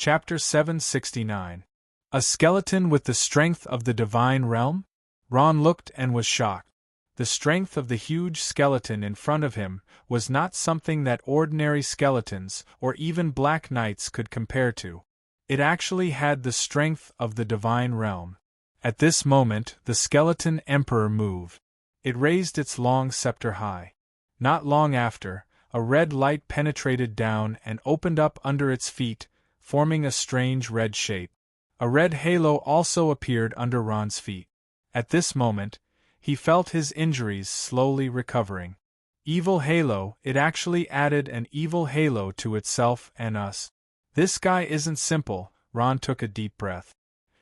Chapter 769. A skeleton with the strength of the divine realm? Ron looked and was shocked. The strength of the huge skeleton in front of him was not something that ordinary skeletons or even black knights could compare to. It actually had the strength of the divine realm. At this moment, the skeleton emperor moved. It raised its long scepter high. Not long after, a red light penetrated down and opened up under its feet, forming a strange red shape. A red halo also appeared under Ron's feet. At this moment, he felt his injuries slowly recovering. Evil halo, it actually added an evil halo to itself and us. This guy isn't simple. Ron took a deep breath.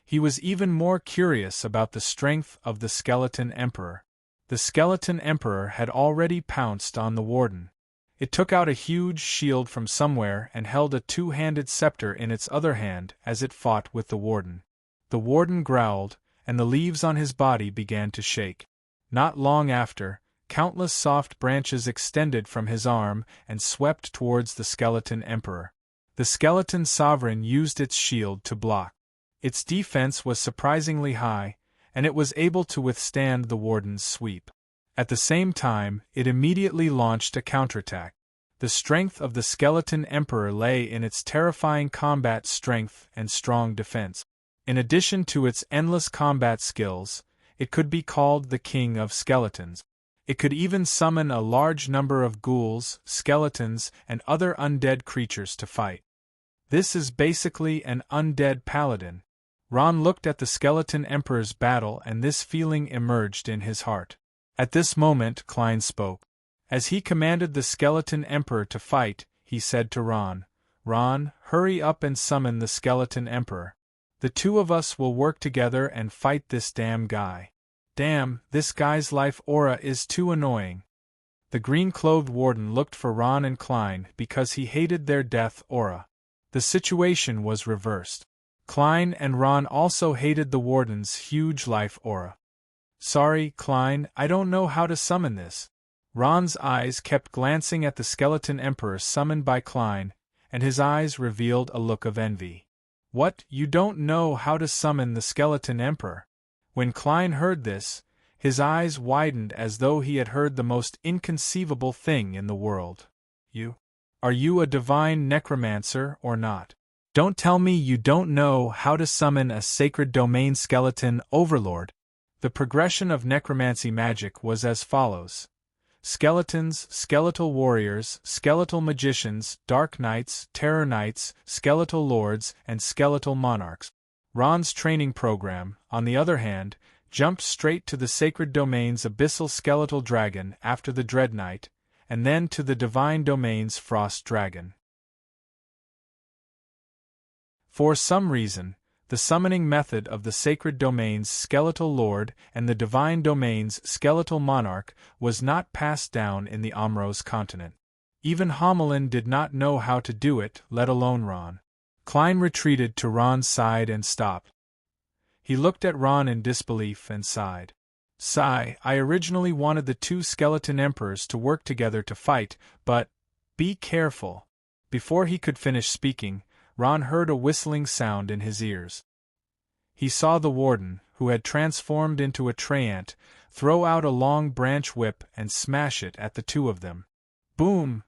He was even more curious about the strength of the skeleton emperor. The skeleton emperor had already pounced on the warden. It took out a huge shield from somewhere and held a two-handed scepter in its other hand as it fought with the warden. The warden growled, and the leaves on his body began to shake. Not long after, countless soft branches extended from his arm and swept towards the skeleton emperor. The skeleton sovereign used its shield to block. Its defense was surprisingly high, and it was able to withstand the warden's sweep. At the same time, it immediately launched a counterattack. The strength of the skeleton emperor lay in its terrifying combat strength and strong defense. In addition to its endless combat skills, it could be called the king of skeletons. It could even summon a large number of ghouls, skeletons, and other undead creatures to fight. This is basically an undead paladin. Ron looked at the skeleton emperor's battle, and this feeling emerged in his heart. At this moment, Klein spoke. As he commanded the skeleton emperor to fight, he said to Ron, "Ron, hurry up and summon the skeleton emperor. The two of us will work together and fight this damn guy. Damn, this guy's life aura is too annoying." The green-clothed warden looked for Ron and Klein because he hated their death aura. The situation was reversed. Klein and Ron also hated the warden's huge life aura. "Sorry, Klein, I don't know how to summon this." Ron's eyes kept glancing at the skeleton emperor summoned by Klein, and his eyes revealed a look of envy. "What, you don't know how to summon the skeleton emperor?" When Klein heard this, his eyes widened as though he had heard the most inconceivable thing in the world. Are you a divine necromancer or not? Don't tell me you don't know how to summon a sacred domain skeleton overlord." The progression of necromancy magic was as follows: skeletons, skeletal warriors, skeletal magicians, dark knights, terror knights, skeletal lords, and skeletal monarchs. Ron's training program, on the other hand, jumped straight to the sacred domain's abyssal skeletal dragon after the dread knight, and then to the divine domain's frost dragon. For some reason, the summoning method of the sacred domain's skeletal lord and the divine domain's skeletal monarch was not passed down in the Amros continent. Even Homelin did not know how to do it, let alone Ron. Klein retreated to Ron's side and stopped. He looked at Ron in disbelief and sighed. "I originally wanted the two skeleton emperors to work together to fight, but be careful." Before he could finish speaking, Ron heard a whistling sound in his ears. He saw the warden, who had transformed into a treant, throw out a long branch whip and smash it at the two of them. Boom!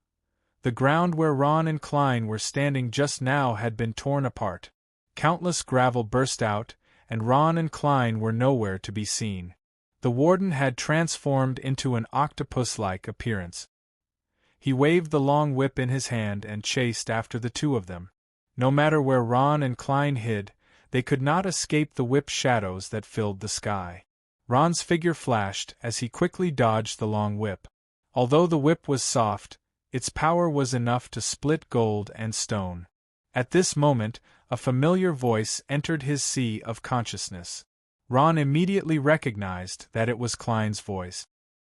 The ground where Ron and Klein were standing just now had been torn apart. Countless gravel burst out, and Ron and Klein were nowhere to be seen. The warden had transformed into an octopus-like appearance. He waved the long whip in his hand and chased after the two of them. No matter where Ron and Klein hid, they could not escape the whip shadows that filled the sky. Ron's figure flashed as he quickly dodged the long whip. Although the whip was soft, its power was enough to split gold and stone. At this moment, a familiar voice entered his sea of consciousness. Ron immediately recognized that it was Klein's voice.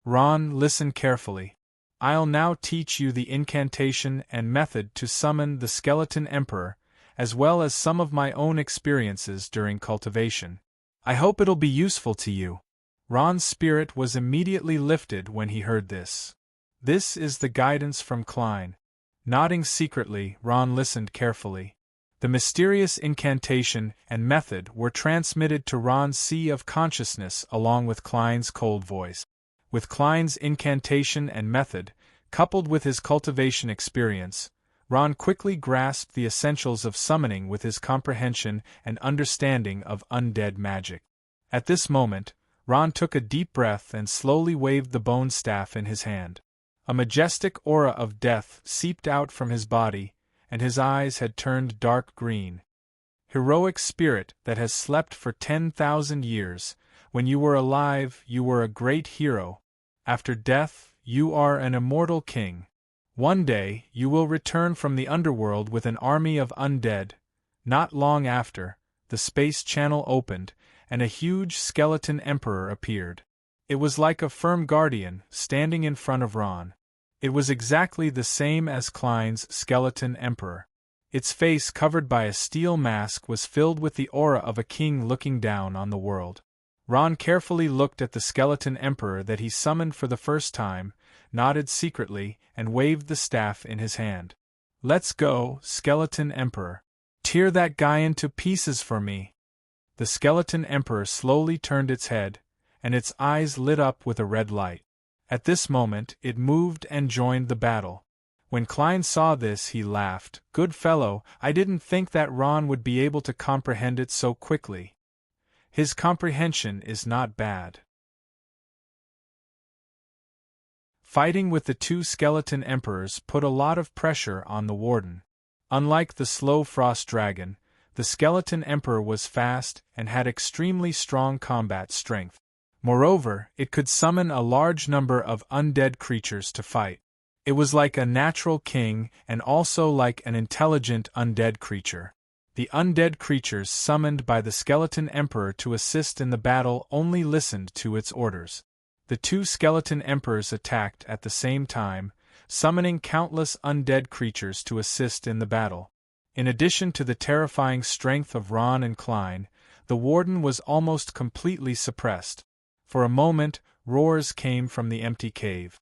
"Ron, listen carefully. I'll now teach you the incantation and method to summon the skeleton emperor, as well as some of my own experiences during cultivation. I hope it'll be useful to you." Ron's spirit was immediately lifted when he heard this. This is the guidance from Klein. Nodding secretly, Ron listened carefully. The mysterious incantation and method were transmitted to Ron's sea of consciousness along with Klein's cold voice. With Klein's incantation and method, coupled with his cultivation experience, Ron quickly grasped the essentials of summoning with his comprehension and understanding of undead magic. At this moment, Ron took a deep breath and slowly waved the bone staff in his hand. A majestic aura of death seeped out from his body, and his eyes had turned dark green. Heroic spirit that has slept for 10,000 years, when you were alive you were a great hero. After death, you are an immortal king. One day, you will return from the underworld with an army of undead. Not long after, the space channel opened, and a huge skeleton emperor appeared. It was like a firm guardian, standing in front of Ron. It was exactly the same as Klein's skeleton emperor. Its face covered by a steel mask was filled with the aura of a king looking down on the world. Ron carefully looked at the skeleton emperor that he summoned for the first time, nodded secretly, and waved the staff in his hand. "Let's go, skeleton emperor. Tear that guy into pieces for me." The skeleton emperor slowly turned its head, and its eyes lit up with a red light. At this moment, it moved and joined the battle. When Klein saw this, he laughed. "Good fellow, I didn't think that Ron would be able to comprehend it so quickly. His comprehension is not bad." Fighting with the two skeleton emperors put a lot of pressure on the warden. Unlike the slow frost dragon, the skeleton emperor was fast and had extremely strong combat strength. Moreover, it could summon a large number of undead creatures to fight. It was like a natural king and also like an intelligent undead creature. The undead creatures summoned by the skeleton emperor to assist in the battle only listened to its orders. The two skeleton emperors attacked at the same time, summoning countless undead creatures to assist in the battle. In addition to the terrifying strength of Ron and Klein, the warden was almost completely suppressed. For a moment, roars came from the empty cave.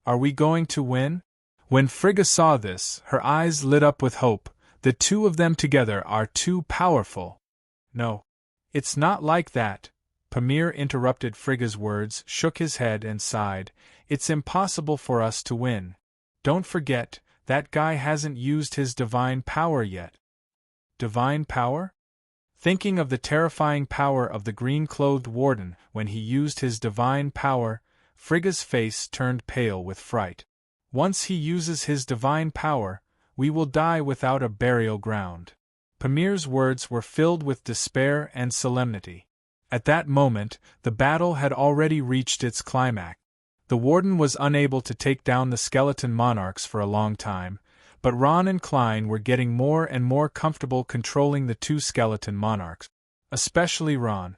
"Are we going to win?" When Frigga saw this, her eyes lit up with hope. "The two of them together are too powerful." "No. It's not like that." Pamir interrupted Frigga's words, shook his head and sighed. "It's impossible for us to win. Don't forget, that guy hasn't used his divine power yet." Divine power? Thinking of the terrifying power of the green-clothed warden when he used his divine power, Frigga's face turned pale with fright. "Once he uses his divine power, we will die without a burial ground." Pamir's words were filled with despair and solemnity. At that moment, the battle had already reached its climax. The warden was unable to take down the skeleton monarchs for a long time, but Ron and Klein were getting more and more comfortable controlling the two skeleton monarchs. Especially Ron.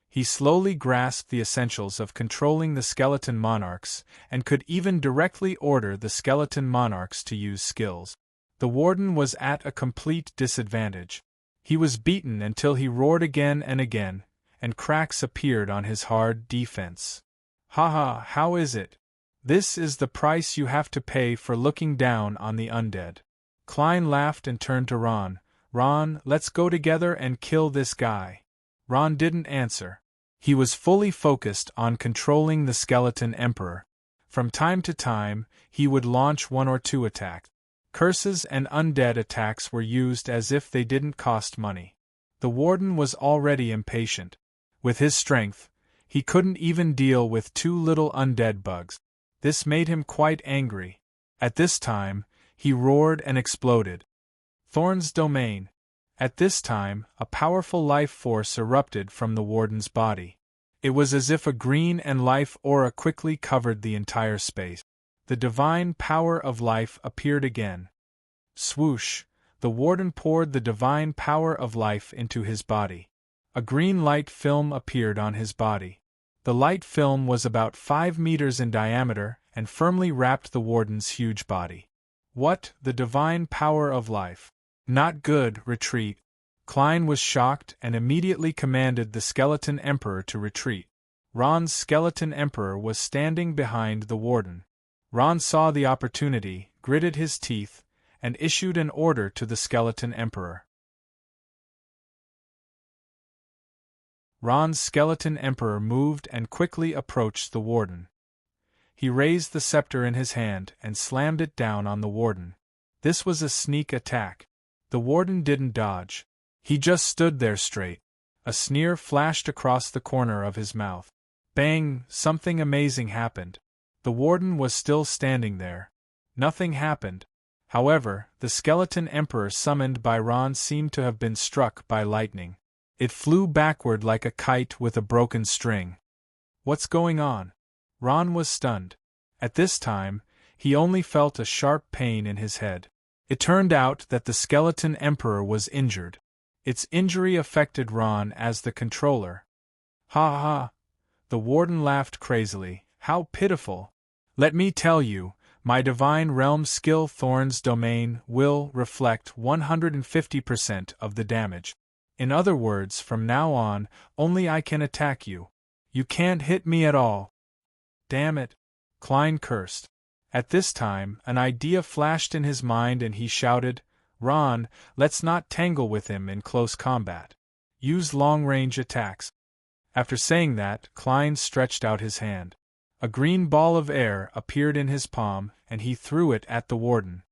He slowly grasped the essentials of controlling the skeleton monarchs, and could even directly order the skeleton monarchs to use skills. The warden was at a complete disadvantage. He was beaten until he roared again, and cracks appeared on his hard defense. "Haha, how is it? This is the price you have to pay for looking down on the undead." Klein laughed and turned to Ron. "Ron, let's go together and kill this guy." Ron didn't answer. He was fully focused on controlling the skeleton emperor. From time to time, he would launch one or two attacks. Curses and undead attacks were used as if they didn't cost money. The warden was already impatient. With his strength, he couldn't even deal with two little undead bugs. This made him quite angry. At this time, he roared and exploded. Thorn's domain. At this time, a powerful life force erupted from the warden's body. It was as if a green and life aura quickly covered the entire space. The divine power of life appeared again. Swoosh! The warden poured the divine power of life into his body. A green light film appeared on his body. The light film was about 5 meters in diameter and firmly wrapped the warden's huge body. What? The divine power of life. Not good, retreat. Klein was shocked and immediately commanded the skeleton emperor to retreat. Ron's skeleton emperor was standing behind the warden. Ron saw the opportunity, gritted his teeth, and issued an order to the skeleton emperor. Ron's skeleton emperor moved and quickly approached the warden. He raised the scepter in his hand and slammed it down on the warden. This was a sneak attack. The warden didn't dodge. He just stood there straight. A sneer flashed across the corner of his mouth. Bang! Something amazing happened. The warden was still standing there. Nothing happened. However, the skeleton emperor summoned by Ron seemed to have been struck by lightning. It flew backward like a kite with a broken string. What's going on? Ron was stunned. At this time, he only felt a sharp pain in his head. It turned out that the skeleton emperor was injured. Its injury affected Ron as the controller. Ha ha! The warden laughed crazily. How pitiful! Let me tell you, my divine realm skill Thorn's domain will reflect 150% of the damage. In other words, from now on, only I can attack you. You can't hit me at all. Damn it! Klein cursed. At this time, an idea flashed in his mind and he shouted, Ron, let's not tangle with him in close combat. Use long-range attacks. After saying that, Klein stretched out his hand. A green ball of air appeared in his palm, and he threw it at the warden.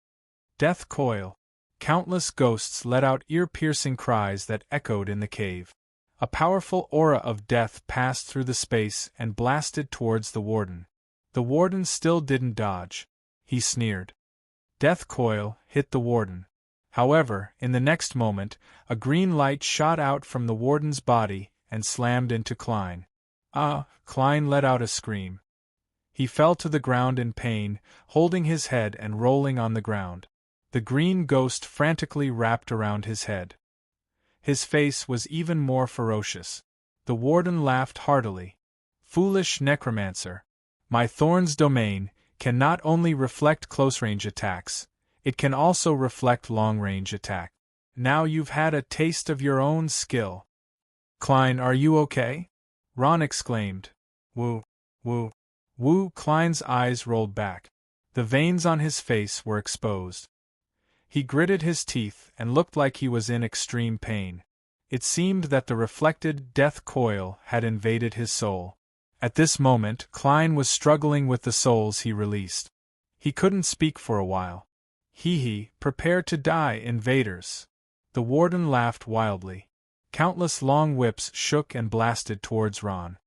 Death coil. Countless ghosts let out ear-piercing cries that echoed in the cave. A powerful aura of death passed through the space and blasted towards the warden. The warden still didn't dodge. He sneered. Death coil hit the warden. However, in the next moment, a green light shot out from the warden's body and slammed into Klein. Ah! Klein let out a scream. He fell to the ground in pain, holding his head and rolling on the ground. The green ghost frantically wrapped around his head. His face was even more ferocious. The warden laughed heartily. Foolish necromancer! My Thorn's domain can not only reflect close-range attacks, it can also reflect long-range attack. Now you've had a taste of your own skill. Klein, are you okay? Ron exclaimed. Woo, woo, woo! Klein's eyes rolled back. The veins on his face were exposed. He gritted his teeth and looked like he was in extreme pain. It seemed that the reflected death coil had invaded his soul. At this moment, Klein was struggling with the souls he released. He couldn't speak for a while. Prepare to die, invaders. The warden laughed wildly. Countless long whips shook and blasted towards Ron.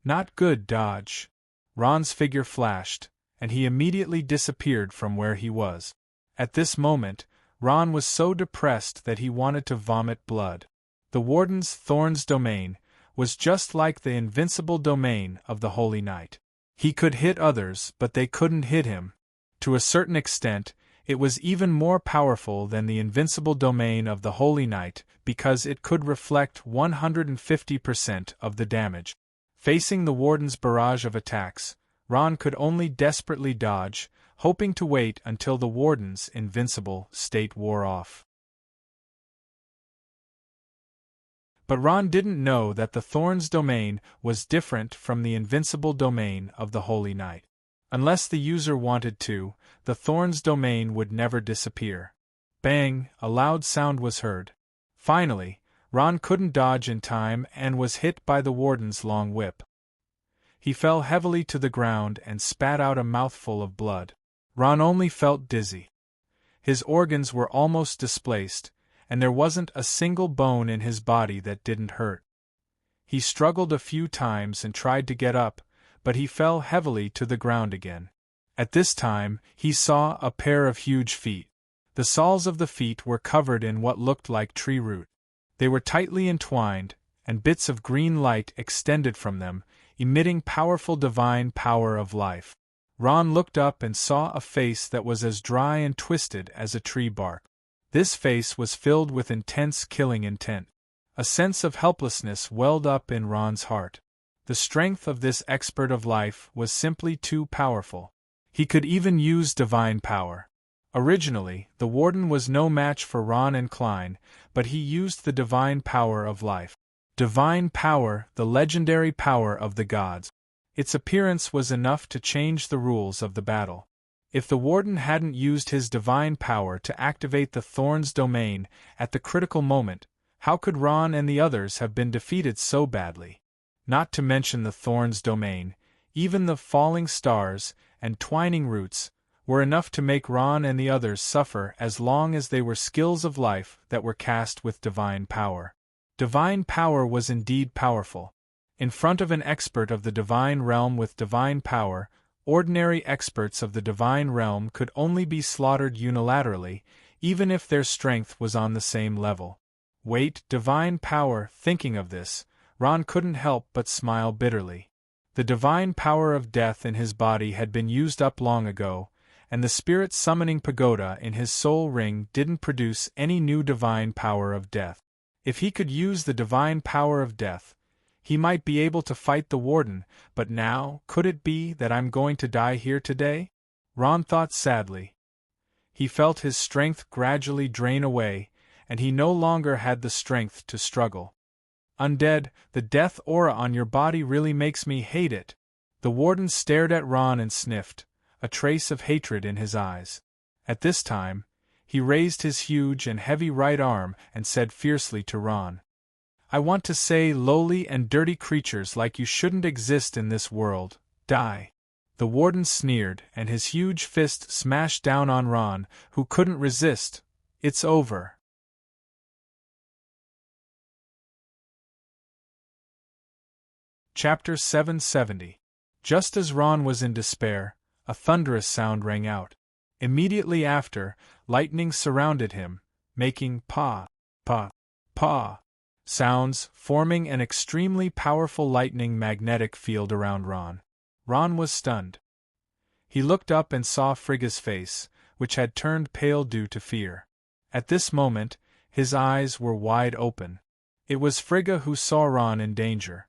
Not good, dodge. Ron's figure flashed, and he immediately disappeared from where he was. At this moment, Ron was so depressed that he wanted to vomit blood. The warden's Thorn's domain was just like the invincible domain of the Holy Knight. He could hit others, but they couldn't hit him. To a certain extent, it was even more powerful than the invincible domain of the Holy Knight because it could reflect 150% of the damage. Facing the warden's barrage of attacks, Ron could only desperately dodge, hoping to wait until the warden's invincible state wore off. But Ron didn't know that the Thorn's domain was different from the invincible domain of the Holy Knight. Unless the user wanted to, the Thorn's domain would never disappear. Bang! A loud sound was heard. Finally, Ron couldn't dodge in time and was hit by the warden's long whip. He fell heavily to the ground and spat out a mouthful of blood. Ron only felt dizzy. His organs were almost displaced, and there wasn't a single bone in his body that didn't hurt. He struggled a few times and tried to get up, but he fell heavily to the ground again. At this time, he saw a pair of huge feet. The soles of the feet were covered in what looked like tree root. They were tightly entwined, and bits of green light extended from them, emitting powerful divine power of life. Ron looked up and saw a face that was as dry and twisted as a tree bark. This face was filled with intense killing intent. A sense of helplessness welled up in Ron's heart. The strength of this expert of life was simply too powerful. He could even use divine power. Originally, the warden was no match for Ron and Klein, but he used the divine power of life. Divine power, the legendary power of the gods. Its appearance was enough to change the rules of the battle. If the warden hadn't used his divine power to activate the Thorn's domain at the critical moment, How could Ron and the others have been defeated so badly? Not to mention the thorns domain, even the falling stars and twining roots were enough to make Ron and the others suffer as long as they were skills of life that were cast with divine power. Divine power was indeed powerful. In front of an expert of the divine realm with divine power, ordinary experts of the divine realm could only be slaughtered unilaterally, even if their strength was on the same level. Wait, divine power. Thinking of this, Ron couldn't help but smile bitterly. The divine power of death in his body had been used up long ago, and the spirit summoning pagoda in his soul ring didn't produce any new divine power of death. If he could use the divine power of death, he might be able to fight the warden, but now, could it be that I'm going to die here today? Ron thought sadly. He felt his strength gradually drain away, and he no longer had the strength to struggle. Undead, the death aura on your body really makes me hate it. The warden stared at Ron and sniffed, a trace of hatred in his eyes. At this time, he raised his huge and heavy right arm and said fiercely to Ron, "I want to say, lowly and dirty creatures like you shouldn't exist in this world, die." The warden sneered, and his huge fist smashed down on Ron, who couldn't resist. It's over. Chapter 770. Just as Ron was in despair, a thunderous sound rang out. Immediately after, lightning surrounded him, making pa, pa, pa sounds, forming an extremely powerful lightning magnetic field around Ron. Ron was stunned. He looked up and saw Frigga's face, which had turned pale due to fear. At this moment, his eyes were wide open. It was Frigga who saw Ron in danger.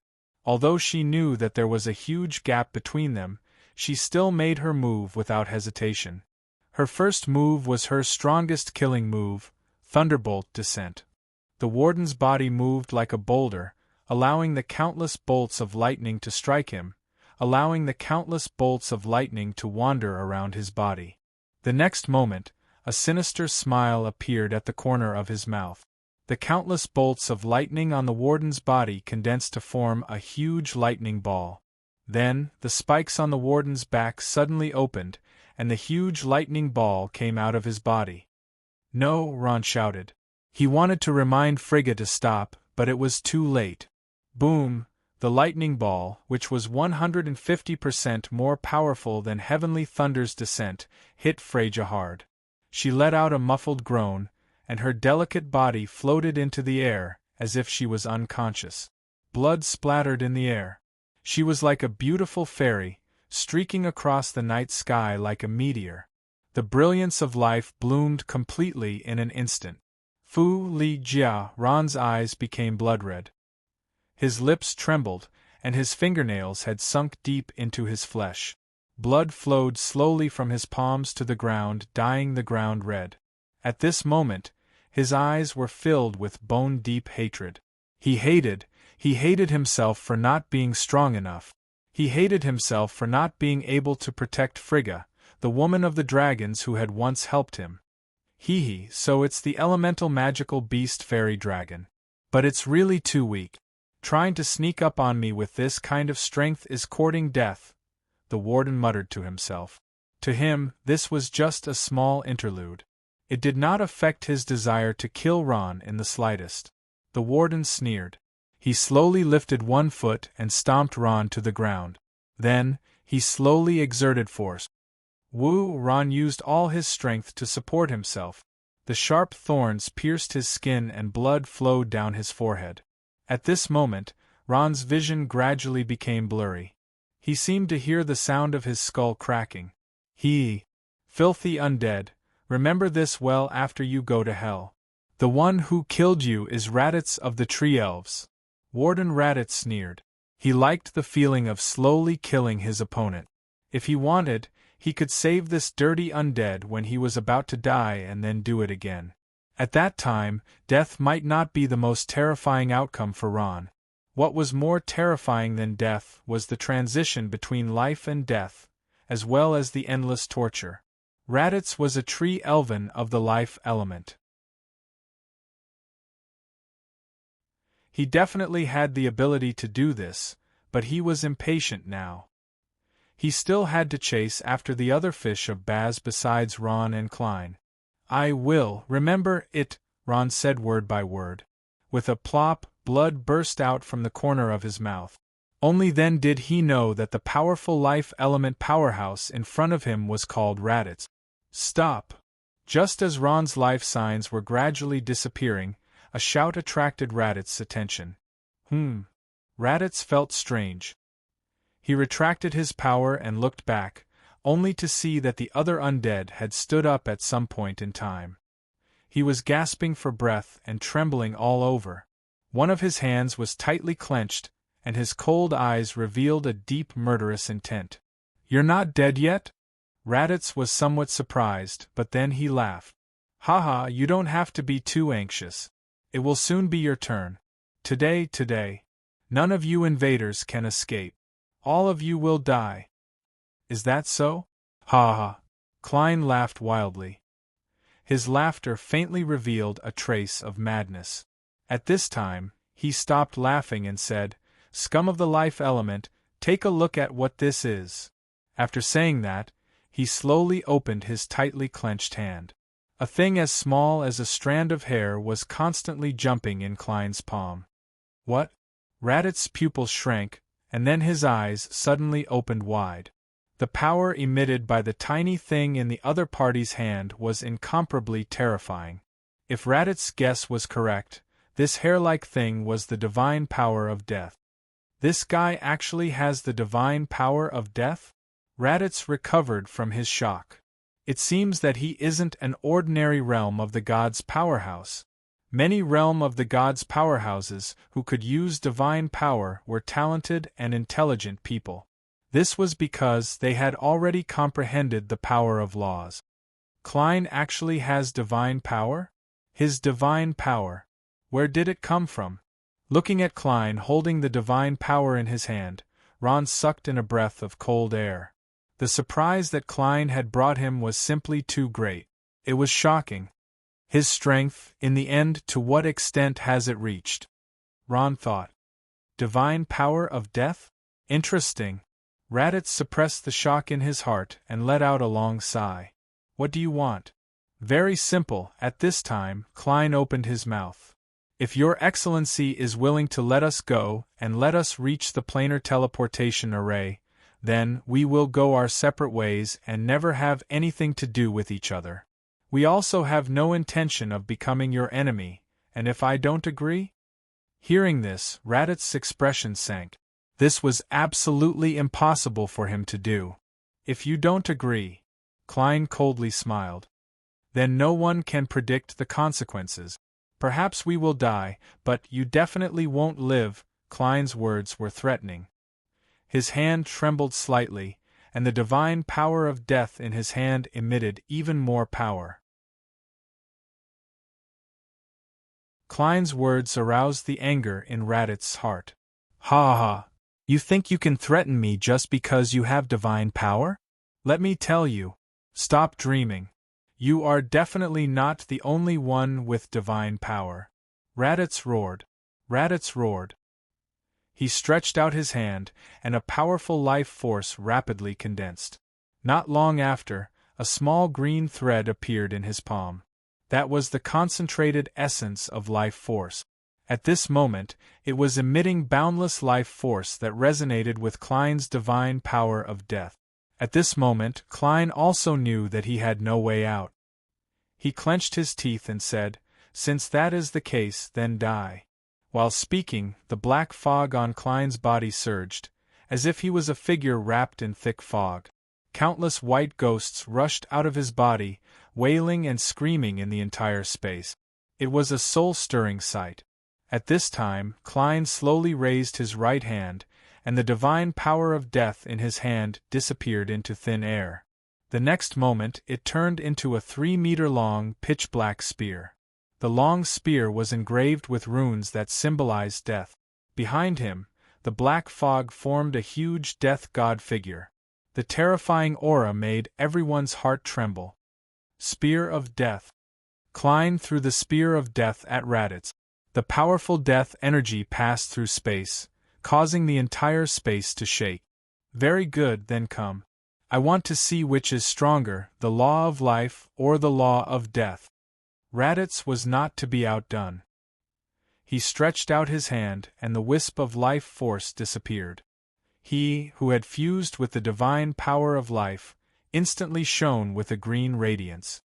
Although she knew that there was a huge gap between them, she still made her move without hesitation. Her first move was her strongest killing move, Thunderbolt Descent. The warden's body moved like a boulder, allowing the countless bolts of lightning to strike him, allowing the countless bolts of lightning to wander around his body. The next moment, a sinister smile appeared at the corner of his mouth. The countless bolts of lightning on the warden's body condensed to form a huge lightning ball. Then, the spikes on the warden's back suddenly opened, and the huge lightning ball came out of his body. "No!" Ron shouted. He wanted to remind Frigga to stop, but it was too late. Boom! The lightning ball, which was 150% more powerful than Heavenly Thunder's descent, hit Frigga hard. She let out a muffled groan, and her delicate body floated into the air, as if she was unconscious. Blood splattered in the air. She was like a beautiful fairy, streaking across the night sky like a meteor. The brilliance of life bloomed completely in an instant. Fu Li Jia, Ron's eyes became blood-red. His lips trembled, and his fingernails had sunk deep into his flesh. Blood flowed slowly from his palms to the ground, dyeing the ground red. At this moment, his eyes were filled with bone-deep hatred. He hated himself for not being strong enough. He hated himself for not being able to protect Frigga, the woman of the dragons who had once helped him. So it's the elemental magical beast fairy dragon. But it's really too weak. Trying to sneak up on me with this kind of strength is courting death, the warden muttered to himself. To him, this was just a small interlude. It did not affect his desire to kill Ron in the slightest. The warden sneered. He slowly lifted one foot and stomped Ron to the ground. Then, he slowly exerted force. Ron used all his strength to support himself. The sharp thorns pierced his skin and blood flowed down his forehead. At this moment, Ron's vision gradually became blurry. He seemed to hear the sound of his skull cracking. Filthy undead, remember this well after you go to hell. The one who killed you is Raditz of the Tree Elves. Warden Raditz sneered. He liked the feeling of slowly killing his opponent. If he wanted, he could save this dirty undead when he was about to die and then do it again. At that time, death might not be the most terrifying outcome for Ron. What was more terrifying than death was the transition between life and death, as well as the endless torture. Raditz was a tree elven of the life element. He definitely had the ability to do this, but he was impatient now. He still had to chase after the other fish of Baz besides Ron and Klein. "I will remember it," Ron said word by word. With a plop, blood burst out from the corner of his mouth. Only then did he know that the powerful life element powerhouse in front of him was called Raditz. "Stop!" Just as Ron's life signs were gradually disappearing, a shout attracted Raditz's attention. Raditz felt strange. He retracted his power and looked back, only to see that the other undead had stood up at some point in time. He was gasping for breath and trembling all over. One of his hands was tightly clenched, and his cold eyes revealed a deep murderous intent. "You're not dead yet?" Raditz was somewhat surprised, but then he laughed. "Haha, you don't have to be too anxious. It will soon be your turn. Today. None of you invaders can escape. All of you will die." "Is that so?" "Ha ha." Klein laughed wildly. His laughter faintly revealed a trace of madness. At this time, he stopped laughing and said, "Scum of the life element, take a look at what this is." After saying that, he slowly opened his tightly clenched hand. A thing as small as a strand of hair was constantly jumping in Klein's palm. "What?" Raditz's pupils shrank, and then his eyes suddenly opened wide. The power emitted by the tiny thing in the other party's hand was incomparably terrifying. If Raditz's guess was correct, this hair-like thing was the divine power of death. "This guy actually has the divine power of death?" Raditz recovered from his shock. "It seems that he isn't an ordinary realm of the gods' powerhouse. Many realm of the gods' powerhouses who could use divine power were talented and intelligent people. This was because they had already comprehended the power of laws. Klein actually has divine power? His divine power. Where did it come from?" Looking at Klein holding the divine power in his hand, Ron sucked in a breath of cold air. The surprise that Klein had brought him was simply too great. It was shocking. His strength, in the end, to what extent has it reached? Ron thought. Divine power of death? Interesting. Raditz suppressed the shock in his heart and let out a long sigh. "What do you want?" "Very simple." At this time, Klein opened his mouth. "If your excellency is willing to let us go and let us reach the planar teleportation array, then we will go our separate ways and never have anything to do with each other. We also have no intention of becoming your enemy, and if I don't agree?" Hearing this, Raditz's expression sank. This was absolutely impossible for him to do. "If you don't agree," Klein coldly smiled, "then no one can predict the consequences. Perhaps we will die, but you definitely won't live." Klein's words were threatening. His hand trembled slightly, and the divine power of death in his hand emitted even more power. Klein's words aroused the anger in Raditz's heart. "Ha ha! You think you can threaten me just because you have divine power? Let me tell you, stop dreaming. You are definitely not the only one with divine power." Raditz roared. Raditz roared. He stretched out his hand, and a powerful life force rapidly condensed. Not long after, a small green thread appeared in his palm. That was the concentrated essence of life force. At this moment, it was emitting boundless life force that resonated with Klein's divine power of death. At this moment, Klein also knew that he had no way out. He clenched his teeth and said, "Since that is the case, then die." While speaking, the black fog on Klein's body surged, as if he was a figure wrapped in thick fog. Countless white ghosts rushed out of his body, wailing and screaming in the entire space. It was a soul-stirring sight. At this time, Klein slowly raised his right hand, and the divine power of death in his hand disappeared into thin air. The next moment it turned into a 3-meter-long, pitch-black spear. The long spear was engraved with runes that symbolized death. Behind him, the black fog formed a huge death god figure. The terrifying aura made everyone's heart tremble. Spear of Death. Klein threw the spear of death at Raditz. The powerful death energy passed through space, causing the entire space to shake. Very good, then come. I want to see which is stronger, the law of life or the law of death. Raditz was not to be outdone. He stretched out his hand, and the wisp of life force disappeared. He, who had fused with the divine power of life, instantly shone with a green radiance.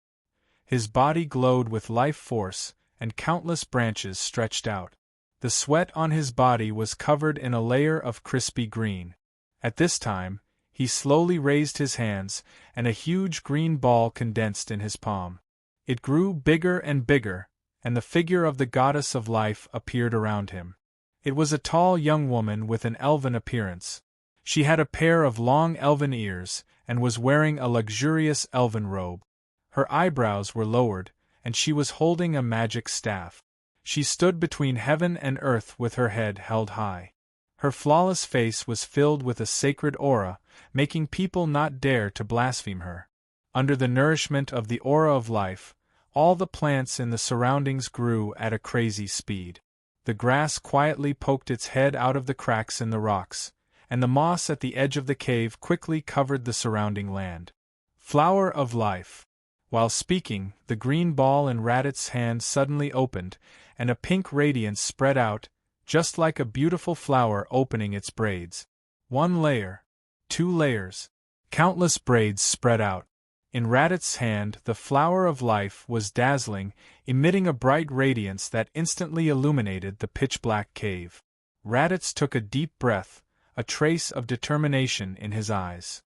His body glowed with life force, and countless branches stretched out. The sweat on his body was covered in a layer of crispy green. At this time, he slowly raised his hands, and a huge green ball condensed in his palm. It grew bigger and bigger, and the figure of the goddess of life appeared around him. It was a tall young woman with an elven appearance. She had a pair of long elven ears, and was wearing a luxurious elven robe. Her eyebrows were lowered, and she was holding a magic staff. She stood between heaven and earth with her head held high. Her flawless face was filled with a sacred aura, making people not dare to blaspheme her. Under the nourishment of the aura of life, all the plants in the surroundings grew at a crazy speed. The grass quietly poked its head out of the cracks in the rocks, and the moss at the edge of the cave quickly covered the surrounding land. Flower of life. While speaking, the green ball in Raditz's hand suddenly opened, and a pink radiance spread out, just like a beautiful flower opening its braids. 1 layer. 2 layers. Countless braids spread out. In Raditz's hand, the flower of life was dazzling, emitting a bright radiance that instantly illuminated the pitch-black cave. Raditz took a deep breath, a trace of determination in his eyes.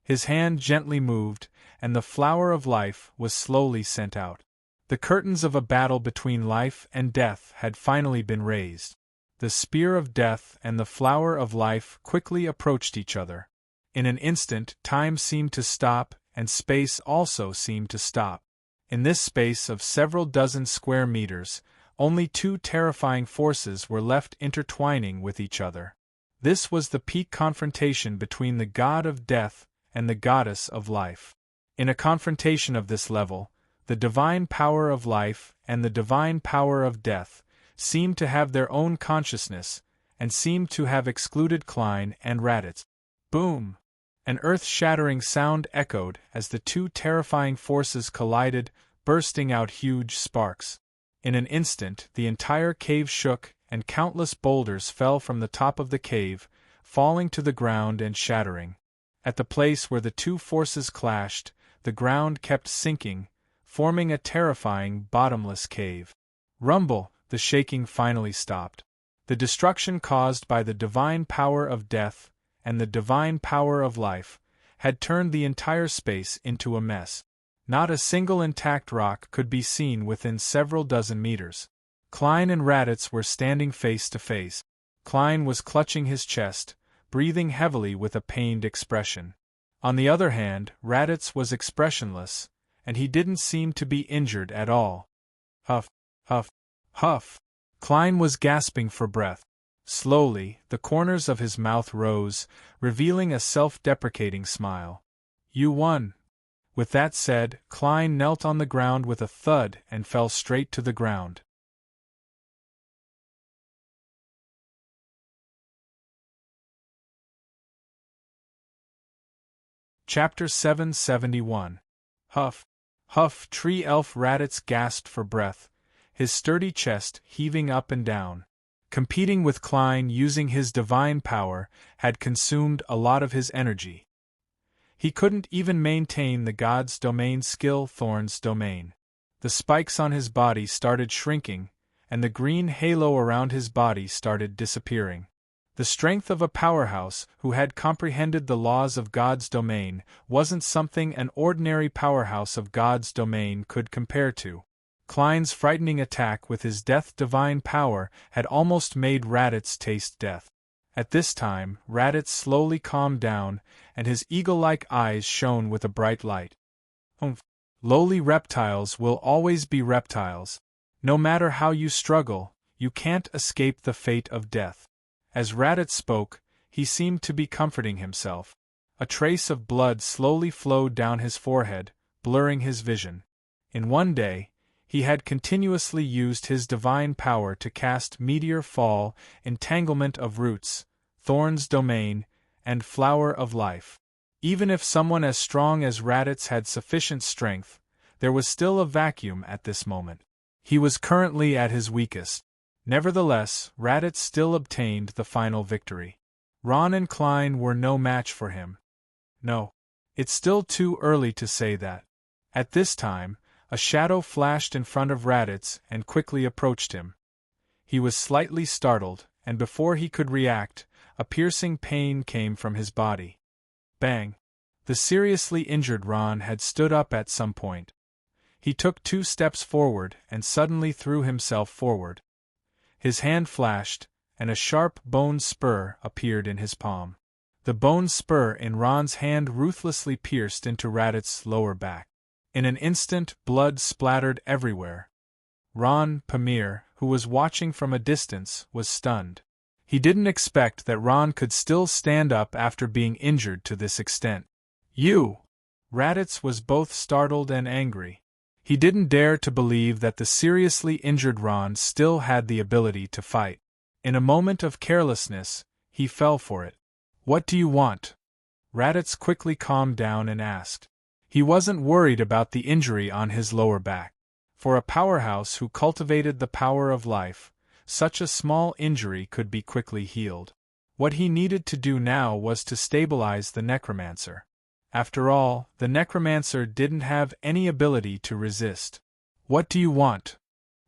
His hand gently moved, and the flower of life was slowly sent out. The curtains of a battle between life and death had finally been raised. The spear of death and the flower of life quickly approached each other. In an instant, time seemed to stop, and space also seemed to stop. In this space of several dozen square meters, only 2 terrifying forces were left intertwining with each other. This was the peak confrontation between the god of death and the goddess of life. In a confrontation of this level, the divine power of life and the divine power of death seemed to have their own consciousness, and seemed to have excluded Klein and Raditz. Boom! An earth-shattering sound echoed as the 2 terrifying forces collided, bursting out huge sparks. In an instant, the entire cave shook, and countless boulders fell from the top of the cave, falling to the ground and shattering. At the place where the 2 forces clashed, the ground kept sinking, forming a terrifying, bottomless cave. Rumble! The shaking finally stopped. The destruction caused by the divine power of death and the divine power of life had turned the entire space into a mess. Not a single intact rock could be seen within several dozen meters. Klein and Raditz were standing face to face. Klein was clutching his chest, breathing heavily with a pained expression. On the other hand, Raditz was expressionless, and he didn't seem to be injured at all. Huff, huff, huff. Klein was gasping for breath. Slowly, the corners of his mouth rose, revealing a self-deprecating smile. You won. With that said, Klein knelt on the ground with a thud and fell straight to the ground. Chapter 771. Huff, huff. Tree elf Raditz gasped for breath, his sturdy chest heaving up and down. Competing with Klein using his divine power had consumed a lot of his energy. He couldn't even maintain the god's domain skill, Thorn's domain. The spikes on his body started shrinking, and the green halo around his body started disappearing. The strength of a powerhouse who had comprehended the laws of God's domain wasn't something an ordinary powerhouse of God's domain could compare to. Klein's frightening attack with his death divine power had almost made Raditz taste death. At this time, Raditz slowly calmed down, and his eagle-like eyes shone with a bright light. Lowly reptiles will always be reptiles. No matter how you struggle, you can't escape the fate of death. As Raditz spoke, he seemed to be comforting himself. A trace of blood slowly flowed down his forehead, blurring his vision. In one day, He had continuously used his divine power to cast meteor fall, entanglement of roots, thorns domain, and flower of life. Even if someone as strong as Raditz had sufficient strength, there was still a vacuum at this moment. He was currently at his weakest. Nevertheless, Raditz still obtained the final victory. Ron and Klein were no match for him. No. It's still too early to say that. At this time, a shadow flashed in front of Raditz and quickly approached him. He was slightly startled, and before he could react, a piercing pain came from his body. Bang! The seriously injured Ron had stood up at some point. He took 2 steps forward and suddenly threw himself forward. His hand flashed, and a sharp bone spur appeared in his palm. The bone spur in Ron's hand ruthlessly pierced into Raditz's lower back. In an instant, blood splattered everywhere. Ron, Pamir, who was watching from a distance, was stunned. He didn't expect that Ron could still stand up after being injured to this extent. You! Raditz was both startled and angry. He didn't dare to believe that the seriously injured Ron still had the ability to fight. In a moment of carelessness, he fell for it. What do you want? Raditz quickly calmed down and asked. He wasn't worried about the injury on his lower back. For a powerhouse who cultivated the power of life, such a small injury could be quickly healed. What he needed to do now was to stabilize the necromancer. After all, the necromancer didn't have any ability to resist. What do you want?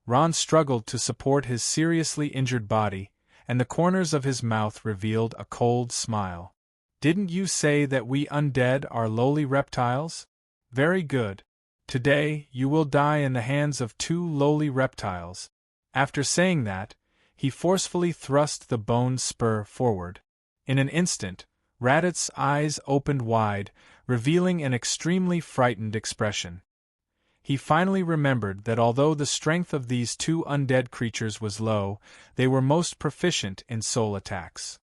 Ron struggled to support his seriously injured body, and the corners of his mouth revealed a cold smile. Didn't you say that we undead are lowly reptiles? Very good. Today, you will die in the hands of 2 lowly reptiles. After saying that, he forcefully thrust the bone spur forward. In an instant, Raditz's eyes opened wide, revealing an extremely frightened expression. He finally remembered that although the strength of these 2 undead creatures was low, they were most proficient in soul attacks.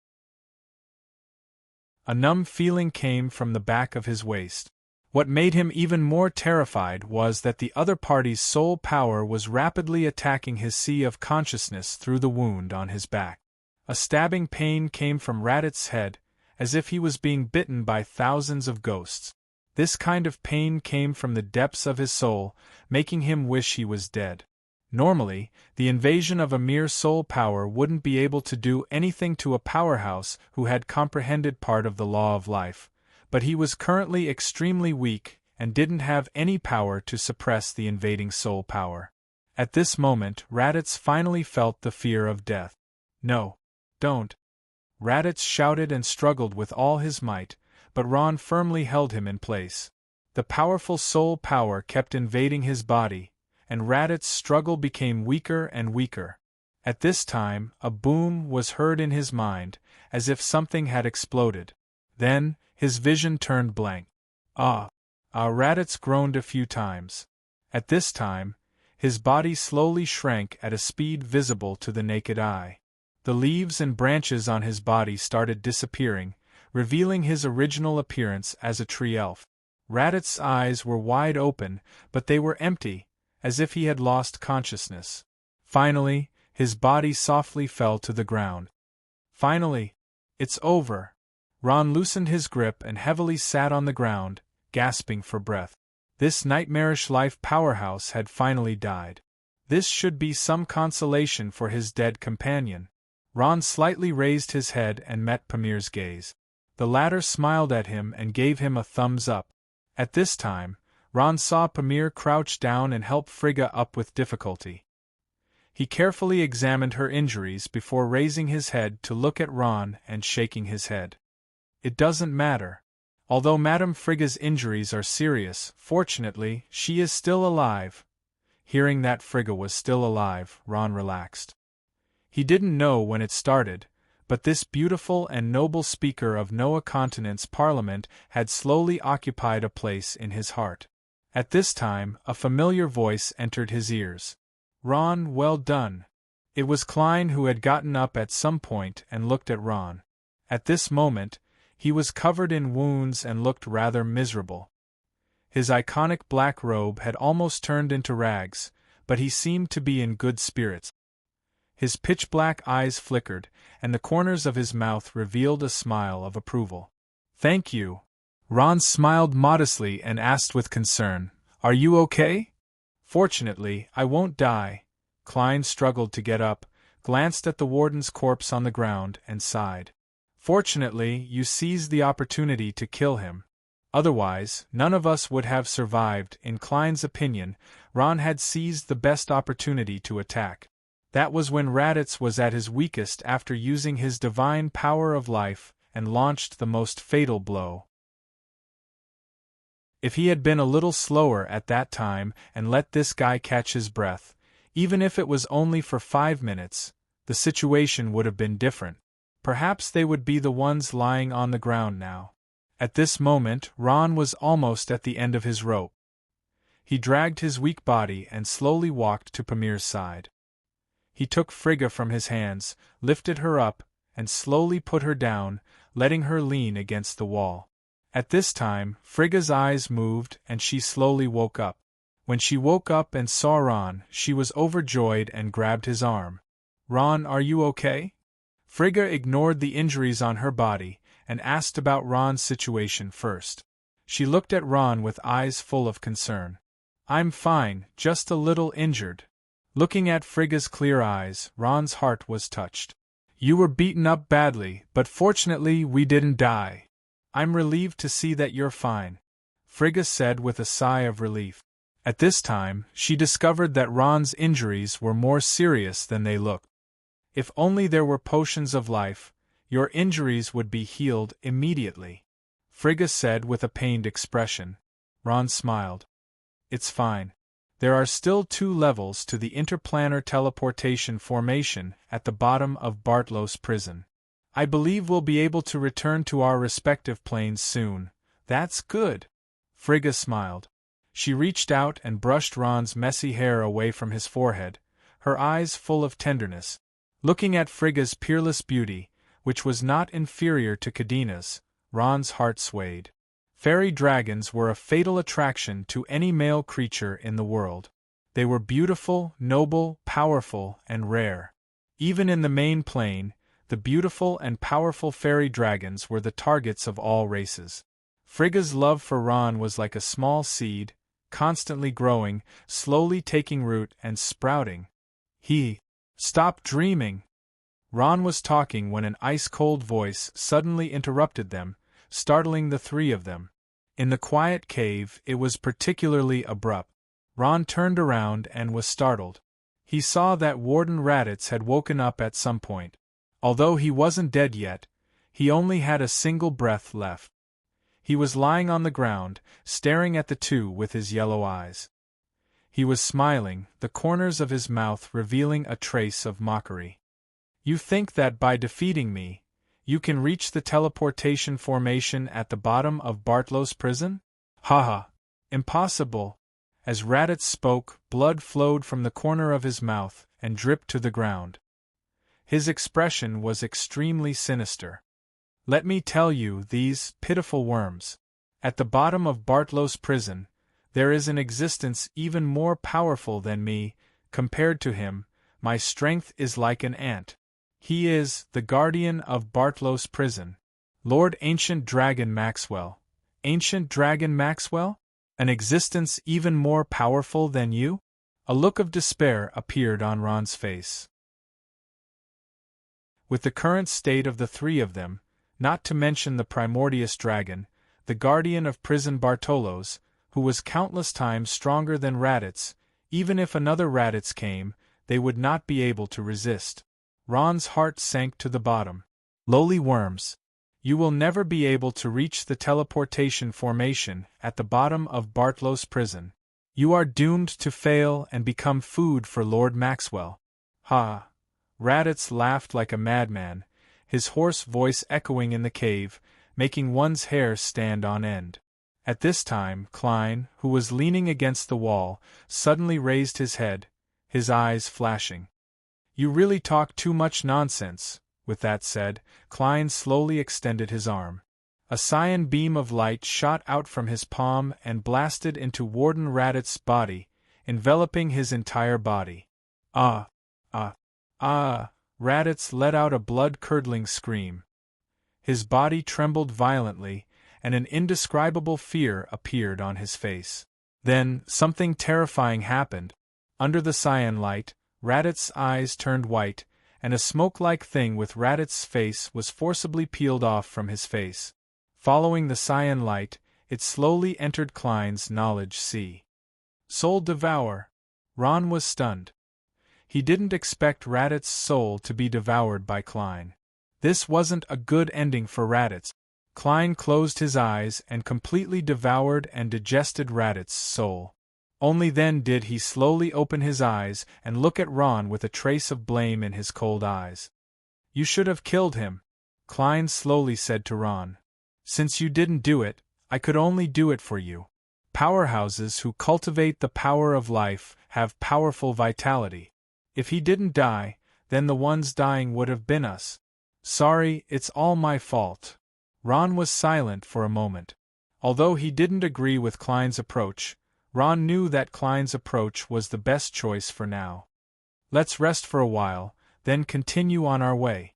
A numb feeling came from the back of his waist. What made him even more terrified was that the other party's soul power was rapidly attacking his sea of consciousness through the wound on his back. A stabbing pain came from Raditz's head, as if he was being bitten by thousands of ghosts. This kind of pain came from the depths of his soul, making him wish he was dead. Normally, the invasion of a mere soul power wouldn't be able to do anything to a powerhouse who had comprehended part of the law of life, but he was currently extremely weak and didn't have any power to suppress the invading soul power. At this moment, Raditz finally felt the fear of death. No, don't. Raditz shouted and struggled with all his might, but Ron firmly held him in place. The powerful soul power kept invading his body, and Raditz's struggle became weaker and weaker. At this time, a boom was heard in his mind, as if something had exploded. Then, his vision turned blank. Raditz groaned a few times. At this time, his body slowly shrank at a speed visible to the naked eye. The leaves and branches on his body started disappearing, revealing his original appearance as a tree elf. Raditz's eyes were wide open, but they were empty, as if he had lost consciousness. Finally, his body softly fell to the ground. Finally, it's over. Ron loosened his grip and heavily sat on the ground, gasping for breath. This nightmarish life powerhouse had finally died. This should be some consolation for his dead companion. Ron slightly raised his head and met Pamir's gaze. The latter smiled at him and gave him a thumbs up. At this time, Ron saw Pamir crouch down and help Frigga up with difficulty. He carefully examined her injuries before raising his head to look at Ron and shaking his head. It doesn't matter. Although Madame Frigga's injuries are serious, fortunately, she is still alive. Hearing that Frigga was still alive, Ron relaxed. He didn't know when it started, but this beautiful and noble speaker of Noah Continent's parliament had slowly occupied a place in his heart. At this time, a familiar voice entered his ears. Ron, well done. It was Klein who had gotten up at some point and looked at Ron. At this moment, he was covered in wounds and looked rather miserable. His iconic black robe had almost turned into rags, but he seemed to be in good spirits. His pitch-black eyes flickered, and the corners of his mouth revealed a smile of approval. "Thank you." Ron smiled modestly and asked with concern, "Are you okay?" "Fortunately, I won't die." Klein struggled to get up, glanced at the warden's corpse on the ground, and sighed. "Fortunately, you seized the opportunity to kill him. Otherwise, none of us would have survived." In Klein's opinion, Ron had seized the best opportunity to attack. That was when Raditz was at his weakest after using his divine power of life and launched the most fatal blow. If he had been a little slower at that time and let this guy catch his breath, even if it was only for 5 minutes, the situation would have been different. Perhaps they would be the ones lying on the ground now. At this moment, Ron was almost at the end of his rope. He dragged his weak body and slowly walked to Pamir's side. He took Frigga from his hands, lifted her up, and slowly put her down, letting her lean against the wall. At this time, Frigga's eyes moved and she slowly woke up. When she woke up and saw Ron, she was overjoyed and grabbed his arm. "Ron, are you okay?" Frigga ignored the injuries on her body and asked about Ron's situation first. She looked at Ron with eyes full of concern. "I'm fine, just a little injured." Looking at Frigga's clear eyes, Ron's heart was touched. "You were beaten up badly, but fortunately we didn't die. I'm relieved to see that you're fine," Frigga said with a sigh of relief. At this time, she discovered that Ron's injuries were more serious than they looked. "If only there were potions of life, your injuries would be healed immediately," Frigga said with a pained expression. Ron smiled. "It's fine. There are still 2 levels to the interplanar teleportation formation at the bottom of Bartlos prison. I believe we'll be able to return to our respective planes soon." "That's good," Frigga smiled. She reached out and brushed Ron's messy hair away from his forehead, her eyes full of tenderness. Looking at Frigga's peerless beauty, which was not inferior to Kadina's, Ron's heart swayed. Fairy dragons were a fatal attraction to any male creature in the world. They were beautiful, noble, powerful, and rare. Even in the main plane, the beautiful and powerful fairy dragons were the targets of all races. Frigga's love for Ron was like a small seed, constantly growing, slowly taking root and sprouting. Stop dreaming! Ron was talking when an ice-cold voice suddenly interrupted them, startling the 3 of them. In the quiet cave, it was particularly abrupt. Ron turned around and was startled. He saw that Warden Raditz had woken up at some point. Although he wasn't dead yet, he only had a single breath left. He was lying on the ground, staring at the 2 with his yellow eyes. He was smiling, the corners of his mouth revealing a trace of mockery. "You think that by defeating me, you can reach the teleportation formation at the bottom of Bartlos prison? Haha! Impossible!" As Raditz spoke, blood flowed from the corner of his mouth and dripped to the ground. His expression was extremely sinister. "Let me tell you, these pitiful worms. At the bottom of Bartlos prison, there is an existence even more powerful than me. Compared to him, my strength is like an ant. He is the guardian of Bartlos prison. Lord Ancient Dragon Maxwell." "Ancient Dragon Maxwell? An existence even more powerful than you?" A look of despair appeared on Ron's face. With the current state of the 3 of them, not to mention the primordious dragon, the guardian of prison Bartolos, who was countless times stronger than Raditz, even if another Raditz came, they would not be able to resist. Ron's heart sank to the bottom. "Lowly worms. You will never be able to reach the teleportation formation at the bottom of Bartlos prison. You are doomed to fail and become food for Lord Maxwell." "Ha!" Raditz laughed like a madman, his hoarse voice echoing in the cave, making one's hair stand on end. At this time, Klein, who was leaning against the wall, suddenly raised his head, his eyes flashing. "You really talk too much nonsense." With that said, Klein slowly extended his arm. A cyan beam of light shot out from his palm and blasted into Warden Raditz's body, enveloping his entire body. Ah! Ah! Ah! Raditz let out a blood-curdling scream. His body trembled violently, and an indescribable fear appeared on his face. Then, something terrifying happened. Under the cyan light, Raditz's eyes turned white, and a smoke-like thing with Raditz's face was forcibly peeled off from his face. Following the cyan light, it slowly entered Klein's knowledge sea. Soul devour! Ron was stunned. He didn't expect Raditz's soul to be devoured by Klein. This wasn't a good ending for Raditz. Klein closed his eyes and completely devoured and digested Raditz's soul. Only then did he slowly open his eyes and look at Ron with a trace of blame in his cold eyes. "You should have killed him," Klein slowly said to Ron. "Since you didn't do it, I could only do it for you. Powerhouses who cultivate the power of life have powerful vitality. If he didn't die, then the ones dying would have been us. Sorry, it's all my fault." Ron was silent for a moment. Although he didn't agree with Klein's approach, Ron knew that Klein's approach was the best choice for now. "Let's rest for a while, then continue on our way."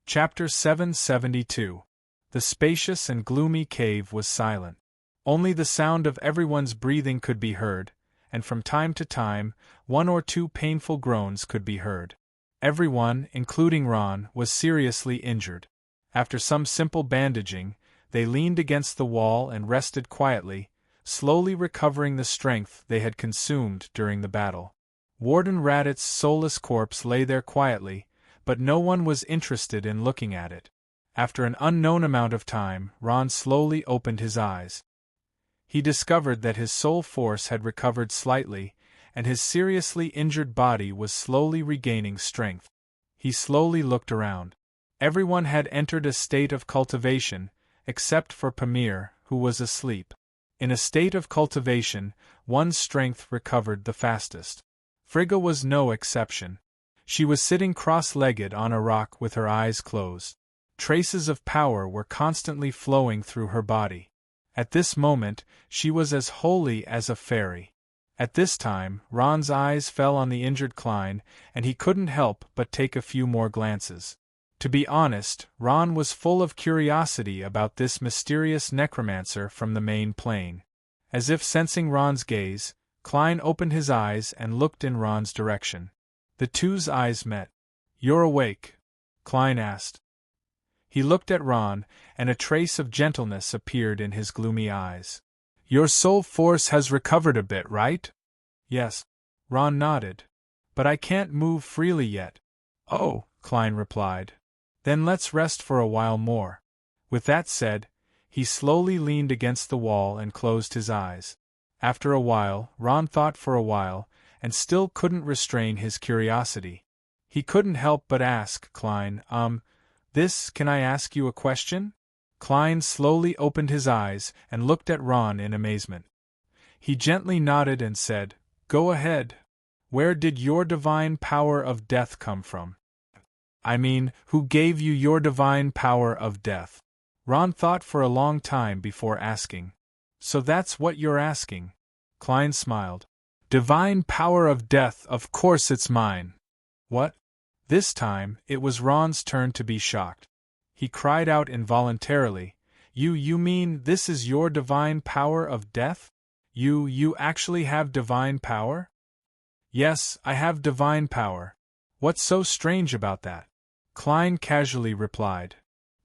Chapter 772. The spacious and gloomy cave was silent. Only the sound of everyone's breathing could be heard, and from time to time, one or two painful groans could be heard. Everyone, including Ron, was seriously injured. After some simple bandaging, they leaned against the wall and rested quietly, slowly recovering the strength they had consumed during the battle. Warden Raditz's soulless corpse lay there quietly, but no one was interested in looking at it. After an unknown amount of time, Ron slowly opened his eyes. He discovered that his soul force had recovered slightly, and his seriously injured body was slowly regaining strength. He slowly looked around. Everyone had entered a state of cultivation, except for Pamir, who was asleep. In a state of cultivation, one's strength recovered the fastest. Frigga was no exception. She was sitting cross-legged on a rock with her eyes closed. Traces of power were constantly flowing through her body. At this moment, she was as holy as a fairy. At this time, Ron's eyes fell on the injured Klein, and he couldn't help but take a few more glances. To be honest, Ron was full of curiosity about this mysterious necromancer from the main plane. As if sensing Ron's gaze, Klein opened his eyes and looked in Ron's direction. The two's eyes met. "You're awake?" Klein asked. He looked at Ron, and a trace of gentleness appeared in his gloomy eyes. "Your soul force has recovered a bit, right?" "Yes." Ron nodded. "But I can't move freely yet." "Oh," Klein replied. "Then let's rest for a while more." With that said, he slowly leaned against the wall and closed his eyes. After a while, Ron thought for a while, and still couldn't restrain his curiosity. He couldn't help but ask Klein, can I ask you a question?" Klein slowly opened his eyes and looked at Ron in amazement. He gently nodded and said, "Go ahead. Where did your divine power of death come from?" "I mean, who gave you your divine power of death?" Ron thought for a long time before asking. "So that's what you're asking?" Klein smiled. "Divine power of death, of course it's mine." "What?" This time, it was Ron's turn to be shocked. He cried out involuntarily, You mean this is your divine power of death? You actually have divine power?" "Yes, I have divine power. What's so strange about that?" Klein casually replied.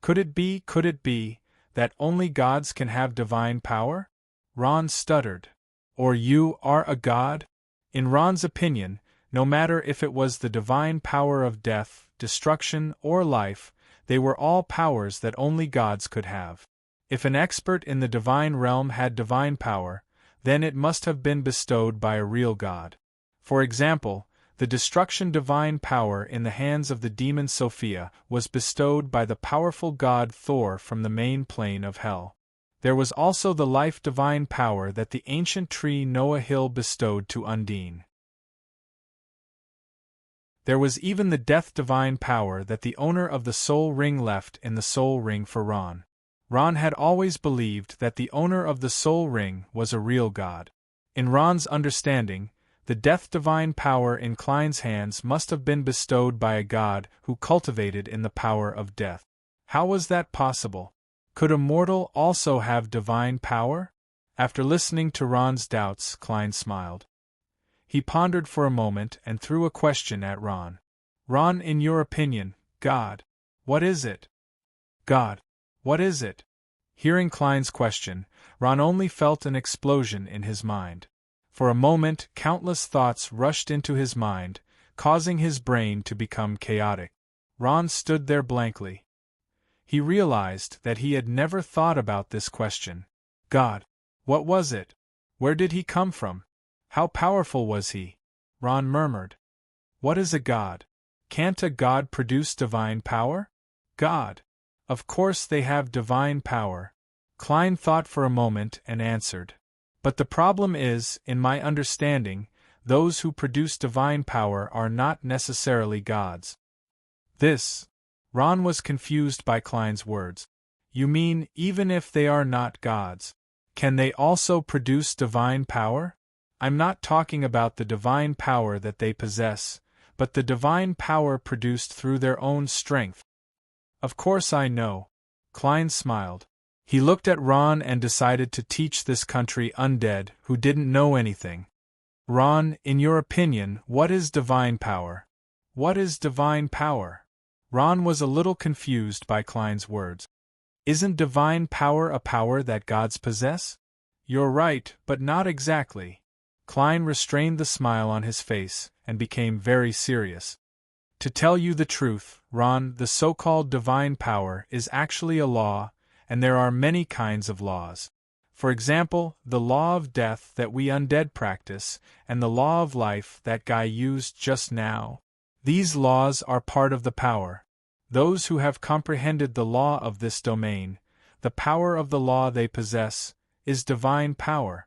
Could it be, that only gods can have divine power?" Ron stuttered. "Or you are a god?" In Ron's opinion, no matter if it was the divine power of death, destruction, or life, they were all powers that only gods could have. If an expert in the divine realm had divine power, then it must have been bestowed by a real god. For example, the destruction divine power in the hands of the demon Sophia was bestowed by the powerful god Thor from the main plane of Hell. There was also the life divine power that the ancient tree Noah Hill bestowed to Undine. There was even the death divine power that the owner of the soul ring left in the soul ring for Ron. Ron had always believed that the owner of the soul ring was a real god. In Ron's understanding, the death divine power in Klein's hands must have been bestowed by a god who cultivated in the power of death. How was that possible? Could a mortal also have divine power? After listening to Ron's doubts, Klein smiled. He pondered for a moment and threw a question at Ron. Ron, in your opinion, God, what is it? God, what is it? Hearing Klein's question, Ron only felt an explosion in his mind. For a moment, countless thoughts rushed into his mind, causing his brain to become chaotic. Ron stood there blankly. He realized that he had never thought about this question. God, what was it? Where did he come from? How powerful was he? Ron murmured. What is a god? Can't a god produce divine power? God. Of course they have divine power. Klein thought for a moment and answered. But the problem is, in my understanding, those who produce divine power are not necessarily gods. Ron was confused by Klein's words. You mean, even if they are not gods, can they also produce divine power? I'm not talking about the divine power that they possess, but the divine power produced through their own strength. Of course I know. Klein smiled. He looked at Ron and decided to teach this country undead who didn't know anything. Ron, in your opinion, what is divine power? What is divine power? Ron was a little confused by Klein's words. Isn't divine power a power that gods possess? You're right, but not exactly. Klein restrained the smile on his face and became very serious. To tell you the truth, Ron, the so-called divine power is actually a law, and there are many kinds of laws. For example, the law of death that we undead practice, and the law of life that Guy used just now. These laws are part of the power. Those who have comprehended the law of this domain, the power of the law they possess, is divine power.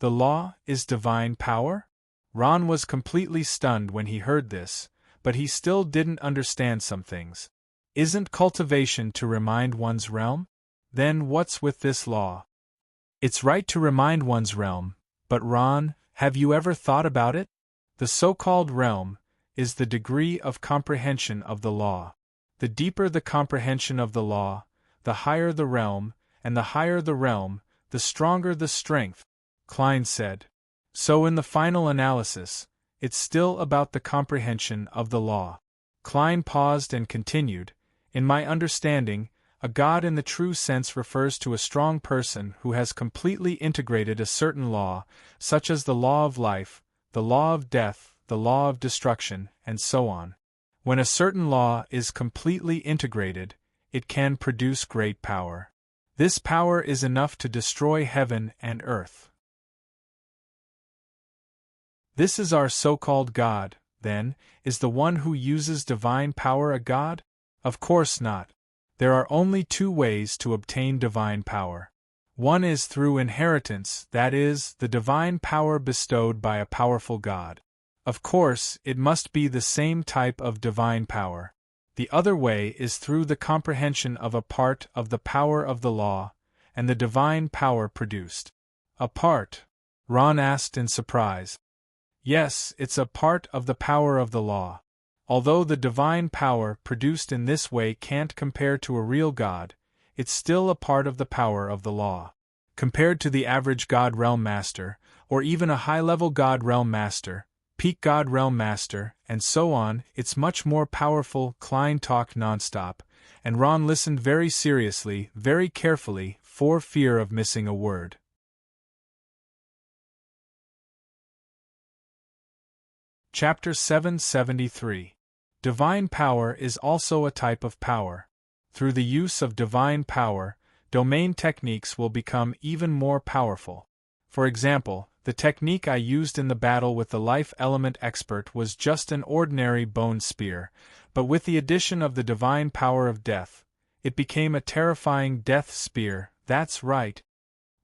The law is divine power? Ron was completely stunned when he heard this, but he still didn't understand some things. Isn't cultivation to remind one's realm? Then what's with this law? It's right to remind one's realm, but Ron, have you ever thought about it? The so-called realm is the degree of comprehension of the law. The deeper the comprehension of the law, the higher the realm, and the higher the realm, the stronger the strength, Klein said. So in the final analysis, it's still about the comprehension of the law. Klein paused and continued, in my understanding, a god in the true sense refers to a strong person who has completely integrated a certain law, such as the law of life, the law of death, the law of destruction, and so on. When a certain law is completely integrated, it can produce great power. This power is enough to destroy heaven and earth. This is our so-called God, then. Is the one who uses divine power a god? Of course not. There are only two ways to obtain divine power. One is through inheritance, that is, the divine power bestowed by a powerful god. Of course, it must be the same type of divine power. The other way is through the comprehension of a part of the power of the law, and the divine power produced. A part? Ron asked in surprise. Yes, it's a part of the power of the law. Although the divine power produced in this way can't compare to a real god, it's still a part of the power of the law. Compared to the average God Realm Master, or even a high-level God Realm Master, Peak God Realm Master, and so on, it's much more powerful. Klein talked nonstop, and Ron listened very seriously, very carefully, for fear of missing a word. Chapter 773. Divine power is also a type of power. Through the use of divine power, domain techniques will become even more powerful. For example, the technique I used in the battle with the life element expert was just an ordinary bone spear, but with the addition of the divine power of death, it became a terrifying death spear. That's right.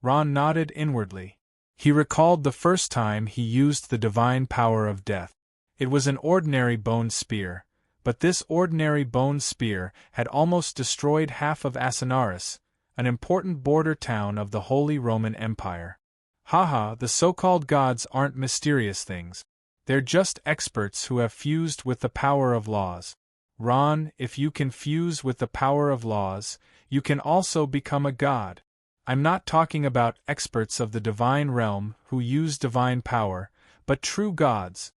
Ron nodded inwardly. He recalled the first time he used the divine power of death. It was an ordinary bone spear, but this ordinary bone spear had almost destroyed half of Asinaris, an important border town of the Holy Roman Empire. Haha, the so-called gods aren't mysterious things. They're just experts who have fused with the power of laws. Ron, if you can fuse with the power of laws, you can also become a god. I'm not talking about experts of the divine realm who use divine power, but true gods,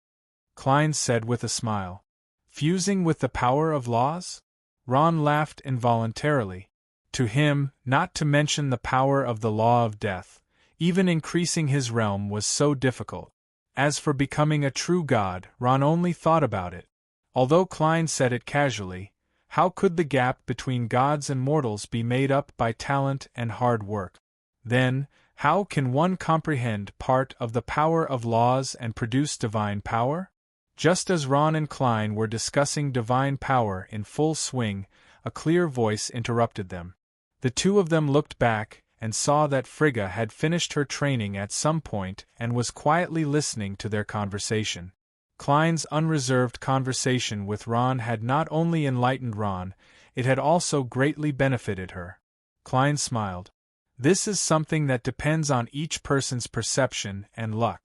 Klein said with a smile. Fusing with the power of laws? Ron laughed involuntarily. To him, not to mention the power of the law of death, even increasing his realm was so difficult. As for becoming a true god, Ron only thought about it. Although Klein said it casually, how could the gap between gods and mortals be made up by talent and hard work? Then, how can one comprehend part of the power of laws and produce divine power? Just as Ron and Klein were discussing divine power in full swing, a clear voice interrupted them. The two of them looked back and saw that Frigga had finished her training at some point and was quietly listening to their conversation. Klein's unreserved conversation with Ron had not only enlightened Ron, it had also greatly benefited her. Klein smiled. This is something that depends on each person's perception and luck.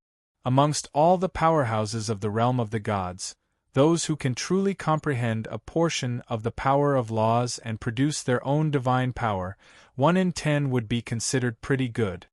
Amongst all the powerhouses of the realm of the gods, those who can truly comprehend a portion of the power of laws and produce their own divine power, 1 in 10 would be considered pretty good.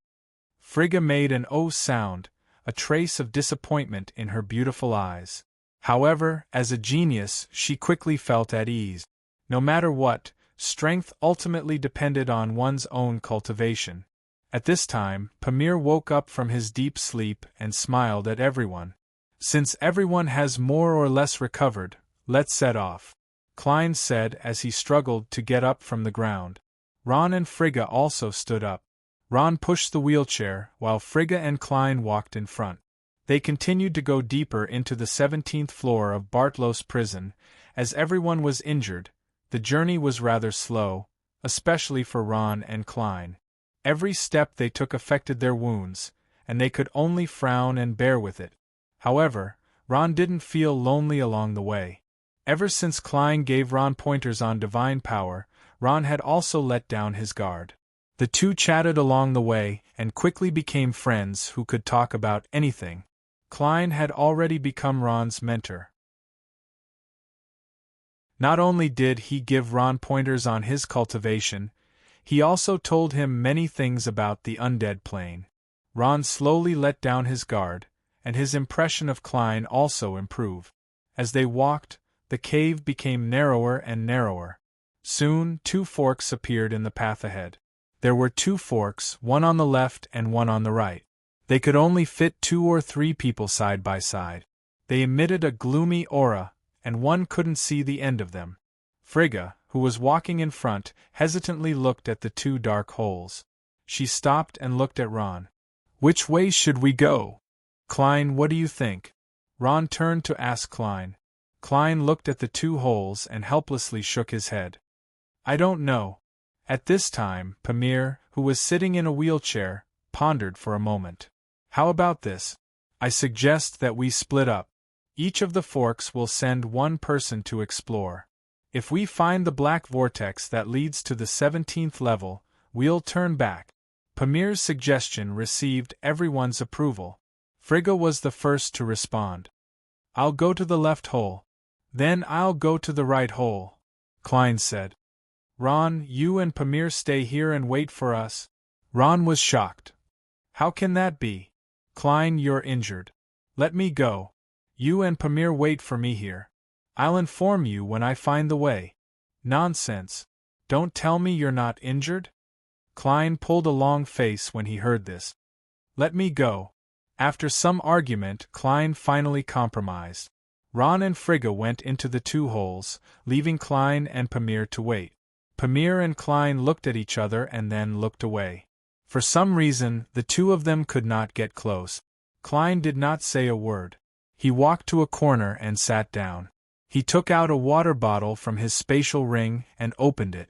Frigga made an "oh" sound, a trace of disappointment in her beautiful eyes. However, as a genius, she quickly felt at ease. No matter what, strength ultimately depended on one's own cultivation. At this time, Pamir woke up from his deep sleep and smiled at everyone. Since everyone has more or less recovered, let's set off, Klein said as he struggled to get up from the ground. Ron and Frigga also stood up. Ron pushed the wheelchair, while Frigga and Klein walked in front. They continued to go deeper into the 17th floor of Bartlos prison. As everyone was injured, the journey was rather slow, especially for Ron and Klein. Every step they took affected their wounds, and they could only frown and bear with it. However, Ron didn't feel lonely along the way. Ever since Klein gave Ron pointers on divine power, Ron had also let down his guard. The two chatted along the way and quickly became friends who could talk about anything. Klein had already become Ron's mentor. Not only did he give Ron pointers on his cultivation, he also told him many things about the undead plane. Ron slowly let down his guard, and his impression of Klein also improved. As they walked, the cave became narrower and narrower. Soon, 2 forks appeared in the path ahead. There were 2 forks, one on the left and one on the right. They could only fit 2 or 3 people side by side. They emitted a gloomy aura, and one couldn't see the end of them. Frigga, who was walking in front, hesitantly looked at the 2 dark holes. She stopped and looked at Ron. Which way should we go? Klein, what do you think? Ron turned to ask Klein. Klein looked at the 2 holes and helplessly shook his head. I don't know. At this time, Pamir, who was sitting in a wheelchair, pondered for a moment. How about this? I suggest that we split up. Each of the forks will send 1 person to explore. If we find the black vortex that leads to the 17th level, we'll turn back. Pamir's suggestion received everyone's approval. Frigga was the first to respond. I'll go to the left hole. Then I'll go to the right hole, Klein said. Ron, you and Pamir stay here and wait for us. Ron was shocked. How can that be? Klein, you're injured. Let me go. You and Pamir wait for me here. I'll inform you when I find the way. Nonsense. Don't tell me you're not injured? Klein pulled a long face when he heard this. Let me go. After some argument, Klein finally compromised. Ron and Frigga went into the 2 holes, leaving Klein and Pamir to wait. Pamir and Klein looked at each other and then looked away. For some reason, the 2 of them could not get close. Klein did not say a word. He walked to a corner and sat down. He took out a water bottle from his spatial ring and opened it.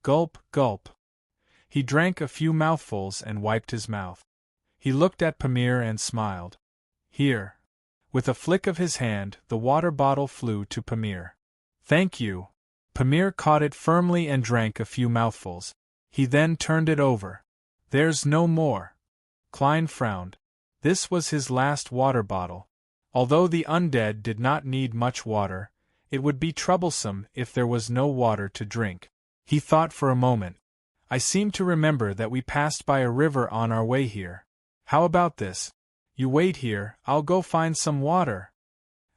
Gulp, gulp. He drank a few mouthfuls and wiped his mouth. He looked at Pamir and smiled. Here. With a flick of his hand, the water bottle flew to Pamir. Thank you. Pamir caught it firmly and drank a few mouthfuls. He then turned it over. There's no more. Klein frowned. This was his last water bottle. Although the undead did not need much water, it would be troublesome if there was no water to drink. He thought for a moment. I seem to remember that we passed by a river on our way here. How about this? You wait here, I'll go find some water.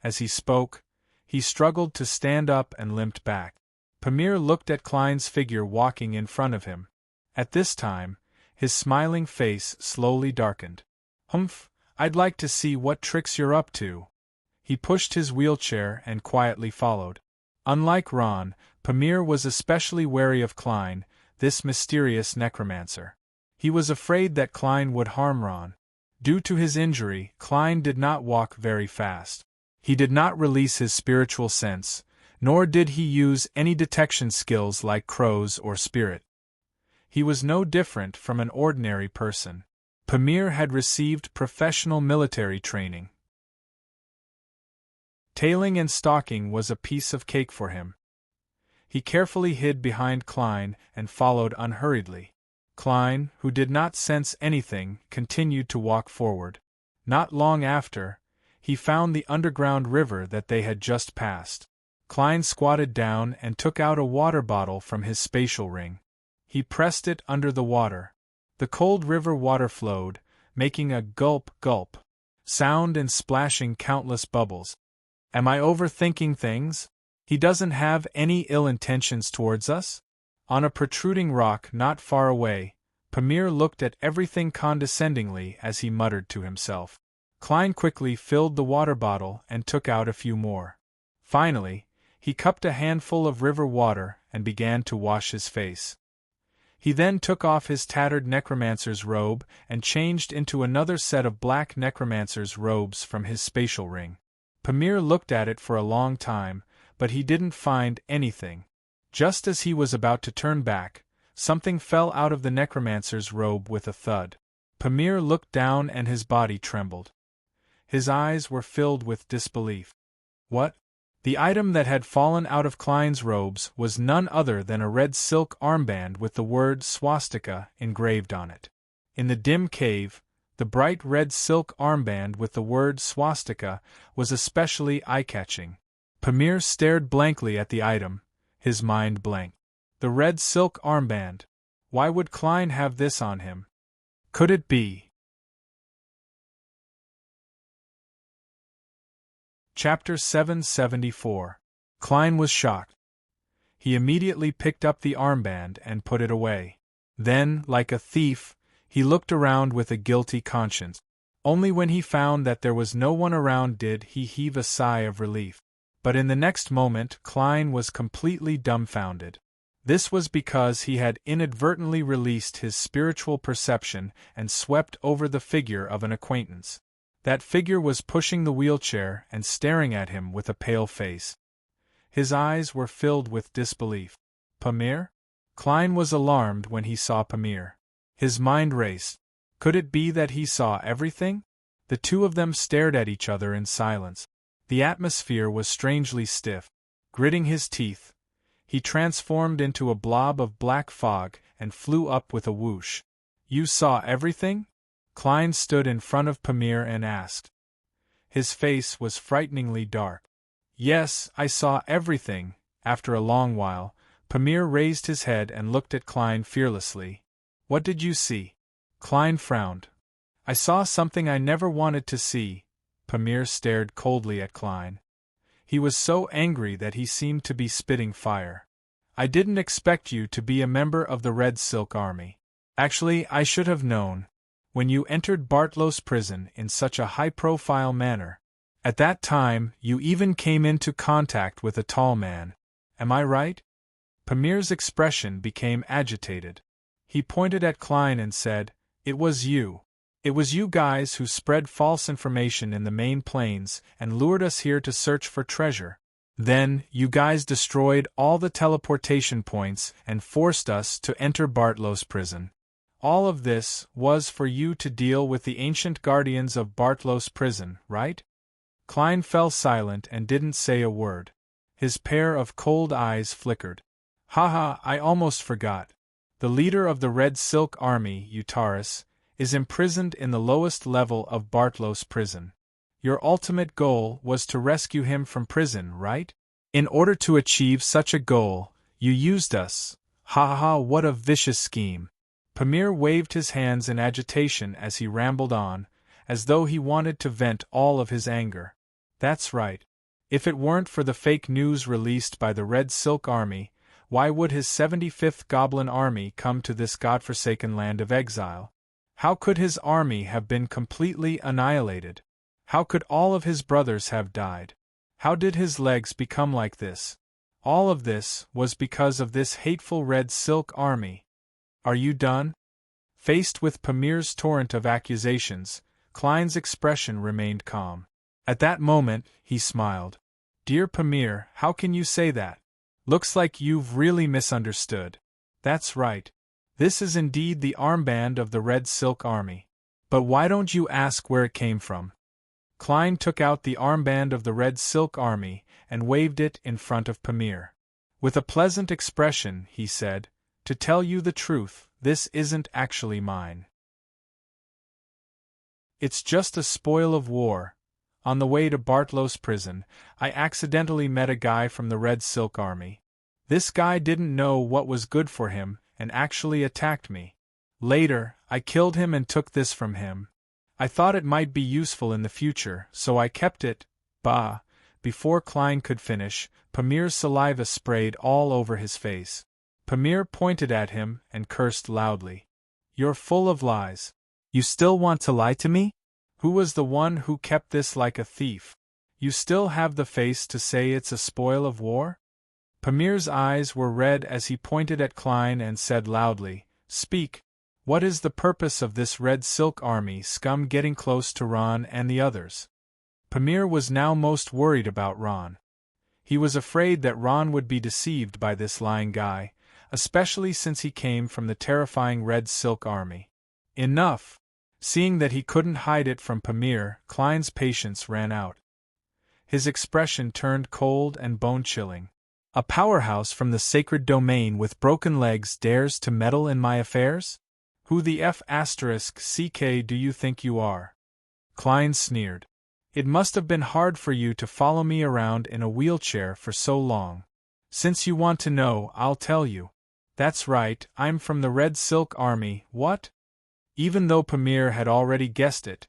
As he spoke, he struggled to stand up and limped back. Pamir looked at Klein's figure walking in front of him. At this time, his smiling face slowly darkened. Humph, I'd like to see what tricks you're up to. He pushed his wheelchair and quietly followed. Unlike Ron, Pamir was especially wary of Klein, this mysterious necromancer. He was afraid that Klein would harm Ron. Due to his injury, Klein did not walk very fast. He did not release his spiritual sense, nor did he use any detection skills like crows or spirit. He was no different from an ordinary person. Pamir had received professional military training. Tailing and stalking was a piece of cake for him. He carefully hid behind Klein and followed unhurriedly. Klein, who did not sense anything, continued to walk forward. Not long after, he found the underground river that they had just passed. Klein squatted down and took out a water bottle from his spatial ring. He pressed it under the water. The cold river water flowed, making a gulp-gulp sound and splashing countless bubbles. Am I overthinking things? He doesn't have any ill intentions towards us? On a protruding rock not far away, Pamir looked at everything condescendingly as he muttered to himself. Klein quickly filled the water bottle and took out a few more. Finally, he cupped a handful of river water and began to wash his face. He then took off his tattered necromancer's robe and changed into another set of black necromancer's robes from his spatial ring. Pamir looked at it for a long time, but he didn't find anything. Just as he was about to turn back, something fell out of the necromancer's robe with a thud. Pamir looked down and his body trembled. His eyes were filled with disbelief. What? The item that had fallen out of Klein's robes was none other than a red silk armband with the word swastika engraved on it. In the dim cave, the bright red silk armband with the word swastika was especially eye-catching. Pamir stared blankly at the item, his mind blank. The red silk armband. Why would Klein have this on him? Could it be? Chapter 774. Klein was shocked. He immediately picked up the armband and put it away. Then, like a thief, he looked around with a guilty conscience. Only when he found that there was no one around did he heave a sigh of relief. But in the next moment Klein was completely dumbfounded. This was because he had inadvertently released his spiritual perception and swept over the figure of an acquaintance. That figure was pushing the wheelchair and staring at him with a pale face. His eyes were filled with disbelief. Pamir? Klein was alarmed when he saw Pamir. His mind raced. Could it be that he saw everything? The two of them stared at each other in silence. The atmosphere was strangely stiff. Gritting his teeth, he transformed into a blob of black fog and flew up with a whoosh. You saw everything? Klein stood in front of Pamir and asked. His face was frighteningly dark. Yes, I saw everything. After a long while, Pamir raised his head and looked at Klein fearlessly. What did you see? Klein frowned. I saw something I never wanted to see. Pamir stared coldly at Klein. He was so angry that he seemed to be spitting fire. I didn't expect you to be a member of the Red Silk Army. Actually, I should have known. When you entered Bartlos prison in such a high-profile manner. At that time, you even came into contact with a tall man. Am I right? Pamir's expression became agitated. He pointed at Klein and said, It was you. It was you guys who spread false information in the main plains and lured us here to search for treasure. Then, you guys destroyed all the teleportation points and forced us to enter Bartlos prison. All of this was for you to deal with the ancient guardians of Bartlos prison, right? Klein fell silent and didn't say a word. His pair of cold eyes flickered. Haha, I almost forgot. the leader of the Red Silk Army, Utaris, is imprisoned in the lowest level of Bartlos prison. Your ultimate goal was to rescue him from prison, right? In order to achieve such a goal, you used us. Ha ha ha, what a vicious scheme. Pamir waved his hands in agitation as he rambled on, as though he wanted to vent all of his anger. That's right. If it weren't for the fake news released by the Red Silk Army, why would his 75th Goblin Army come to this godforsaken land of exile? How could his army have been completely annihilated? How could all of his brothers have died? How did his legs become like this? All of this was because of this hateful Red Silk Army. Are you done? Faced with Pamir's torrent of accusations, Klein's expression remained calm. At that moment, he smiled. Dear Pamir, how can you say that? Looks like you've really misunderstood. That's right. This is indeed the armband of the Red Silk Army. But why don't you ask where it came from? Klein took out the armband of the Red Silk Army and waved it in front of Pamir. With a pleasant expression, he said, To tell you the truth, this isn't actually mine. It's just a spoil of war. On the way to Bartlos prison, I accidentally met a guy from the Red Silk Army. This guy didn't know what was good for him and actually attacked me. Later, I killed him and took this from him. I thought it might be useful in the future, so I kept it. Bah! Before Klein could finish, Pamir's saliva sprayed all over his face. Pamir pointed at him and cursed loudly. You're full of lies. You still want to lie to me? Who was the one who kept this like a thief? You still have the face to say it's a spoil of war? Pamir's eyes were red as he pointed at Klein and said loudly, Speak. What is the purpose of this Red Silk Army scum getting close to Ron and the others? Pamir was now most worried about Ron. He was afraid that Ron would be deceived by this lying guy, especially since he came from the terrifying Red Silk Army. Enough! Seeing that he couldn't hide it from Pamir, Klein's patience ran out. His expression turned cold and bone-chilling. A powerhouse from the sacred domain with broken legs dares to meddle in my affairs? Who the F***ck do you think you are? Klein sneered. It must have been hard for you to follow me around in a wheelchair for so long. Since you want to know, I'll tell you. That's right, I'm from the Red Silk Army, what? Even though Pamir had already guessed it,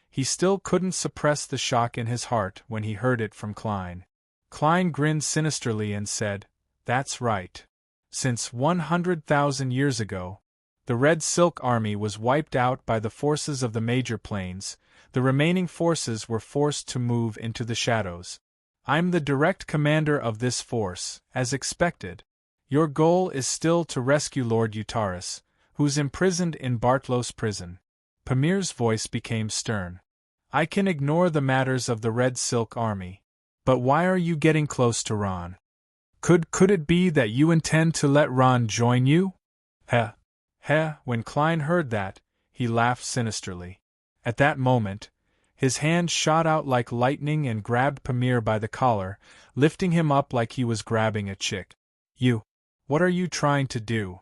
he still couldn't suppress the shock in his heart when he heard it from Klein. Klein grinned sinisterly and said, That's right. Since 100,000 years ago, the Red Silk Army was wiped out by the forces of the Major Plains. The remaining forces were forced to move into the shadows. I'm the direct commander of this force, as expected. Your goal is still to rescue Lord Utaris, who's imprisoned in Bartlos prison. Pamir's voice became stern. I can ignore the matters of the Red Silk Army. But why are you getting close to Ron? Could it be that you intend to let Ron join you? Heh. When Klein heard that, he laughed sinisterly. At that moment, his hand shot out like lightning and grabbed Pamir by the collar, lifting him up like he was grabbing a chick. What are you trying to do?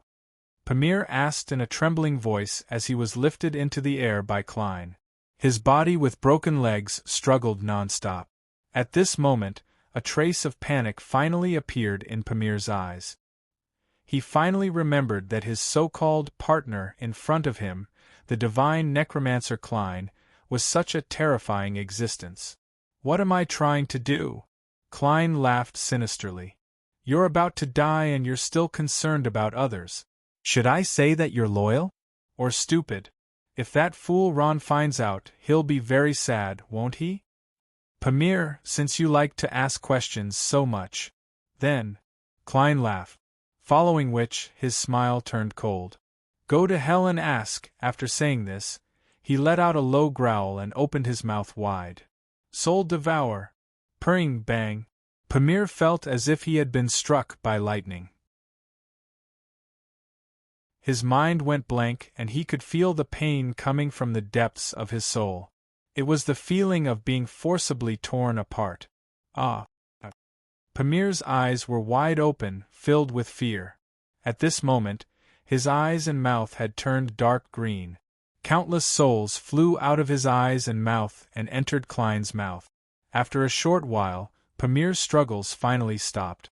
Pamir asked in a trembling voice as he was lifted into the air by Klein. His body with broken legs struggled non-stop. At this moment, a trace of panic finally appeared in Pamir's eyes. He finally remembered that his so-called partner in front of him, the divine necromancer Klein, was such a terrifying existence. What am I trying to do? Klein laughed sinisterly. You're about to die and you're still concerned about others. Should I say that you're loyal? Or stupid? If that fool Ron finds out, he'll be very sad, won't he? Pamir, since you like to ask questions so much. Then, Klein laughed, following which his smile turned cold. Go to hell and ask. After saying this, he let out a low growl and opened his mouth wide. Soul devour. Purring bang. Pamir felt as if he had been struck by lightning. His mind went blank and he could feel the pain coming from the depths of his soul. It was the feeling of being forcibly torn apart. Ah! Pamir's eyes were wide open, filled with fear. At this moment, His eyes and mouth had turned dark green. Countless souls flew out of his eyes and mouth and entered Klein's mouth. After a short while, Pamir's struggles finally stopped.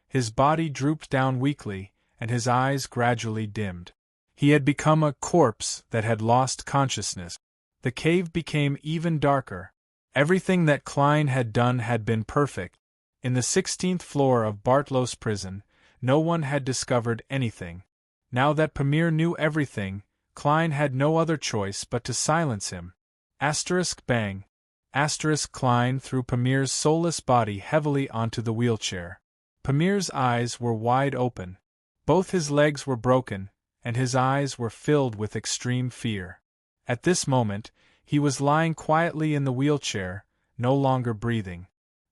His body drooped down weakly, and his eyes gradually dimmed. He had become a corpse that had lost consciousness. The cave became even darker. Everything that Klein had done had been perfect. In the 16th floor of Bartlos prison, no one had discovered anything. Now that Pamir knew everything, Klein had no other choice but to silence him. Bang. Klein threw Pamir's soulless body heavily onto the wheelchair. Pamir's eyes were wide open. Both his legs were broken, and his eyes were filled with extreme fear. At this moment, he was lying quietly in the wheelchair, no longer breathing.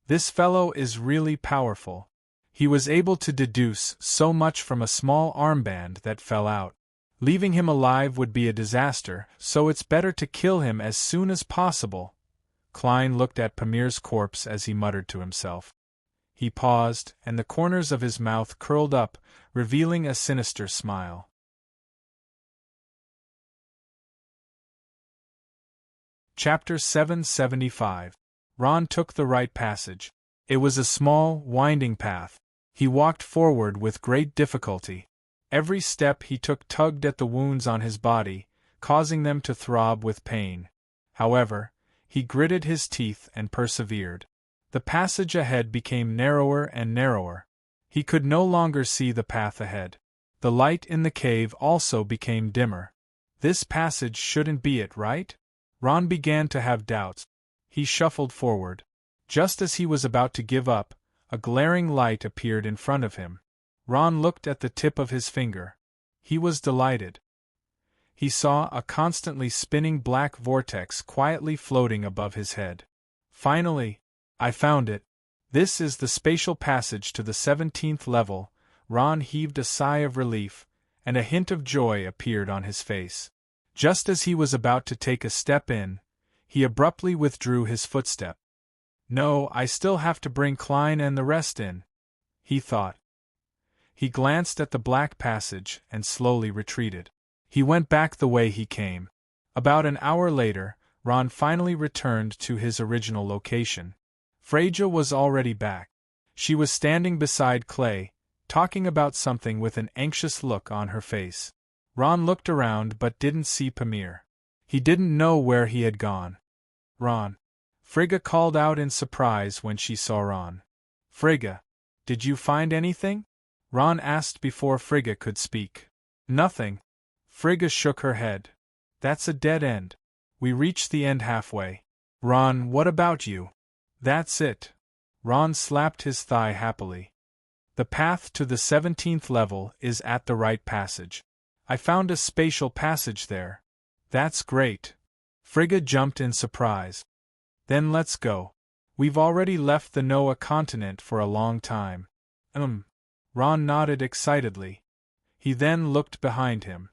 This fellow is really powerful. He was able to deduce so much from a small armband that fell out. Leaving him alive would be a disaster, so it's better to kill him as soon as possible. Klein looked at Pamir's corpse as he muttered to himself. He paused, and the corners of his mouth curled up, revealing a sinister smile. Chapter 775. Ron took the right passage. It was a small, winding path. He walked forward with great difficulty. Every step he took tugged at the wounds on his body, causing them to throb with pain. However, he gritted his teeth and persevered. The passage ahead became narrower and narrower. He could no longer see the path ahead. The light in the cave also became dimmer. This passage shouldn't be it, right? Ron began to have doubts. He shuffled forward. Just as he was about to give up, a glaring light appeared in front of him. Ron looked at the tip of his finger. He was delighted. He saw a constantly spinning black vortex quietly floating above his head. Finally, I found it. This is the spatial passage to the 17th level. Ron heaved a sigh of relief, and a hint of joy appeared on his face. Just as he was about to take a step in, he abruptly withdrew his footstep. No, I still have to bring Klein and the rest in, he thought. He glanced at the black passage and slowly retreated. He went back the way he came. About an hour later, Ron finally returned to his original location. Freja was already back. She was standing beside Clay, talking about something with an anxious look on her face. Ron looked around but didn't see Pamir. He didn't know where he had gone. Ron. Frigga called out in surprise when she saw Ron. Frigga, did you find anything? Ron asked before Frigga could speak. Nothing. Frigga shook her head. That's a dead end. We reached the end halfway. Ron, what about you? That's it. Ron slapped his thigh happily. The path to the 17th level is at the right passage. I found a spatial passage there. That's great. Frigga jumped in surprise. Then let's go. We've already left the Noah continent for a long time. Ron nodded excitedly. He then looked behind him.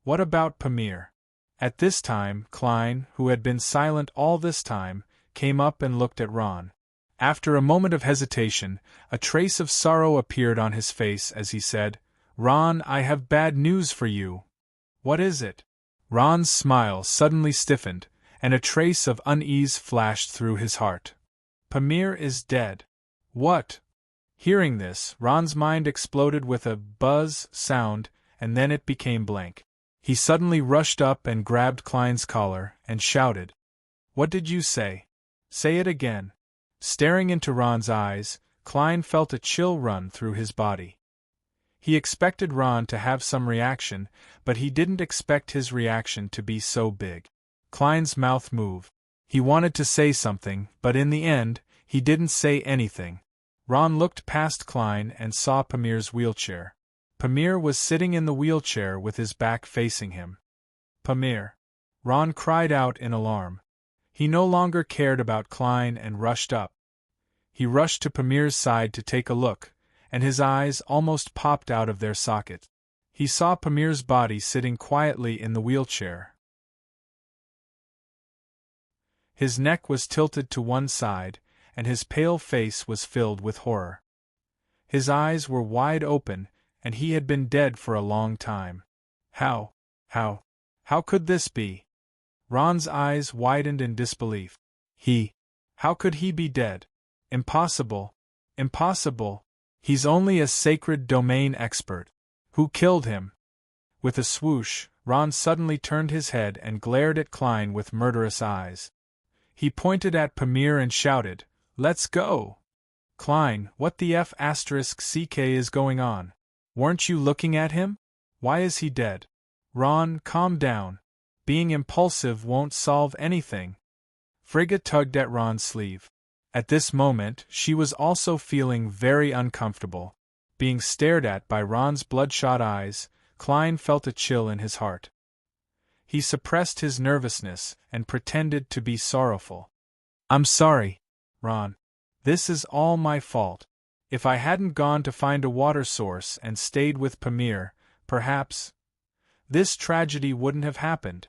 What about Pamir? At this time, Klein, who had been silent all this time, came up and looked at Ron. After a moment of hesitation, a trace of sorrow appeared on his face as he said, Ron, I have bad news for you. What is it? Ron's smile suddenly stiffened, and a trace of unease flashed through his heart. Pamir is dead. What? Hearing this, Ron's mind exploded with a buzz sound, and then it became blank. He suddenly rushed up and grabbed Klein's collar and shouted. What did you say? Say it again. Staring into Ron's eyes, Klein felt a chill run through his body. He expected Ron to have some reaction, but he didn't expect his reaction to be so big. Klein's mouth moved. He wanted to say something, but in the end, he didn't say anything. Ron looked past Klein and saw Pamir's wheelchair. Pamir was sitting in the wheelchair with his back facing him. Pamir! Ron cried out in alarm. He no longer cared about Klein and rushed up. He rushed to Pamir's side to take a look, and his eyes almost popped out of their sockets. He saw Pamir's body sitting quietly in the wheelchair. His neck was tilted to one side, and his pale face was filled with horror. His eyes were wide open, and he had been dead for a long time. How could this be? Ron's eyes widened in disbelief. How could he be dead? Impossible. Impossible. He's only a sacred domain expert. Who killed him? With a swoosh, Ron suddenly turned his head and glared at Klein with murderous eyes. He pointed at Pamir and shouted, "Let's go!" "Klein, what the F***ck is going on? Weren't you looking at him? Why is he dead?" "Ron, calm down. Being impulsive won't solve anything." Frigga tugged at Ron's sleeve. At this moment, she was also feeling very uncomfortable. Being stared at by Ron's bloodshot eyes, Klein felt a chill in his heart. He suppressed his nervousness and pretended to be sorrowful. "I'm sorry, Ron. This is all my fault. If I hadn't gone to find a water source and stayed with Pamir, perhaps this tragedy wouldn't have happened."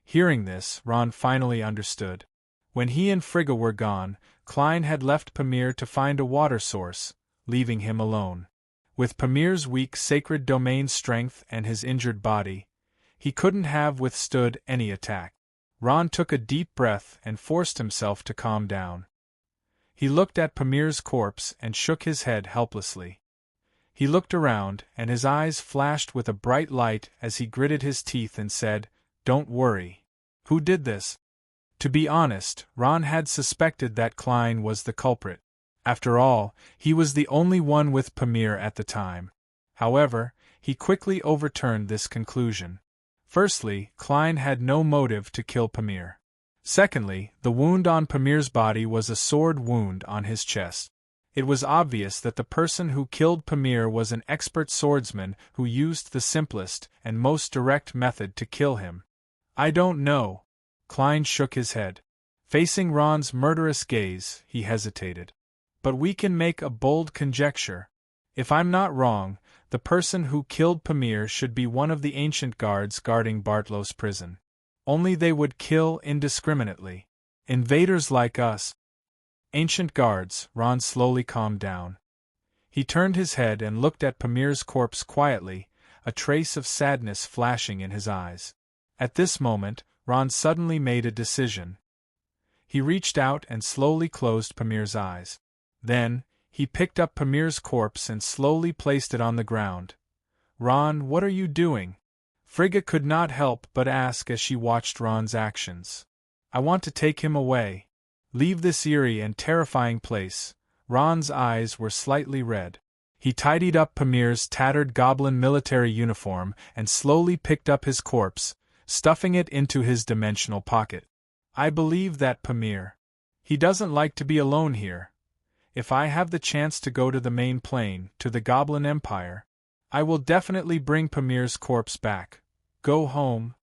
Hearing this, Ron finally understood. When he and Frigga were gone, Klein had left Pamir to find a water source, leaving him alone. With Pamir's weak sacred domain strength and his injured body, he couldn't have withstood any attack. Ron took a deep breath and forced himself to calm down. He looked at Pamir's corpse and shook his head helplessly. He looked around, and his eyes flashed with a bright light as he gritted his teeth and said, "Don't worry. Who did this?" To be honest, Ron had suspected that Klein was the culprit. After all, he was the only one with Pamir at the time. However, he quickly overturned this conclusion. Firstly, Klein had no motive to kill Pamir. Secondly, the wound on Pamir's body was a sword wound on his chest. It was obvious that the person who killed Pamir was an expert swordsman who used the simplest and most direct method to kill him. "I don't know." Klein shook his head. Facing Ron's murderous gaze, he hesitated. "But we can make a bold conjecture. If I'm not wrong, the person who killed Pamir should be one of the ancient guards guarding Bartlos prison. Only they would kill indiscriminately. Invaders like us." "Ancient guards," Ron slowly calmed down. He turned his head and looked at Pamir's corpse quietly, a trace of sadness flashing in his eyes. At this moment, Ron suddenly made a decision. He reached out and slowly closed Pamir's eyes. Then, he picked up Pamir's corpse and slowly placed it on the ground. "Ron, what are you doing?" Frigga could not help but ask as she watched Ron's actions. "I want to take him away. Leave this eerie and terrifying place." Ron's eyes were slightly red. He tidied up Pamir's tattered goblin military uniform and slowly picked up his corpse, stuffing it into his dimensional pocket. "I believe that Pamir. He doesn't like to be alone here. If I have the chance to go to the main plane, to the Goblin Empire, I will definitely bring Pamir's corpse back. Go home."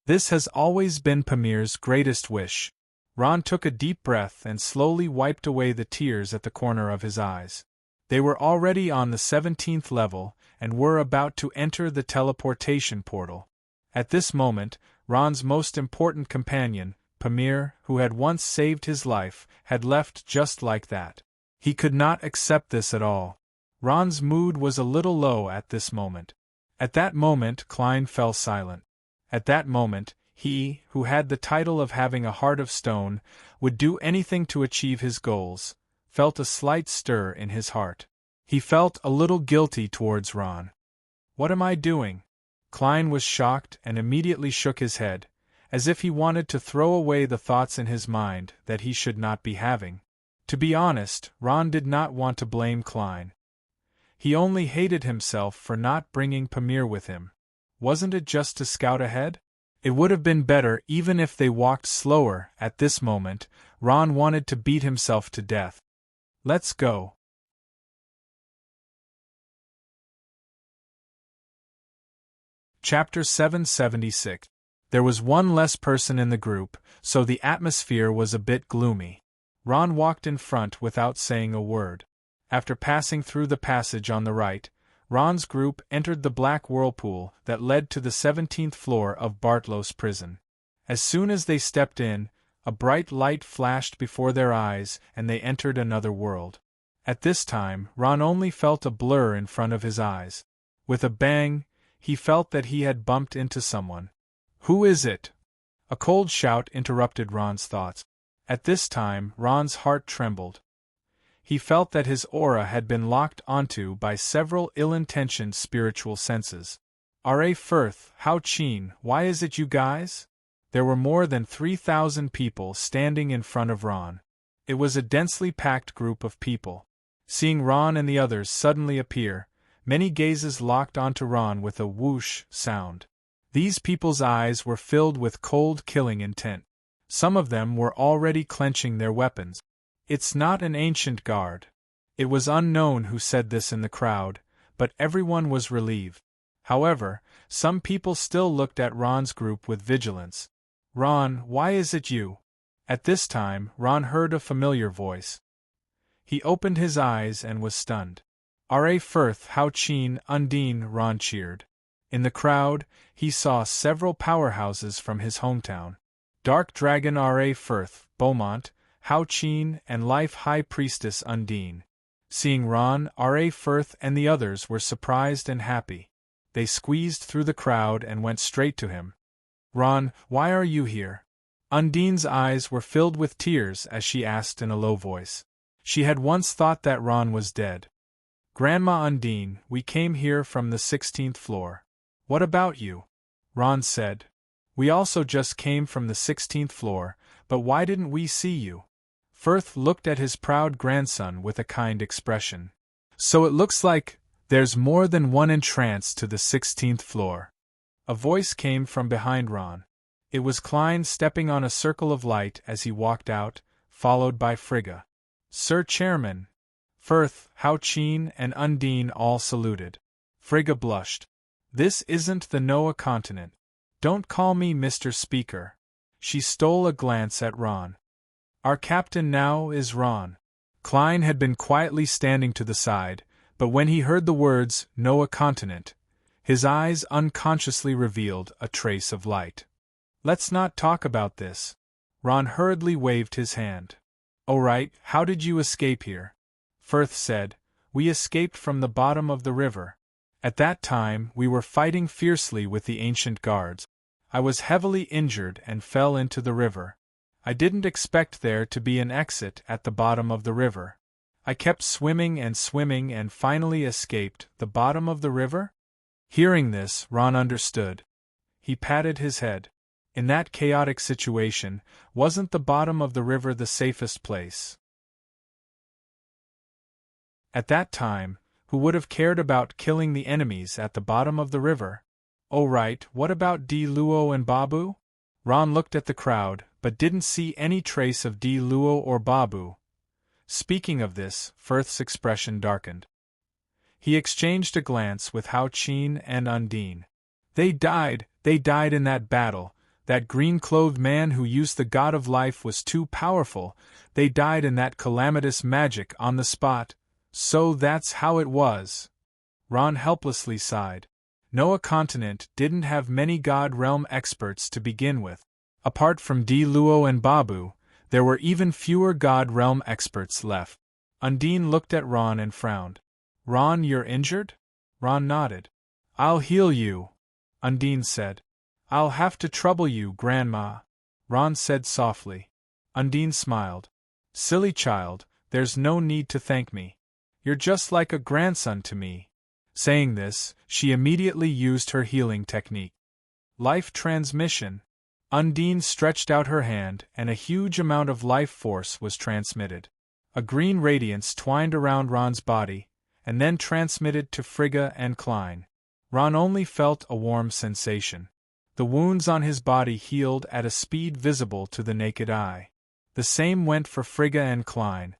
This has always been Pamir's greatest wish. Ron took a deep breath and slowly wiped away the tears at the corner of his eyes. They were already on the 17th level and were about to enter the teleportation portal. At this moment, Ron's most important companion, Pamir, who had once saved his life, had left just like that. He could not accept this at all. Ron's mood was a little low at this moment. At that moment, Klein fell silent. At that moment, he, who had the title of having a heart of stone, would do anything to achieve his goals, felt a slight stir in his heart. He felt a little guilty towards Ron. "What am I doing?" Klein was shocked and immediately shook his head, as if he wanted to throw away the thoughts in his mind that he should not be having. To be honest, Ron did not want to blame Klein. He only hated himself for not bringing Pamir with him. Wasn't it just to scout ahead? It would have been better even if they walked slower. At this moment, Ron wanted to beat himself to death. "Let's go." Chapter 776. There was one less person in the group, so the atmosphere was a bit gloomy. Ron walked in front without saying a word. After passing through the passage on the right, Ron's group entered the black whirlpool that led to the 17th floor of Bartlos prison. As soon as they stepped in, a bright light flashed before their eyes and they entered another world. At this time, Ron only felt a blur in front of his eyes. With a bang, he felt that he had bumped into someone. Who is it? A cold shout interrupted Ron's thoughts. At this time, Ron's heart trembled. He felt that his aura had been locked onto by several ill-intentioned spiritual senses. R.A. Firth, Hao Chin, why is it you guys? There were more than 3,000 people standing in front of Ron. It was a densely packed group of people. Seeing Ron and the others suddenly appear, many gazes locked onto Ron with a whoosh sound. These people's eyes were filled with cold killing intent. Some of them were already clenching their weapons. It's not an ancient guard. It was unknown who said this in the crowd, but everyone was relieved. However, some people still looked at Ron's group with vigilance. Ron, why is it you? At this time, Ron heard a familiar voice. He opened his eyes and was stunned. R.A. Firth, Hao Chin, Undine, Ron cheered. In the crowd, he saw several powerhouses from his hometown. Dark Dragon R.A. Firth, Beaumont, Hao Chin, and Life High Priestess Undine. Seeing Ron, R.A. Firth and the others were surprised and happy. They squeezed through the crowd and went straight to him. Ron, why are you here? Undine's eyes were filled with tears as she asked in a low voice. She had once thought that Ron was dead. Grandma Undine, we came here from the 16th floor. What about you? Ron said. We also just came from the 16th floor, but why didn't we see you? Firth looked at his proud grandson with a kind expression. So it looks like there's more than one entrance to the 16th floor. A voice came from behind Ron. It was Klein stepping on a circle of light as he walked out, followed by Frigga. Sir Chairman. Firth, Hao Chin, and Undine all saluted. Frigga blushed. This isn't the Noah continent. Don't call me Mr. Speaker. She stole a glance at Ron. Our captain now is Ron. Klein had been quietly standing to the side, but when he heard the words, Noah continent, his eyes unconsciously revealed a trace of light. Let's not talk about this. Ron hurriedly waved his hand. All right, how did you escape here? Firth said, we escaped from the bottom of the river. At that time, we were fighting fiercely with the ancient guards. I was heavily injured and fell into the river. I didn't expect there to be an exit at the bottom of the river. I kept swimming and finally escaped the bottom of the river? Hearing this, Ron understood. He patted his head. In that chaotic situation, wasn't the bottom of the river the safest place? At that time, who would have cared about killing the enemies at the bottom of the river? Oh right, what about Di Luo and Babu? Ron looked at the crowd, but didn't see any trace of Di Luo or Babu. Speaking of this, Firth's expression darkened. He exchanged a glance with Hao Chin and Undine. They died in that battle. That green-clothed man who used the god of life was too powerful. They died in that calamitous magic on the spot. So that's how it was. Ron helplessly sighed. Noah continent didn't have many god realm experts to begin with. Apart from Di Luo and Babu, there were even fewer god realm experts left. Undine looked at Ron and frowned. Ron, you're injured? Ron nodded. I'll heal you, Undine said. I'll have to trouble you, Grandma, Ron said softly. Undine smiled. Silly child, there's no need to thank me. You're just like a grandson to me. Saying this, she immediately used her healing technique. Life transmission. Undine stretched out her hand and a huge amount of life force was transmitted. A green radiance twined around Ron's body, and then transmitted to Frigga and Klein. Ron only felt a warm sensation. The wounds on his body healed at a speed visible to the naked eye. The same went for Frigga and Klein.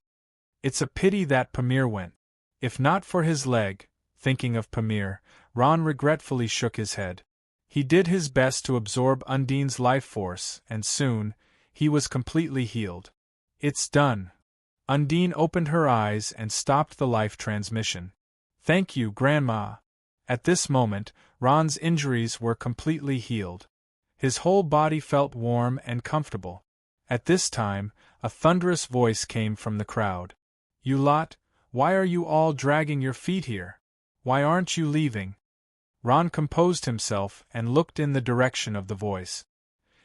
It's a pity that Pamir went. If not for his leg, thinking of Pamir, Ron regretfully shook his head. He did his best to absorb Undine's life force, and soon, he was completely healed. It's done. Undine opened her eyes and stopped the life transmission. Thank you, Grandma. At this moment, Ron's injuries were completely healed. His whole body felt warm and comfortable. At this time, a thunderous voice came from the crowd. You lot, Why are you all dragging your feet here? Why aren't you leaving? Ron composed himself and looked in the direction of the voice.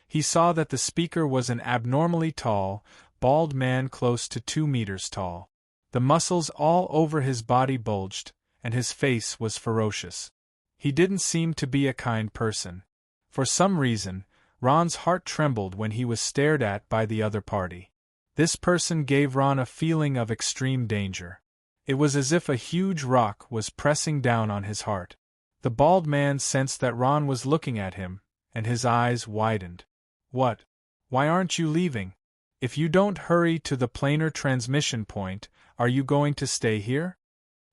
He saw that the speaker was an abnormally tall, bald man close to 2 meters tall. The muscles all over his body bulged, and his face was ferocious. He didn't seem to be a kind person. For some reason, Ron's heart trembled when he was stared at by the other party. This person gave Ron a feeling of extreme danger. It was as if a huge rock was pressing down on his heart. The bald man sensed that Ron was looking at him, and his eyes widened. What? Why aren't you leaving? If you don't hurry to the planar transmission point, are you going to stay here?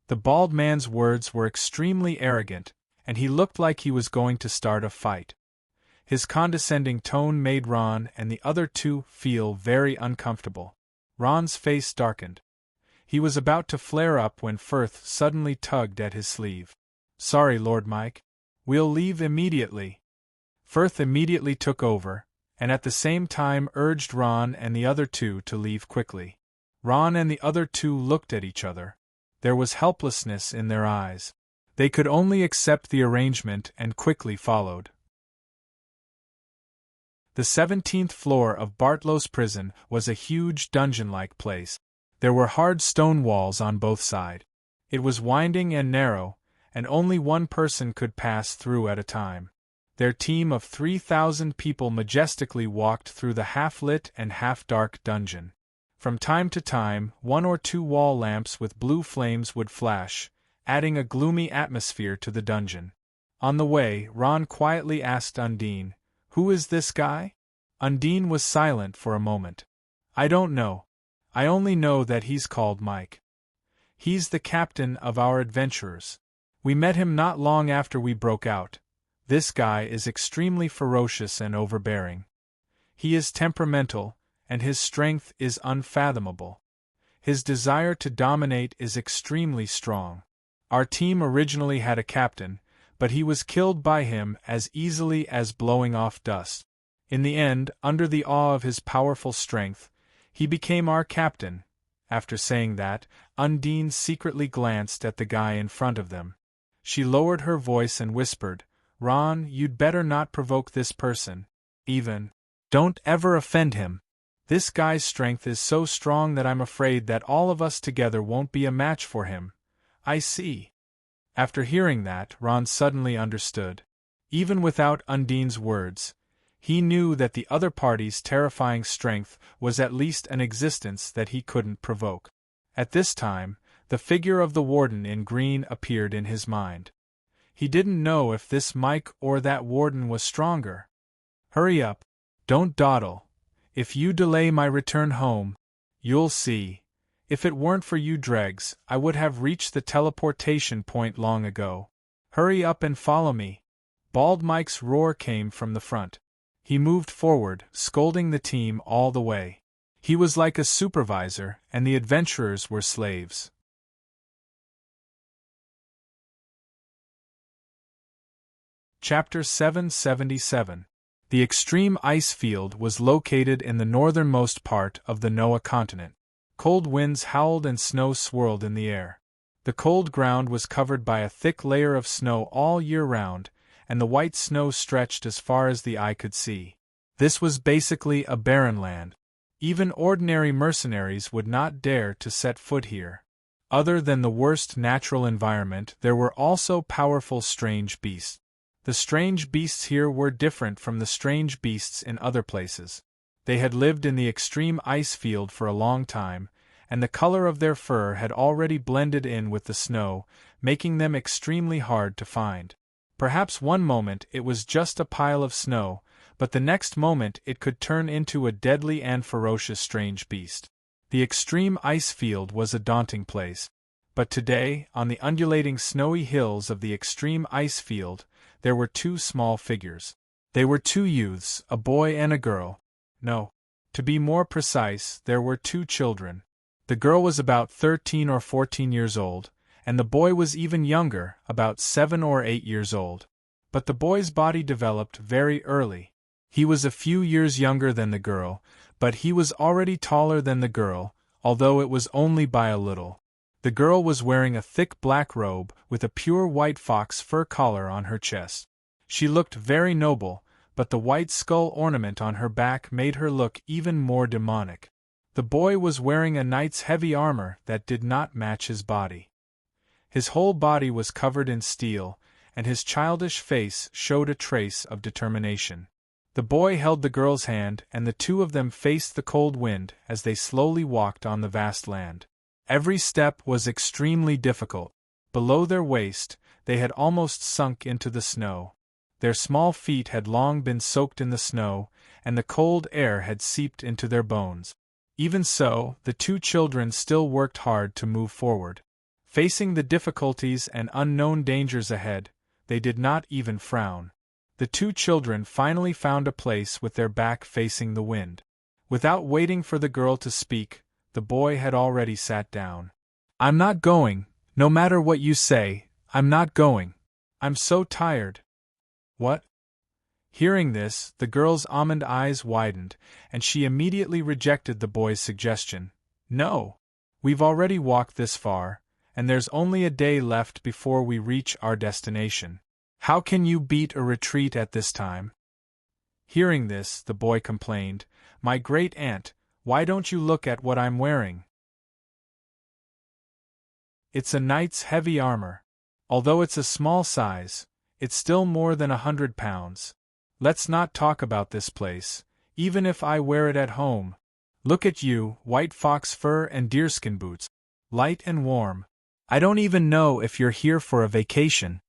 The bald man's words were extremely arrogant, and he looked like he was going to start a fight. His condescending tone made Ron and the other two feel very uncomfortable. Ron's face darkened. He was about to flare up when Firth suddenly tugged at his sleeve. Sorry, Lord Mike. We'll leave immediately. Firth immediately took over, and at the same time urged Ron and the other two to leave quickly. Ron and the other two looked at each other. There was helplessness in their eyes. They could only accept the arrangement and quickly followed. The 17th floor of Bartlow's prison was a huge dungeon-like place. There were hard stone walls on both sides. It was winding and narrow, and only one person could pass through at a time. Their team of 3,000 people majestically walked through the half-lit and half-dark dungeon. From time to time, 1 or 2 wall lamps with blue flames would flash, adding a gloomy atmosphere to the dungeon. On the way, Ron quietly asked Undine, "Who is this guy?" Undine was silent for a moment. "I don't know. I only know that he's called Mike. He's the captain of our adventurers. We met him not long after we broke out. This guy is extremely ferocious and overbearing. He is temperamental, and his strength is unfathomable. His desire to dominate is extremely strong. Our team originally had a captain, but he was killed by him as easily as blowing off dust. In the end, under the awe of his powerful strength, he became our captain." After saying that, Undine secretly glanced at the guy in front of them. She lowered her voice and whispered, "Ron, you'd better not provoke this person. Don't ever offend him. This guy's strength is so strong that I'm afraid that all of us together won't be a match for him." "I see." After hearing that, Ron suddenly understood. Even without Undine's words, he knew that the other party's terrifying strength was at least an existence that he couldn't provoke. At this time, the figure of the warden in green appeared in his mind. He didn't know if this Mike or that warden was stronger. "Hurry up. Don't dawdle. If you delay my return home, you'll see. If it weren't for you dregs, I would have reached the teleportation point long ago. Hurry up and follow me." Bald Mike's roar came from the front. He moved forward, scolding the team all the way. He was like a supervisor, and the adventurers were slaves. Chapter 777. The extreme ice field was located in the northernmost part of the Noah continent. Cold winds howled and snow swirled in the air. The cold ground was covered by a thick layer of snow all year round, and the white snow stretched as far as the eye could see. This was basically a barren land. Even ordinary mercenaries would not dare to set foot here. Other than the worst natural environment, there were also powerful strange beasts. The strange beasts here were different from the strange beasts in other places. They had lived in the extreme ice field for a long time, and the color of their fur had already blended in with the snow, making them extremely hard to find. Perhaps one moment it was just a pile of snow, but the next moment it could turn into a deadly and ferocious strange beast. The extreme ice field was a daunting place. But today, on the undulating snowy hills of the extreme ice field, there were 2 small figures. They were 2 youths, a boy and a girl. No. To be more precise, there were 2 children. The girl was about 13 or 14 years old, and the boy was even younger, about 7 or 8 years old. But the boy's body developed very early. He was a few years younger than the girl, but he was already taller than the girl, although it was only by a little. The girl was wearing a thick black robe with a pure white fox fur collar on her chest. She looked very noble, but the white skull ornament on her back made her look even more demonic. The boy was wearing a knight's heavy armor that did not match his body. His whole body was covered in steel, and his childish face showed a trace of determination. The boy held the girl's hand, and the two of them faced the cold wind as they slowly walked on the vast land. Every step was extremely difficult. Below their waist, they had almost sunk into the snow. Their small feet had long been soaked in the snow, and the cold air had seeped into their bones. Even so, the two children still worked hard to move forward. Facing the difficulties and unknown dangers ahead, they did not even frown. The two children finally found a place with their back facing the wind. Without waiting for the girl to speak, the boy had already sat down. "I'm not going, no matter what you say, I'm not going. I'm so tired." "What?" Hearing this, the girl's almond eyes widened, and she immediately rejected the boy's suggestion. "No. We've already walked this far, and there's only a day left before we reach our destination. How can you beat a retreat at this time?" Hearing this, the boy complained, "My great aunt, why don't you look at what I'm wearing? It's a knight's heavy armor. Although it's a small size, it's still more than 100 pounds. Let's not talk about this place, even if I wear it at home. Look at you, white fox fur and deerskin boots. Light and warm. I don't even know if you're here for a vacation."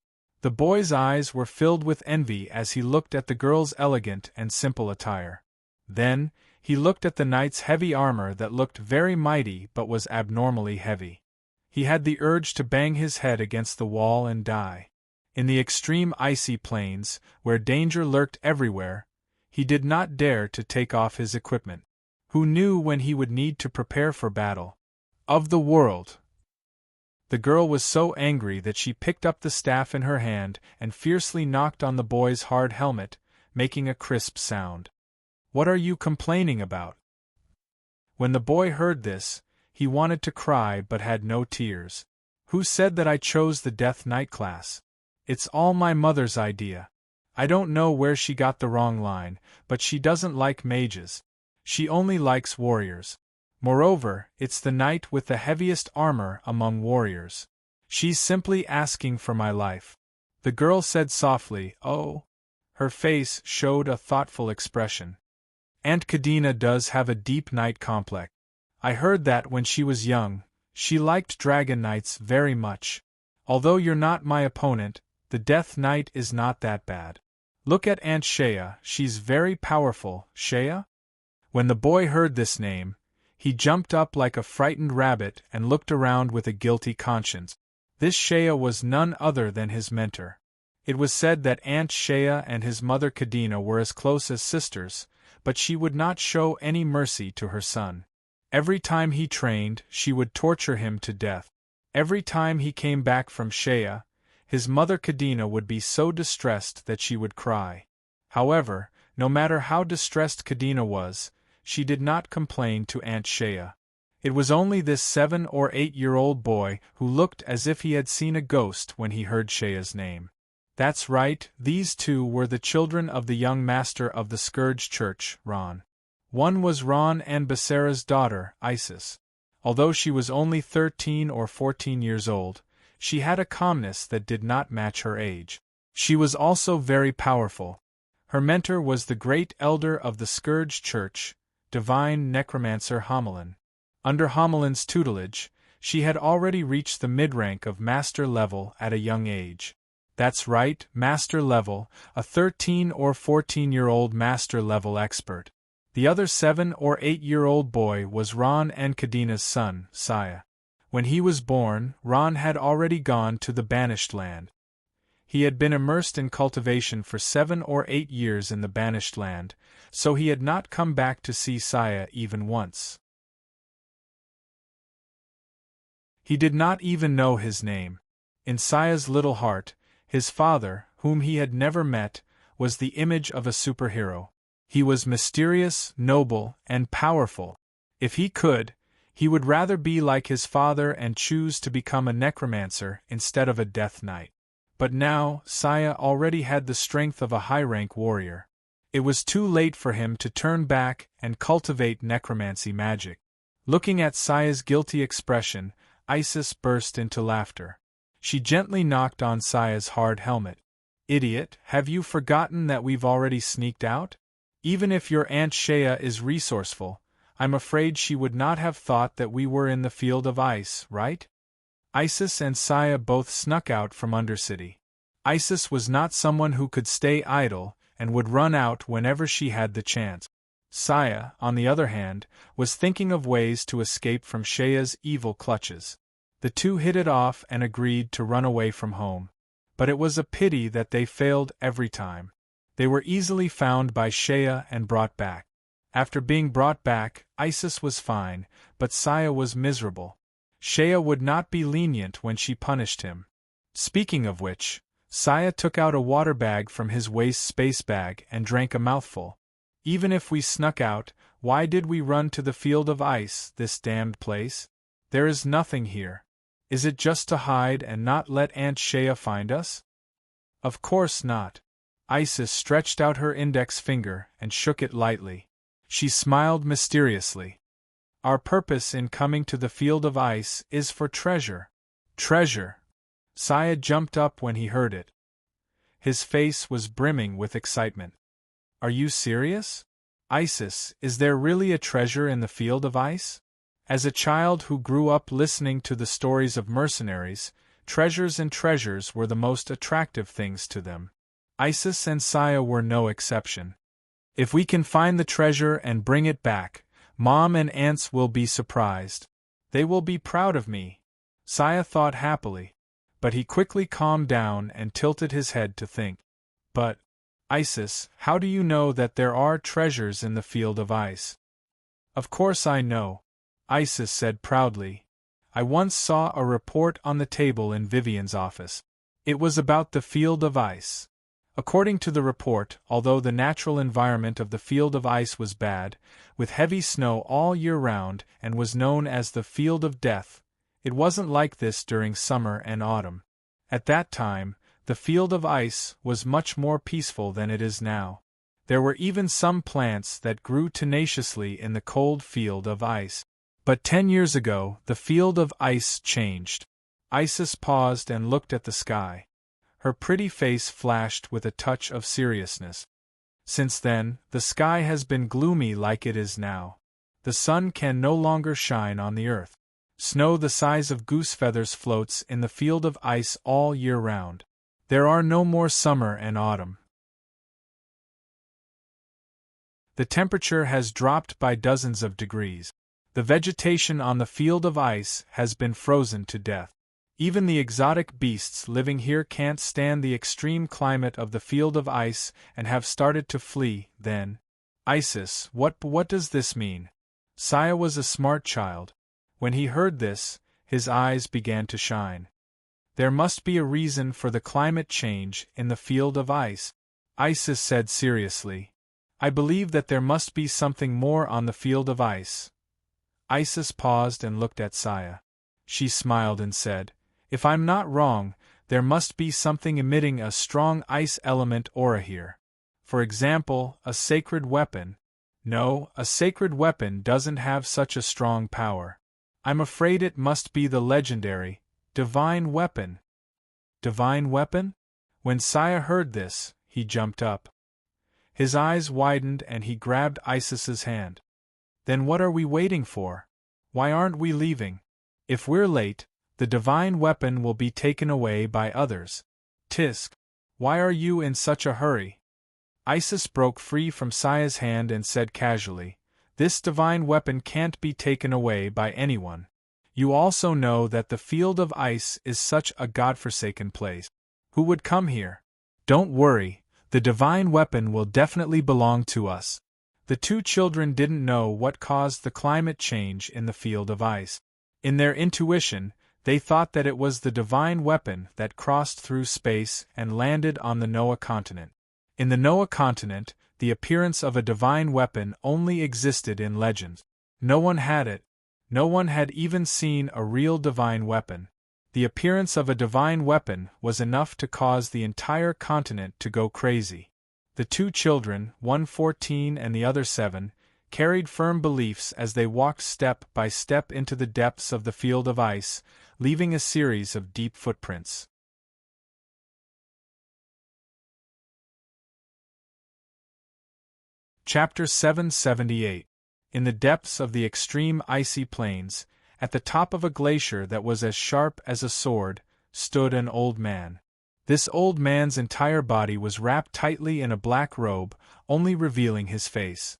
The boy's eyes were filled with envy as he looked at the girl's elegant and simple attire. Then, he looked at the knight's heavy armor that looked very mighty but was abnormally heavy. He had the urge to bang his head against the wall and die. In the extreme icy plains, where danger lurked everywhere, he did not dare to take off his equipment. Who knew when he would need to prepare for battle? Of the world! The girl was so angry that she picked up the staff in her hand and fiercely knocked on the boy's hard helmet, making a crisp sound. "What are you complaining about?" When the boy heard this, he wanted to cry but had no tears. "Who said that I chose the Death Knight class? It's all my mother's idea. I don't know where she got the wrong line, but she doesn't like mages. She only likes warriors. Moreover, it's the knight with the heaviest armor among warriors. She's simply asking for my life." The girl said softly, "Oh." Her face showed a thoughtful expression. "Aunt Cadina does have a deep knight complex. I heard that when she was young, she liked dragon knights very much. Although you're not my opponent, the Death Knight is not that bad. Look at Aunt Shea, she's very powerful." "Shea?" When the boy heard this name, he jumped up like a frightened rabbit and looked around with a guilty conscience. This Shea was none other than his mentor. It was said that Aunt Shea and his mother Cadina were as close as sisters, but she would not show any mercy to her son. Every time he trained, she would torture him to death. Every time he came back from Shea, his mother Cadina would be so distressed that she would cry. However, no matter how distressed Cadina was, she did not complain to Aunt Shea. It was only this 7 or 8-year-old boy who looked as if he had seen a ghost when he heard Shea's name. That's right, these two were the children of the young master of the Scourge Church, Ron. One was Ron and Basara's daughter, Isis. Although she was only 13 or 14 years old, she had a calmness that did not match her age. She was also very powerful. Her mentor was the great elder of the Scourge Church, divine necromancer Homelin. Under Homelin's tutelage, she had already reached the mid-rank of master level at a young age. That's right, master level, a 13 or 14-year-old master level expert. The other 7 or 8-year-old boy was Ron and Cadina's son, Saya. When he was born, Ron had already gone to the Banished Land. He had been immersed in cultivation for 7 or 8 years in the Banished Land, so he had not come back to see Saya even once. He did not even know his name. In Saya's little heart, his father, whom he had never met, was the image of a superhero. He was mysterious, noble, and powerful. If he could, He would rather be like his father and choose to become a necromancer instead of a death knight. But now, Saya already had the strength of a high-rank warrior. It was too late for him to turn back and cultivate necromancy magic. Looking at Saya's guilty expression, Isis burst into laughter. She gently knocked on Saya's hard helmet. "Idiot, have you forgotten that we've already sneaked out? Even if your Aunt Shea is resourceful, I'm afraid she would not have thought that we were in the field of ice, right?" Isis and Saya both snuck out from Undercity. Isis was not someone who could stay idle, and would run out whenever she had the chance. Saya, on the other hand, was thinking of ways to escape from Shea's evil clutches. The two hit it off and agreed to run away from home. But it was a pity that they failed every time. They were easily found by Shea and brought back. After being brought back, Isis was fine, but Saya was miserable. Shea would not be lenient when she punished him. Speaking of which, Saya took out a water bag from his waist space bag and drank a mouthful. "Even if we snuck out, why did we run to the field of ice, this damned place? There is nothing here. Is it just to hide and not let Aunt Shea find us?" "Of course not." Isis stretched out her index finger and shook it lightly. She smiled mysteriously. "Our purpose in coming to the field of ice is for treasure." "Treasure!" Saya jumped up when he heard it. His face was brimming with excitement. "Are you serious? Isis, is there really a treasure in the field of ice?" As a child who grew up listening to the stories of mercenaries, treasures and treasures were the most attractive things to them. Isis and Saya were no exception. "If we can find the treasure and bring it back, Mom and Aunts will be surprised. They will be proud of me," Saya thought happily. But he quickly calmed down and tilted his head to think. "But, Isis, how do you know that there are treasures in the field of ice?" "Of course I know," Isis said proudly. "I once saw a report on the table in Vivian's office. It was about the field of ice. According to the report, although the natural environment of the field of ice was bad, with heavy snow all year round and was known as the field of death, it wasn't like this during summer and autumn. At that time, the field of ice was much more peaceful than it is now. There were even some plants that grew tenaciously in the cold field of ice. But 10 years ago, the field of ice changed." Isis paused and looked at the sky. Her pretty face flashed with a touch of seriousness. "Since then, the sky has been gloomy like it is now. The sun can no longer shine on the earth. Snow the size of goose feathers floats in the field of ice all year round. There are no more summer and autumn. The temperature has dropped by dozens of degrees. The vegetation on the field of ice has been frozen to death. Even the exotic beasts living here can't stand the extreme climate of the field of ice and have started to flee, then." "Isis, what does this mean?" Saya was a smart child. When he heard this, his eyes began to shine. "There must be a reason for the climate change in the field of ice," Isis said seriously. "I believe that there must be something more on the field of ice." Isis paused and looked at Saya. She smiled and said, "If I'm not wrong, there must be something emitting a strong ice element aura here. For example, a sacred weapon." "No, a sacred weapon doesn't have such a strong power. I'm afraid it must be the legendary, divine weapon." "Divine weapon?" When Saya heard this, he jumped up. His eyes widened and he grabbed Isis's hand. "Then what are we waiting for? Why aren't we leaving? If we're late, the divine weapon will be taken away by others. Tisk, why are you in such a hurry?" Isis broke free from Saya's hand and said casually, "This divine weapon can't be taken away by anyone. You also know that the field of ice is such a godforsaken place. Who would come here? Don't worry, the divine weapon will definitely belong to us." The two children didn't know what caused the climate change in the field of ice. In their intuition, they thought that it was the divine weapon that crossed through space and landed on the Noah continent. In the Noah continent, the appearance of a divine weapon only existed in legends. No one had it. No one had even seen a real divine weapon. The appearance of a divine weapon was enough to cause the entire continent to go crazy. The two children, one 14 and the other 7, carried firm beliefs as they walked step by step into the depths of the field of ice, leaving a series of deep footprints. Chapter 778. In the depths of the extreme icy plains, at the top of a glacier that was as sharp as a sword, stood an old man. This old man's entire body was wrapped tightly in a black robe, only revealing his face.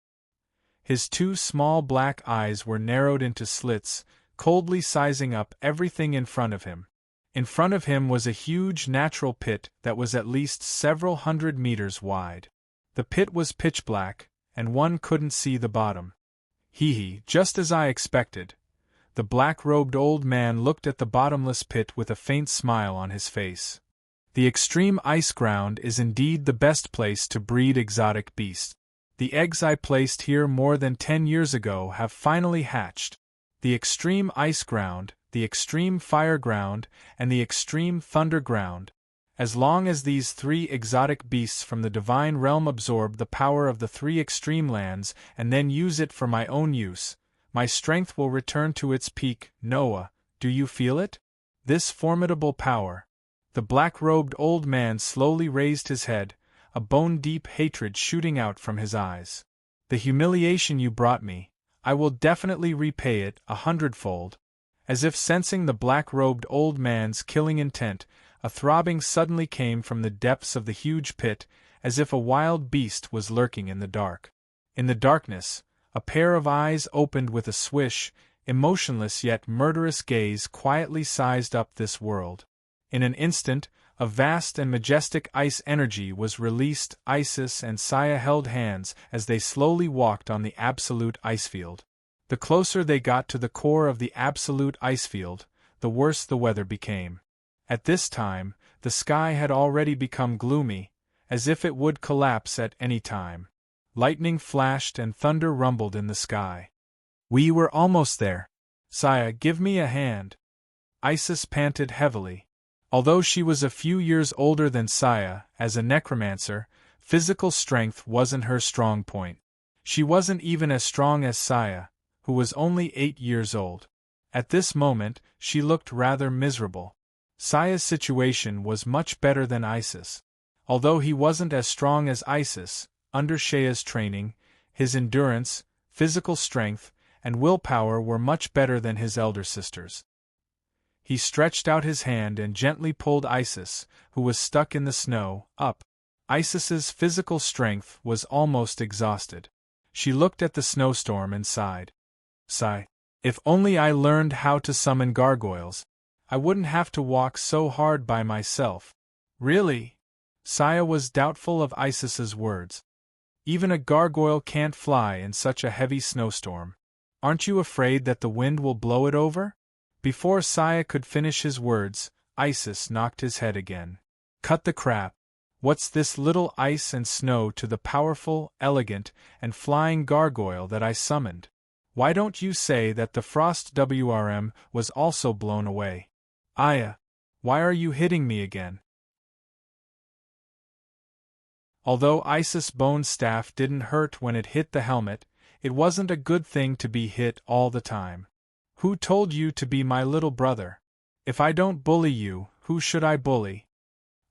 His two small black eyes were narrowed into slits, coldly sizing up everything in front of him. In front of him was a huge natural pit that was at least several 100 meters wide. The pit was pitch black, and one couldn't see the bottom. Just as I expected. The black-robed old man looked at the bottomless pit with a faint smile on his face. The extreme ice ground is indeed the best place to breed exotic beasts. The eggs I placed here more than 10 years ago have finally hatched. The extreme ice ground, the extreme fire ground, and the extreme thunder ground. As long as these 3 exotic beasts from the divine realm absorb the power of the 3 extreme lands and then use it for my own use, my strength will return to its peak. Noah, do you feel it? This formidable power. The black-robed old man slowly raised his head, a bone-deep hatred shooting out from his eyes. The humiliation you brought me, I will definitely repay it 100-fold. As if sensing the black-robed old man's killing intent, a throbbing suddenly came from the depths of the huge pit, as if a wild beast was lurking in the dark. In the darkness, a pair of eyes opened with a swish, emotionless yet murderous gaze quietly sized up this world. In an instant, a vast and majestic ice energy was released. Isis and Saya held hands as they slowly walked on the absolute icefield. The closer they got to the core of the absolute icefield, the worse the weather became. At this time, the sky had already become gloomy, as if it would collapse at any time. Lightning flashed and thunder rumbled in the sky. We were almost there. Saya, give me a hand. Isis panted heavily. Although she was a few years older than Saya, as a necromancer, physical strength wasn't her strong point. She wasn't even as strong as Saya, who was only 8 years old. At this moment, she looked rather miserable. Saya's situation was much better than Isis. Although he wasn't as strong as Isis, under Shaya's training, his endurance, physical strength, and willpower were much better than his elder sister's. He stretched out his hand and gently pulled Isis, who was stuck in the snow, up. Isis's physical strength was almost exhausted. She looked at the snowstorm and sighed. Sigh. If only I learned how to summon gargoyles, I wouldn't have to walk so hard by myself. Really? Saya was doubtful of Isis's words. Even a gargoyle can't fly in such a heavy snowstorm. Aren't you afraid that the wind will blow it over? Before Saya could finish his words, Isis knocked his head again. Cut the crap. What's this little ice and snow to the powerful, elegant, and flying gargoyle that I summoned? Why don't you say that the frost WRM was also blown away? Aya, why are you hitting me again? Although Isis' bone staff didn't hurt when it hit the helmet, it wasn't a good thing to be hit all the time. Who told you to be my little brother? If I don't bully you, who should I bully?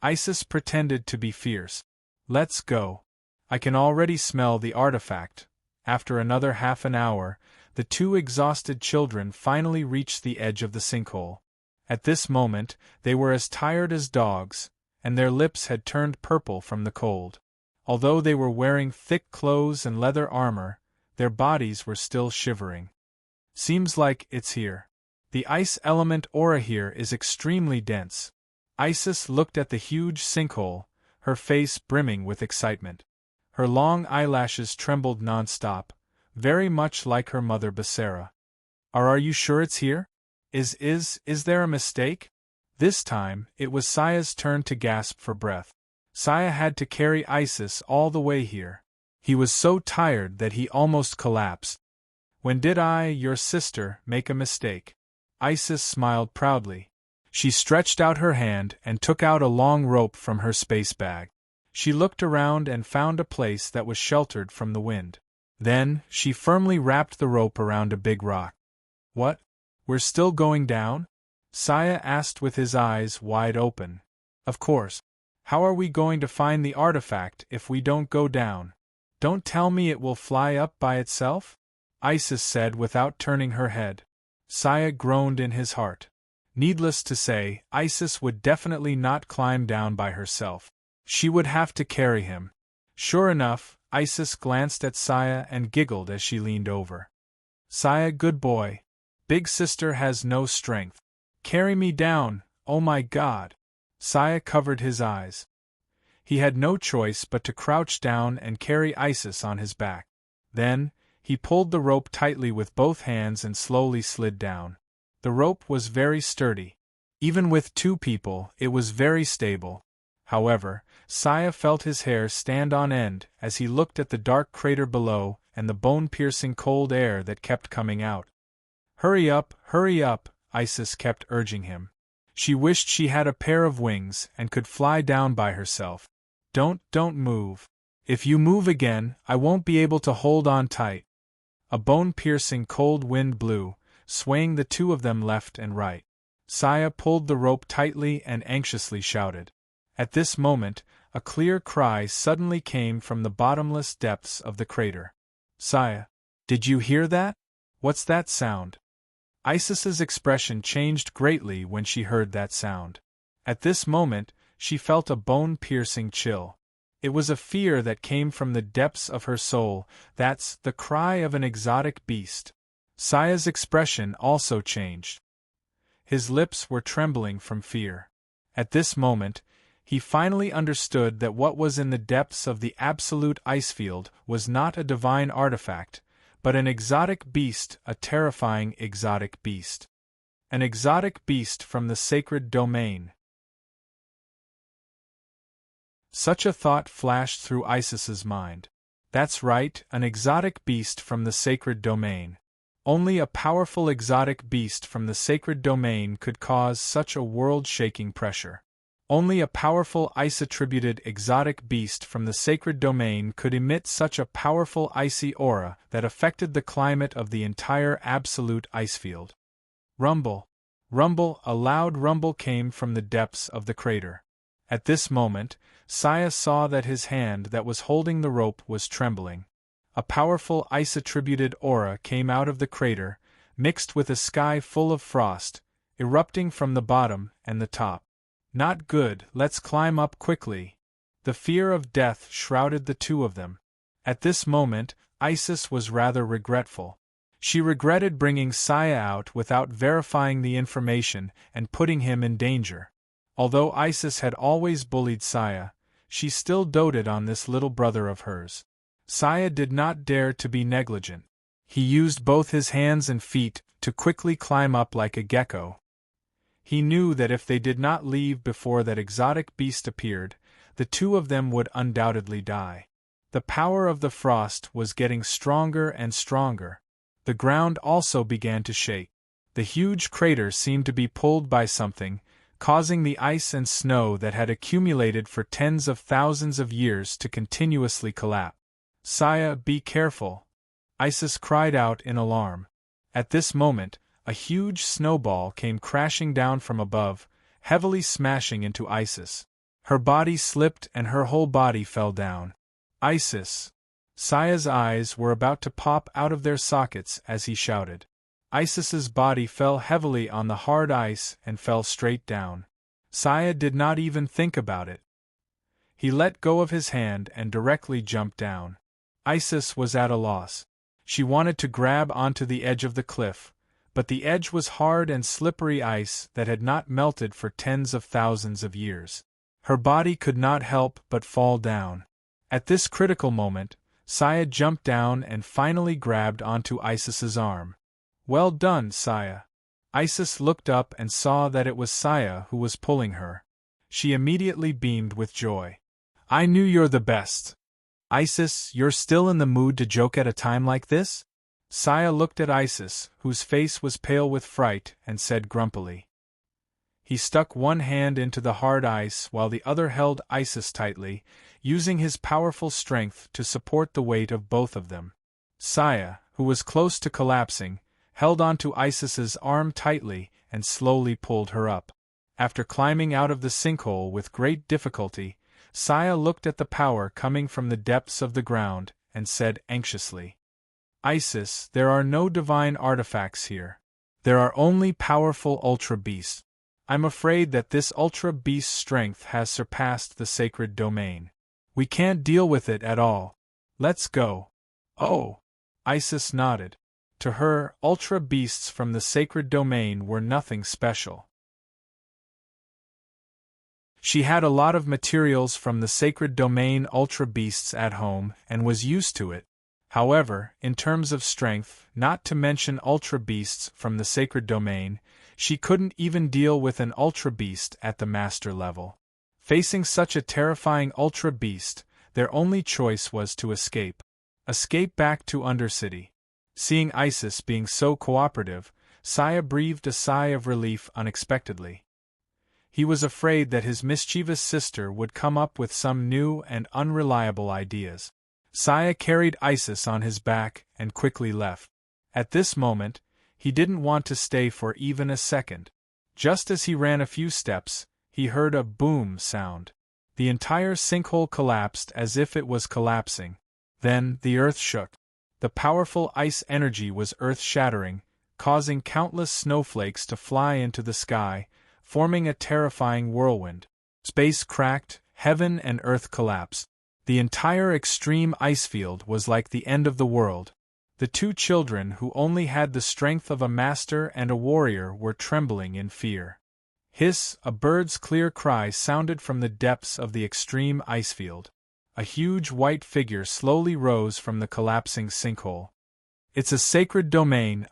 Isis pretended to be fierce. Let's go. I can already smell the artifact. After another half an hour, the 2 exhausted children finally reached the edge of the sinkhole. At this moment, they were as tired as dogs, and their lips had turned purple from the cold. Although they were wearing thick clothes and leather armor, their bodies were still shivering. Seems like it's here. The ice element aura here is extremely dense. Isis looked at the huge sinkhole, her face brimming with excitement. Her long eyelashes trembled non-stop, very much like her mother Basara. Are you sure it's here? Is there a mistake? This time, it was Saya's turn to gasp for breath. Saya had to carry Isis all the way here. He was so tired that he almost collapsed. When did I, your sister, make a mistake? Isis smiled proudly. She stretched out her hand and took out a long rope from her space bag. She looked around and found a place that was sheltered from the wind. Then, she firmly wrapped the rope around a big rock. What? We're still going down? Saya asked with his eyes wide open. Of course. How are we going to find the artifact if we don't go down? Don't tell me it will fly up by itself? Isis said without turning her head. Saya groaned in his heart. Needless to say, Isis would definitely not climb down by herself. She would have to carry him. Sure enough, Isis glanced at Saya and giggled as she leaned over. Saya, good boy. Big sister has no strength. Carry me down, oh my God. Saya covered his eyes. He had no choice but to crouch down and carry Isis on his back. Then, he pulled the rope tightly with both hands and slowly slid down. The rope was very sturdy. Even with two people, it was very stable. However, Saya felt his hair stand on end as he looked at the dark crater below and the bone-piercing cold air that kept coming out. Hurry up, Isis kept urging him. She wished she had a pair of wings and could fly down by herself. Don't move. If you move again, I won't be able to hold on tight. A bone-piercing cold wind blew, swaying the two of them left and right. Saya pulled the rope tightly and anxiously shouted. At this moment, a clear cry suddenly came from the bottomless depths of the crater. Saya, did you hear that? What's that sound? Isis's expression changed greatly when she heard that sound. At this moment, she felt a bone-piercing chill. It was a fear that came from the depths of her soul. That's the cry of an exotic beast. Saya's expression also changed. His lips were trembling from fear. At this moment, he finally understood that what was in the depths of the absolute icefield was not a divine artifact, but an exotic beast, a terrifying exotic beast. An exotic beast from the sacred domain. Such a thought flashed through Isis's mind. That's right, an exotic beast from the sacred domain. Only a powerful exotic beast from the sacred domain could cause such a world-shaking pressure. Only a powerful ice-attributed exotic beast from the sacred domain could emit such a powerful icy aura that affected the climate of the entire absolute icefield. Rumble! Rumble! A loud rumble came from the depths of the crater. At this moment, Saya saw that his hand that was holding the rope was trembling. A powerful ice-attributed aura came out of the crater, mixed with a sky full of frost, erupting from the bottom and the top. Not good, let's climb up quickly. The fear of death shrouded the two of them. At this moment, Isis was rather regretful. She regretted bringing Saya out without verifying the information and putting him in danger. Although Isis had always bullied Saya, she still doted on this little brother of hers. Saya did not dare to be negligent. He used both his hands and feet to quickly climb up like a gecko. He knew that if they did not leave before that exotic beast appeared, the two of them would undoubtedly die. The power of the frost was getting stronger and stronger. The ground also began to shake. The huge crater seemed to be pulled by something, causing the ice and snow that had accumulated for tens of thousands of years to continuously collapse. Saya, be careful! Isis cried out in alarm. At this moment, a huge snowball came crashing down from above, heavily smashing into Isis. Her body slipped and her whole body fell down. Isis! Saya's eyes were about to pop out of their sockets as he shouted. Isis's body fell heavily on the hard ice and fell straight down. Saya did not even think about it. He let go of his hand and directly jumped down. Isis was at a loss. She wanted to grab onto the edge of the cliff, but the edge was hard and slippery ice that had not melted for tens of thousands of years. Her body could not help but fall down. At this critical moment, Saya jumped down and finally grabbed onto Isis's arm. Well done, Saya. Isis looked up and saw that it was Saya who was pulling her. She immediately beamed with joy. I knew you're the best. Isis, you're still in the mood to joke at a time like this? Saya looked at Isis, whose face was pale with fright, and said grumpily. He stuck one hand into the hard ice while the other held Isis tightly, using his powerful strength to support the weight of both of them. Saya, who was close to collapsing, held onto Isis's arm tightly and slowly pulled her up. After climbing out of the sinkhole with great difficulty, Saya looked at the power coming from the depths of the ground and said anxiously, Isis, there are no divine artifacts here. There are only powerful Ultra Beasts. I'm afraid that this Ultra Beast's strength has surpassed the sacred domain. We can't deal with it at all. Let's go. Oh! Isis nodded. To her, Ultra Beasts from the sacred domain were nothing special. She had a lot of materials from the sacred domain Ultra Beasts at home and was used to it. However, in terms of strength, not to mention Ultra Beasts from the sacred domain, she couldn't even deal with an Ultra Beast at the master level. Facing such a terrifying Ultra Beast, their only choice was to escape. Escape back to Undercity. Seeing Isis being so cooperative, Saya breathed a sigh of relief unexpectedly. He was afraid that his mischievous sister would come up with some new and unreliable ideas. Saya carried Isis on his back and quickly left. At this moment, he didn't want to stay for even a second. Just as he ran a few steps, he heard a boom sound. The entire sinkhole collapsed as if it was collapsing. Then, the earth shook. The powerful ice energy was earth-shattering, causing countless snowflakes to fly into the sky, forming a terrifying whirlwind. Space cracked, heaven and earth collapsed. The entire extreme ice field was like the end of the world. The two children who only had the strength of a master and a warrior were trembling in fear. Hiss, a bird's clear cry sounded from the depths of the extreme ice field. A huge white figure slowly rose from the collapsing sinkhole. It's a sacred domain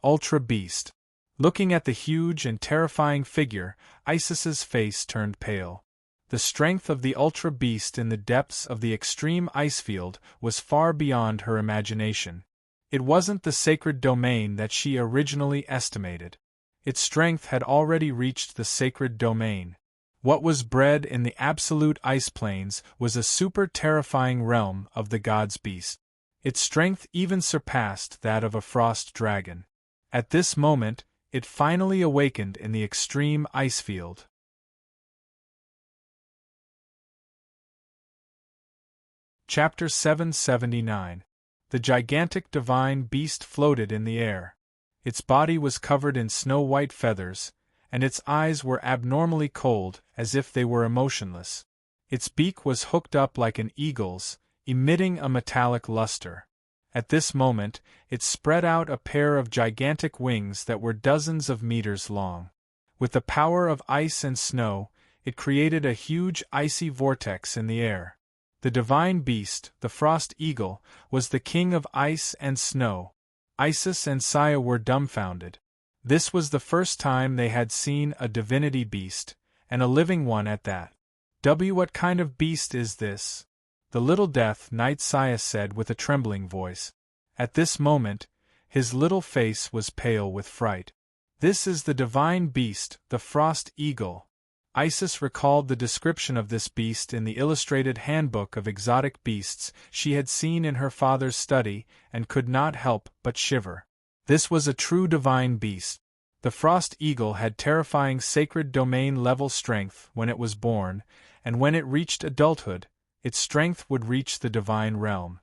Ultra Beast. Looking at the huge and terrifying figure, Isis's face turned pale. The strength of the Ultra Beast in the depths of the extreme ice field was far beyond her imagination. It wasn't the sacred domain that she originally estimated. Its strength had already reached the sacred domain. What was bred in the absolute ice plains was a super-terrifying realm of the god's beast. Its strength even surpassed that of a frost dragon. At this moment, it finally awakened in the extreme ice field. Chapter 779. The gigantic divine beast floated in the air. Its body was covered in snow-white feathers, and its eyes were abnormally cold, as if they were emotionless. Its beak was hooked up like an eagle's, emitting a metallic luster. At this moment, it spread out a pair of gigantic wings that were dozens of meters long. With the power of ice and snow, it created a huge icy vortex in the air. The divine beast, the frost eagle, was the king of ice and snow. Isis and Saya were dumbfounded. This was the first time they had seen a divinity beast, and a living one at that. What kind of beast is this? The little Death Knight Saya said with a trembling voice. At this moment, his little face was pale with fright. This is the divine beast, the frost eagle. Isis recalled the description of this beast in the illustrated handbook of exotic beasts she had seen in her father's study and could not help but shiver. This was a true divine beast. The frost eagle had terrifying sacred domain-level strength when it was born, and when it reached adulthood, its strength would reach the divine realm.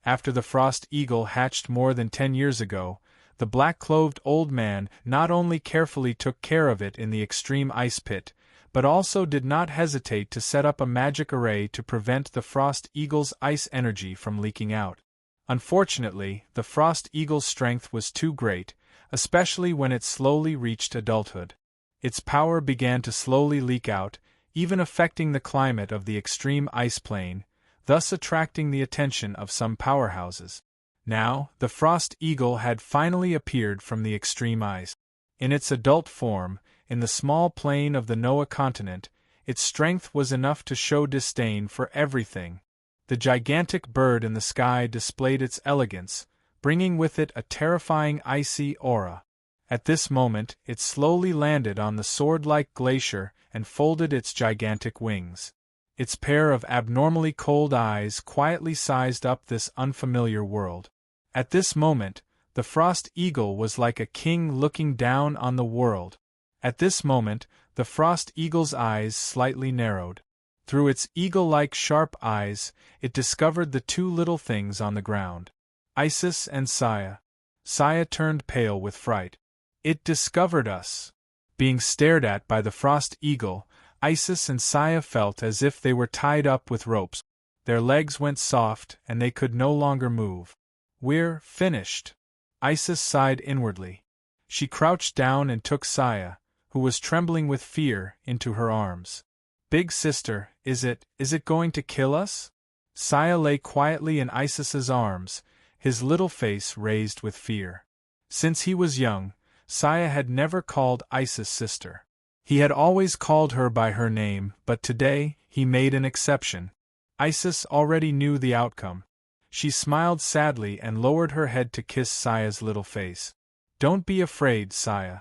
After the frost eagle hatched more than 10 years ago, the black-clothed old man not only carefully took care of it in the extreme ice pit, but also did not hesitate to set up a magic array to prevent the frost eagle's ice energy from leaking out. Unfortunately, the frost eagle's strength was too great, especially when it slowly reached adulthood. Its power began to slowly leak out, even affecting the climate of the extreme ice plain, thus attracting the attention of some powerhouses. Now, the frost eagle had finally appeared from the extreme ice. In its adult form, in the small plain of the Noah continent, its strength was enough to show disdain for everything. The gigantic bird in the sky displayed its elegance, bringing with it a terrifying icy aura. At this moment, it slowly landed on the sword-like glacier and folded its gigantic wings. Its pair of abnormally cold eyes quietly sized up this unfamiliar world. At this moment, the frost eagle was like a king looking down on the world. At this moment, the frost eagle's eyes slightly narrowed. Through its eagle-like sharp eyes, it discovered the two little things on the ground. Isis and Saya. Saya turned pale with fright. It discovered us. Being stared at by the frost eagle, Isis and Saya felt as if they were tied up with ropes. Their legs went soft and they could no longer move. We're finished. Isis sighed inwardly. She crouched down and took Saya, who was trembling with fear, into her arms. Big sister, is it going to kill us? Saya lay quietly in Isis's arms, his little face raised with fear. Since he was young, Saya had never called Isis sister. He had always called her by her name, but today, he made an exception. Isis already knew the outcome. She smiled sadly and lowered her head to kiss Saya's little face. Don't be afraid, Saya.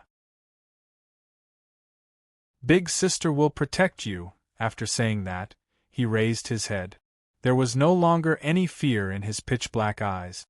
Big sister will protect you. After saying that, he raised his head. There was no longer any fear in his pitch-black eyes.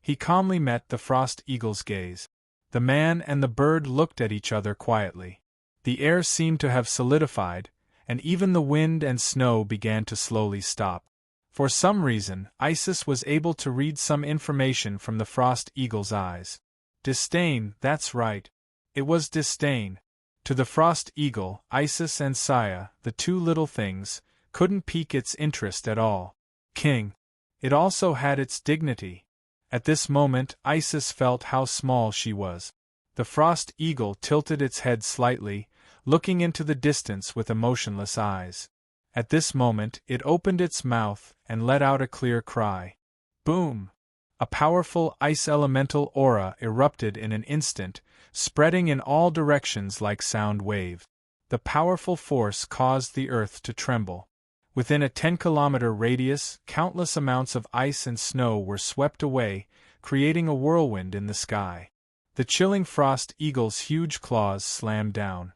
He calmly met the frost eagle's gaze. The man and the bird looked at each other quietly. The air seemed to have solidified, and even the wind and snow began to slowly stop. For some reason, Isis was able to read some information from the frost eagle's eyes. Disdain, that's right. It was disdain. To the frost eagle, Isis and Saya, the two little things, couldn't pique its interest at all. King. It also had its dignity. At this moment, Isis felt how small she was. The frost eagle tilted its head slightly, looking into the distance with emotionless eyes. At this moment, it opened its mouth and let out a clear cry. Boom! A powerful ice elemental aura erupted in an instant, spreading in all directions like sound waves. The powerful force caused the earth to tremble. Within a 10-kilometer radius, countless amounts of ice and snow were swept away, creating a whirlwind in the sky. The chilling frost eagle's huge claws slammed down.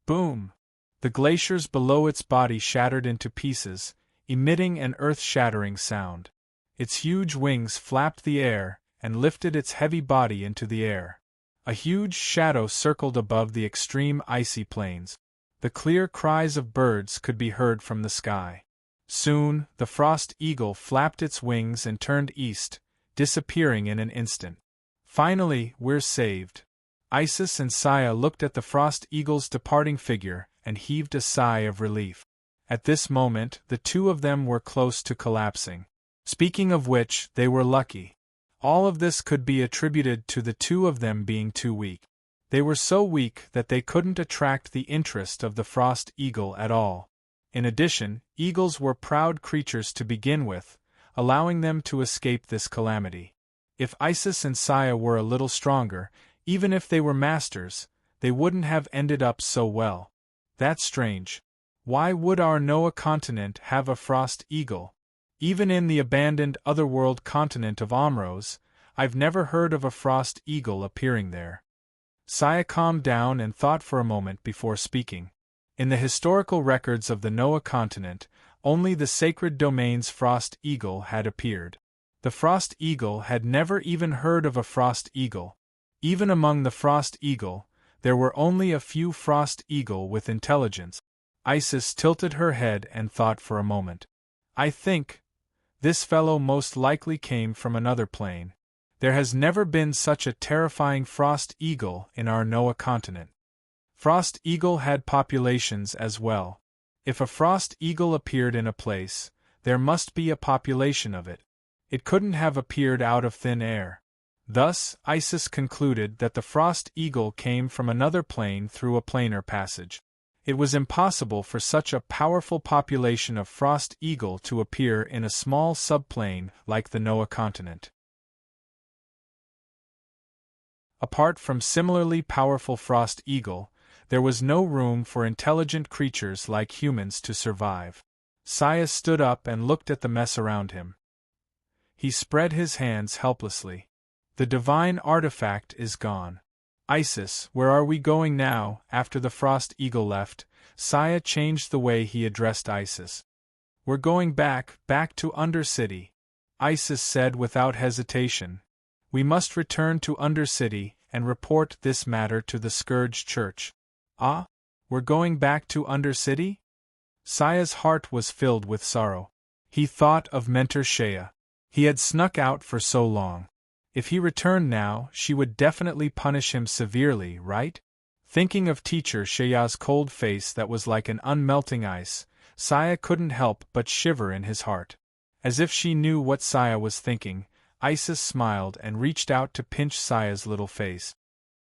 Boom! The glaciers below its body shattered into pieces, emitting an earth-shattering sound. Its huge wings flapped the air and lifted its heavy body into the air. A huge shadow circled above the extreme icy plains. The clear cries of birds could be heard from the sky. Soon, the frost eagle flapped its wings and turned east, disappearing in an instant. Finally, we're saved. Isis and Saya looked at the frost eagle's departing figure and heaved a sigh of relief. At this moment, the two of them were close to collapsing. Speaking of which, they were lucky. All of this could be attributed to the two of them being too weak. They were so weak that they couldn't attract the interest of the frost eagle at all. In addition, eagles were proud creatures to begin with, allowing them to escape this calamity. If Isis and Saya were a little stronger, even if they were masters, they wouldn't have ended up so well. That's strange. Why would our Noah continent have a frost eagle? Even in the abandoned otherworld continent of Omros, I've never heard of a frost eagle appearing there. Saya calmed down and thought for a moment before speaking. In the historical records of the Noah continent, only the sacred domain's frost eagle had appeared. The frost eagle had never even heard of a frost eagle. Even among the frost eagle, there were only a few frost eagle with intelligence. Isis tilted her head and thought for a moment. I think this fellow most likely came from another plane. There has never been such a terrifying frost eagle in our Noah continent. Frost eagle had populations as well. If a frost eagle appeared in a place, there must be a population of it. It couldn't have appeared out of thin air. Thus, Isis concluded that the frost eagle came from another plane through a planar passage. It was impossible for such a powerful population of frost eagle to appear in a small subplane like the Noah continent. Apart from similarly powerful frost eagle, there was no room for intelligent creatures like humans to survive. Saya stood up and looked at the mess around him. He spread his hands helplessly. The divine artifact is gone. Isis, where are we going now? After the Frost Eagle left, Saya changed the way he addressed Isis. We're going back to Undercity, Isis said without hesitation. We must return to Undercity and report this matter to the Scourge Church. Ah? We're going back to Undercity? Saya's heart was filled with sorrow. He thought of Mentor Shea. He had snuck out for so long. If he returned now, she would definitely punish him severely, right? Thinking of Teacher Shea's cold face that was like an unmelting ice, Saya couldn't help but shiver in his heart. As if she knew what Saya was thinking, Isis smiled and reached out to pinch Saya's little face.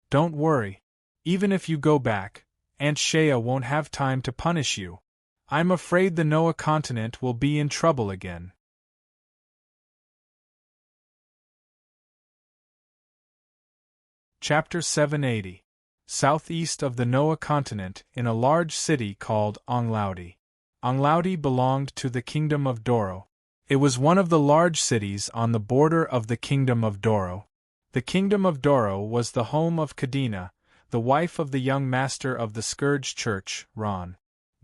Don't worry. Even if you go back, Aunt Shea won't have time to punish you. I'm afraid the Noah continent will be in trouble again. Chapter 780. Southeast of the Noah continent, in a large city called Onglaudi. Onglaudi belonged to the Kingdom of Doro. It was one of the large cities on the border of the Kingdom of Doro. The Kingdom of Doro was the home of Kadena, the wife of the young master of the Scourge Church, Ron.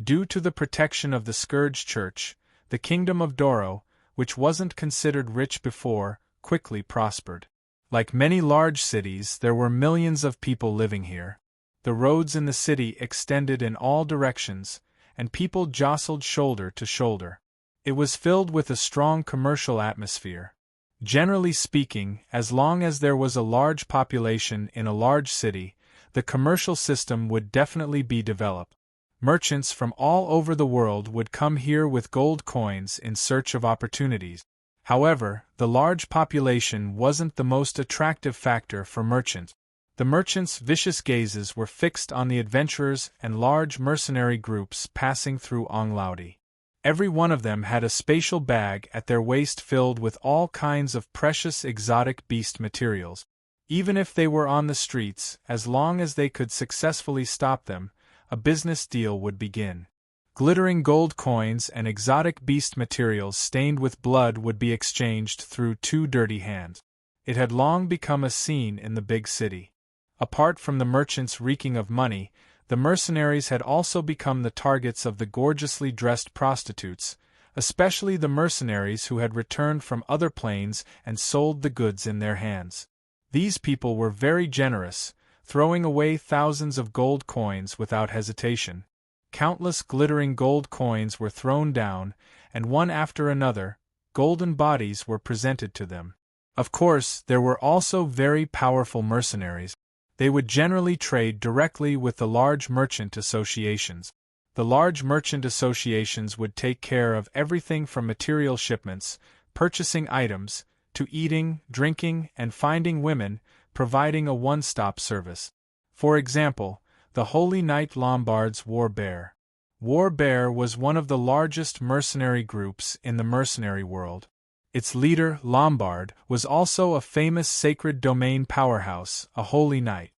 Due to the protection of the Scourge Church, the Kingdom of Doro, which wasn't considered rich before, quickly prospered. Like many large cities, there were millions of people living here. The roads in the city extended in all directions, and people jostled shoulder to shoulder. It was filled with a strong commercial atmosphere. Generally speaking, as long as there was a large population in a large city, the commercial system would definitely be developed. Merchants from all over the world would come here with gold coins in search of opportunities. However, the large population wasn't the most attractive factor for merchants. The merchants' vicious gazes were fixed on the adventurers and large mercenary groups passing through Onglaudi. Every one of them had a spatial bag at their waist filled with all kinds of precious exotic beast materials. Even if they were on the streets, as long as they could successfully stop them, a business deal would begin. Glittering gold coins and exotic beast materials stained with blood would be exchanged through two dirty hands. It had long become a scene in the big city. Apart from the merchants reeking of money, the mercenaries had also become the targets of the gorgeously dressed prostitutes, especially the mercenaries who had returned from other planes and sold the goods in their hands. These people were very generous, throwing away thousands of gold coins without hesitation. Countless glittering gold coins were thrown down, and one after another, golden bodies were presented to them. Of course, there were also very powerful mercenaries. They would generally trade directly with the large merchant associations. The large merchant associations would take care of everything from material shipments, purchasing items, to eating, drinking, and finding women, providing a one-stop service. For example, the Holy Knight Lombard's War Bear. War Bear was one of the largest mercenary groups in the mercenary world. Its leader, Lombard, was also a famous sacred domain powerhouse, a holy knight.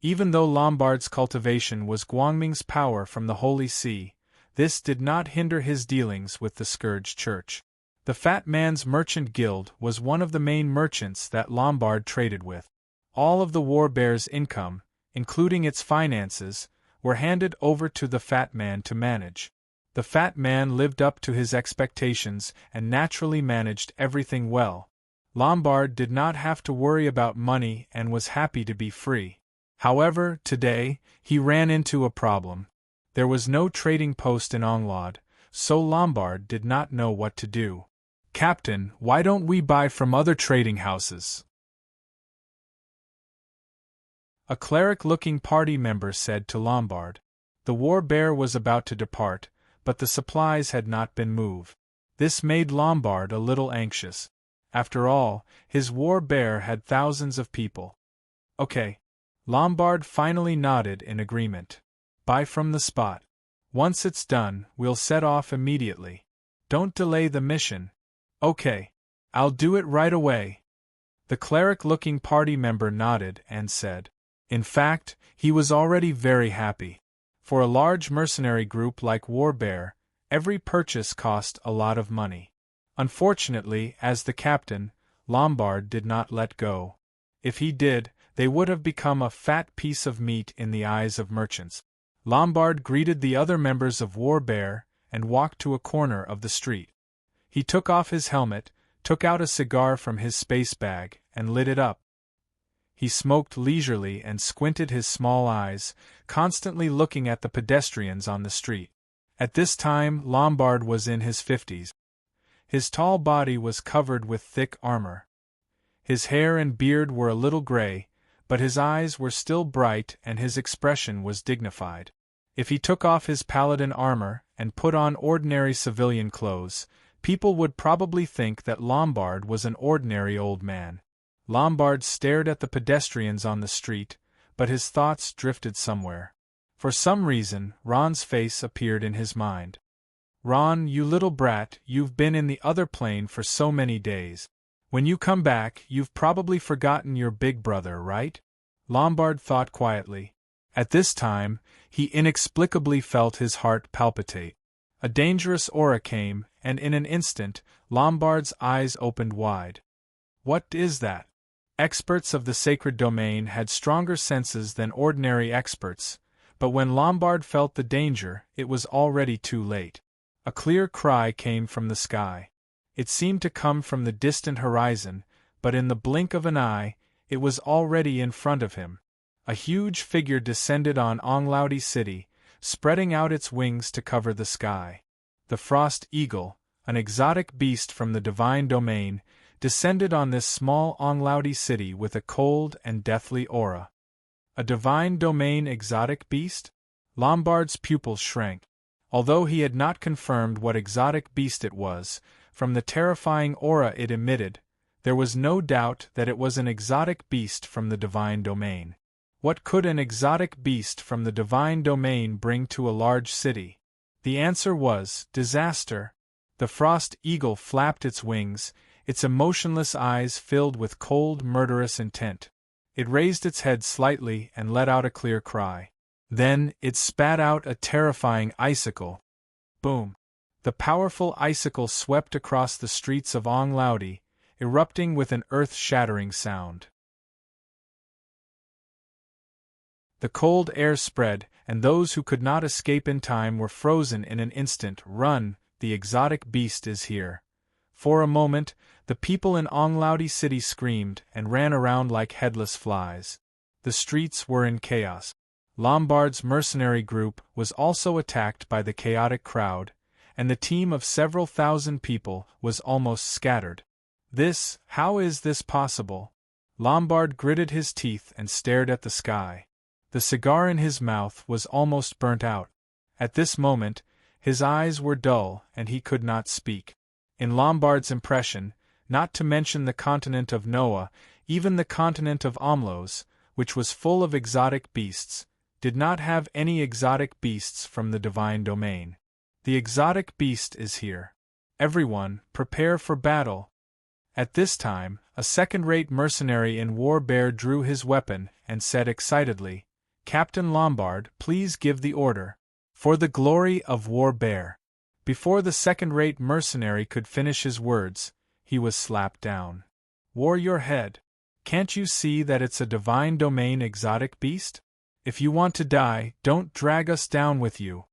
Even though Lombard's cultivation was Guangming's power from the Holy See, this did not hinder his dealings with the Scourge Church. The Fat Man's Merchant Guild was one of the main merchants that Lombard traded with. All of the War Bear's income, including its finances, were handed over to the Fat Man to manage. The Fat Man lived up to his expectations and naturally managed everything well. Lombard did not have to worry about money and was happy to be free. However, today, he ran into a problem. There was no trading post in Onglaud, so Lombard did not know what to do. "Captain, why don't we buy from other trading houses?" A cleric-looking party member said to Lombard. The War Bear was about to depart, but the supplies had not been moved. This made Lombard a little anxious. After all, his War Bear had thousands of people. Okay. Lombard finally nodded in agreement. Buy from the spot. Once it's done, we'll set off immediately. Don't delay the mission. Okay. I'll do it right away. The cleric-looking party member nodded and said. In fact, he was already very happy. For a large mercenary group like War Bear, every purchase cost a lot of money. Unfortunately, as the captain, Lombard did not let go. If he did, they would have become a fat piece of meat in the eyes of merchants. Lombard greeted the other members of War Bear and walked to a corner of the street. He took off his helmet, took out a cigar from his space bag, and lit it up. He smoked leisurely and squinted his small eyes, constantly looking at the pedestrians on the street. At this time, Lombard was in his 50s. His tall body was covered with thick armor. His hair and beard were a little gray, but his eyes were still bright and his expression was dignified. If he took off his paladin armor and put on ordinary civilian clothes, people would probably think that Lombard was an ordinary old man. Lombard stared at the pedestrians on the street, but his thoughts drifted somewhere. For some reason, Ron's face appeared in his mind. "Ron, you little brat, you've been in the other plane for so many days. When you come back, you've probably forgotten your big brother, right?" Lombard thought quietly. At this time, he inexplicably felt his heart palpitate. A dangerous aura came, and in an instant, Lombard's eyes opened wide. What is that? Experts of the sacred domain had stronger senses than ordinary experts, but when Lombard felt the danger, it was already too late. A clear cry came from the sky. It seemed to come from the distant horizon, but in the blink of an eye, it was already in front of him. A huge figure descended on Onlaudi City, spreading out its wings to cover the sky. The frost eagle, an exotic beast from the divine domain, descended on this small Onlaudi city with a cold and deathly aura. A divine domain exotic beast? Lombard's pupils shrank. Although he had not confirmed what exotic beast it was, from the terrifying aura it emitted, there was no doubt that it was an exotic beast from the divine domain. What could an exotic beast from the divine domain bring to a large city? The answer was disaster. The frost eagle flapped its wings, its emotionless eyes filled with cold, murderous intent. It raised its head slightly and let out a clear cry. Then, it spat out a terrifying icicle. Boom! The powerful icicle swept across the streets of Onlaudi, erupting with an earth-shattering sound. The cold air spread, and those who could not escape in time were frozen in an instant. "Run, the exotic beast is here." For a moment, the people in Onlaudi City screamed and ran around like headless flies. The streets were in chaos. Lombard's mercenary group was also attacked by the chaotic crowd, and the team of several thousand people was almost scattered. How is this possible? Lombard gritted his teeth and stared at the sky. The cigar in his mouth was almost burnt out. At this moment, his eyes were dull and he could not speak. In Lombard's impression, not to mention the continent of Noah, even the continent of Omlos, which was full of exotic beasts, did not have any exotic beasts from the divine domain. The exotic beast is here. Everyone, prepare for battle. At this time, a second-rate mercenary in War Bear drew his weapon and said excitedly, "Captain Lombard, please give the order." "For the glory of War Bear." Before the second-rate mercenary could finish his words, he was slapped down. "War your head. Can't you see that it's a divine domain exotic beast? If you want to die, don't drag us down with you."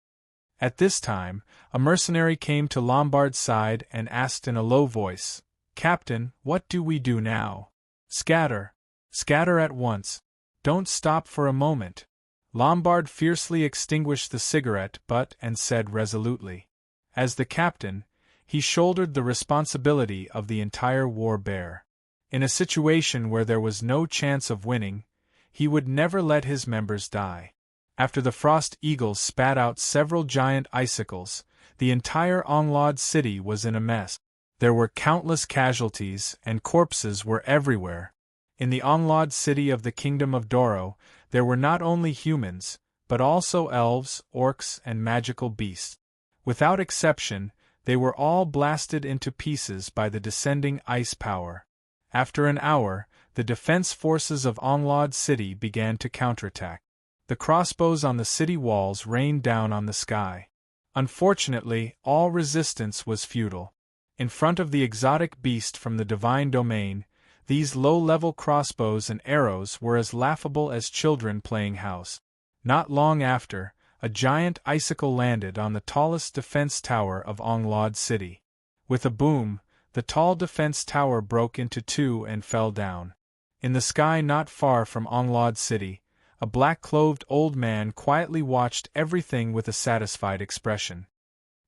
At this time, a mercenary came to Lombard's side and asked in a low voice, "Captain, what do we do now?" "Scatter. Scatter at once. Don't stop for a moment." Lombard fiercely extinguished the cigarette butt and said resolutely. As the captain, he shouldered the responsibility of the entire War Bear. In a situation where there was no chance of winning, he would never let his members die. After the Frost Eagles spat out several giant icicles, the entire Onglod city was in a mess. There were countless casualties, and corpses were everywhere. In the Onglod city of the Kingdom of Doro, there were not only humans, but also elves, orcs, and magical beasts. Without exception, they were all blasted into pieces by the descending ice power. After an hour, the defense forces of Onglod City began to counterattack. The crossbows on the city walls rained down on the sky. Unfortunately, all resistance was futile. In front of the exotic beast from the divine domain, These low-level crossbows and arrows were as laughable as children playing house. Not long after, a giant icicle landed on the tallest defense tower of Onglod City. With a boom, the tall defense tower broke into two and fell down. In the sky not far from Onglod City, a black-clothed old man quietly watched everything with a satisfied expression.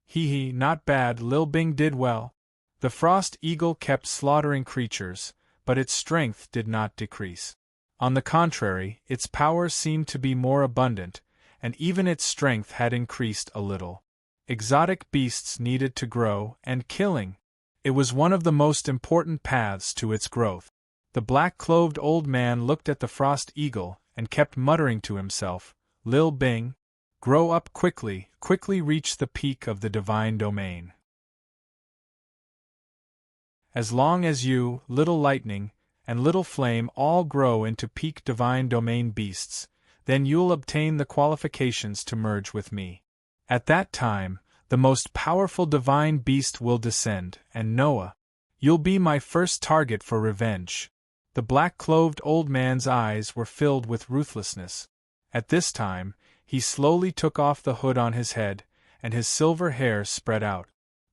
Hee, not bad, Lil Bing did well. The frost eagle kept slaughtering creatures, but its strength did not decrease. On the contrary, its power seemed to be more abundant, and even its strength had increased a little. Exotic beasts needed to grow, and killing. It was one of the most important paths to its growth. The black-clothed old man looked at the frost eagle and kept muttering to himself, Lil Bing, grow up quickly, quickly reach the peak of the divine domain. As long as you, little lightning, and little flame all grow into peak divine domain beasts, then you'll obtain the qualifications to merge with me. At that time, the most powerful divine beast will descend, and Noah, you'll be my first target for revenge. The black-clothed old man's eyes were filled with ruthlessness. At this time, he slowly took off the hood on his head, and his silver hair spread out.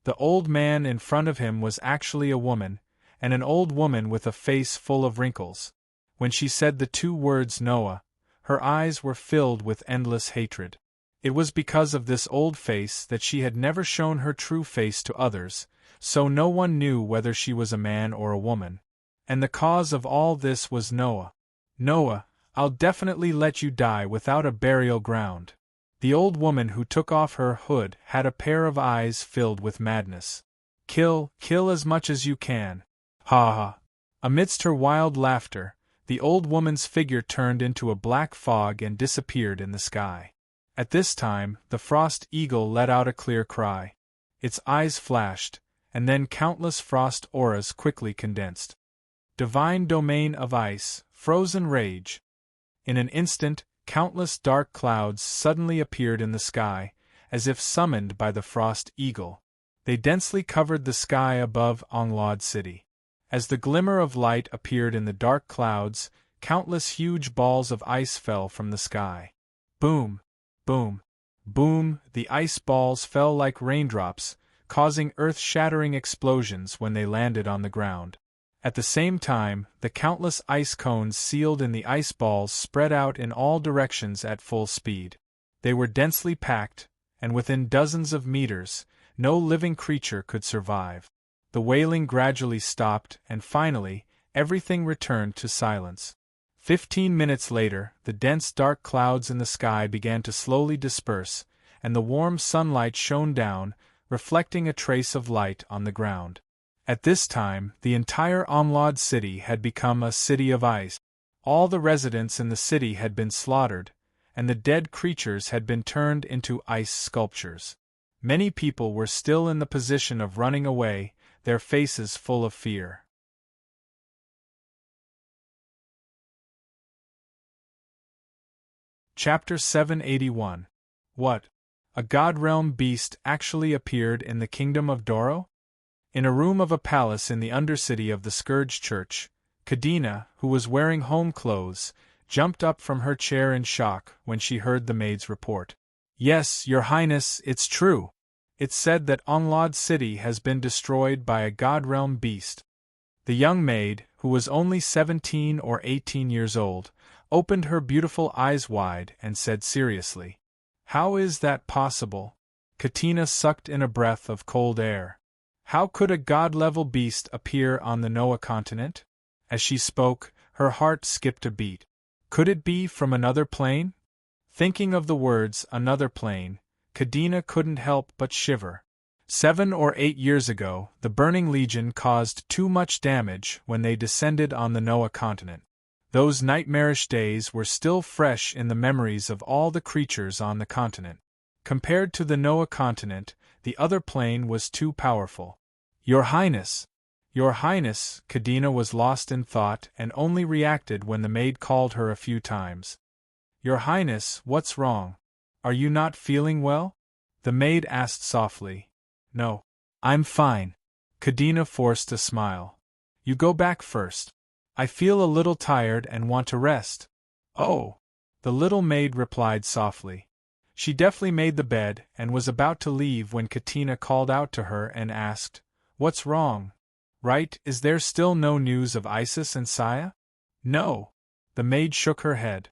The old man in front of him was actually a woman, and an old woman with a face full of wrinkles. When she said the two words Noah, her eyes were filled with endless hatred. It was because of this old face that she had never shown her true face to others, so no one knew whether she was a man or a woman. And the cause of all this was Noah. Noah, I'll definitely let you die without a burial ground. The old woman who took off her hood had a pair of eyes filled with madness. Kill as much as you can. Ha ha. Amidst her wild laughter, the old woman's figure turned into a black fog and disappeared in the sky. At this time, the frost eagle let out a clear cry. Its eyes flashed, and then countless frost auras quickly condensed. Divine domain of ice, frozen rage. In an instant, countless dark clouds suddenly appeared in the sky, as if summoned by the frost eagle. They densely covered the sky above Onglod City. As the glimmer of light appeared in the dark clouds, countless huge balls of ice fell from the sky. Boom! Boom! Boom! The ice balls fell like raindrops, causing earth-shattering explosions when they landed on the ground. At the same time, the countless ice cones sealed in the ice balls spread out in all directions at full speed. They were densely packed, and within dozens of meters, no living creature could survive. The wailing gradually stopped, and finally, everything returned to silence. 15 minutes later, the dense dark clouds in the sky began to slowly disperse, and the warm sunlight shone down, reflecting a trace of light on the ground. At this time, the entire Onglod City had become a city of ice. All the residents in the city had been slaughtered, and the dead creatures had been turned into ice sculptures. Many people were still in the position of running away, their faces full of fear. Chapter 781. What? A god realm beast actually appeared in the kingdom of Doro? In a room of a palace in the undercity of the Scourge Church, Kadena, who was wearing home clothes, jumped up from her chair in shock when she heard the maid's report. Yes, Your Highness, it's true. It's said that Onglod City has been destroyed by a god realm beast. The young maid, who was only 17 or 18 years old, opened her beautiful eyes wide and said seriously, How is that possible? Katina sucked in a breath of cold air. How could a god-level beast appear on the Noah continent? As she spoke, her heart skipped a beat. Could it be from another plane? Thinking of the words, another plane, Kadena couldn't help but shiver. 7 or 8 years ago, the Burning Legion caused too much damage when they descended on the Noah continent. Those nightmarish days were still fresh in the memories of all the creatures on the continent. Compared to the Noah continent, the other plane was too powerful. Your Highness! Your Highness! Kadena was lost in thought and only reacted when the maid called her a few times. Your Highness, what's wrong? Are you not feeling well? The maid asked softly. No. I'm fine. Kadena forced a smile. You go back first. I feel a little tired and want to rest. Oh! The little maid replied softly. She deftly made the bed and was about to leave when Katina called out to her and asked, "What's wrong? Right, is there still no news of Isis and Saya?" "No." The maid shook her head.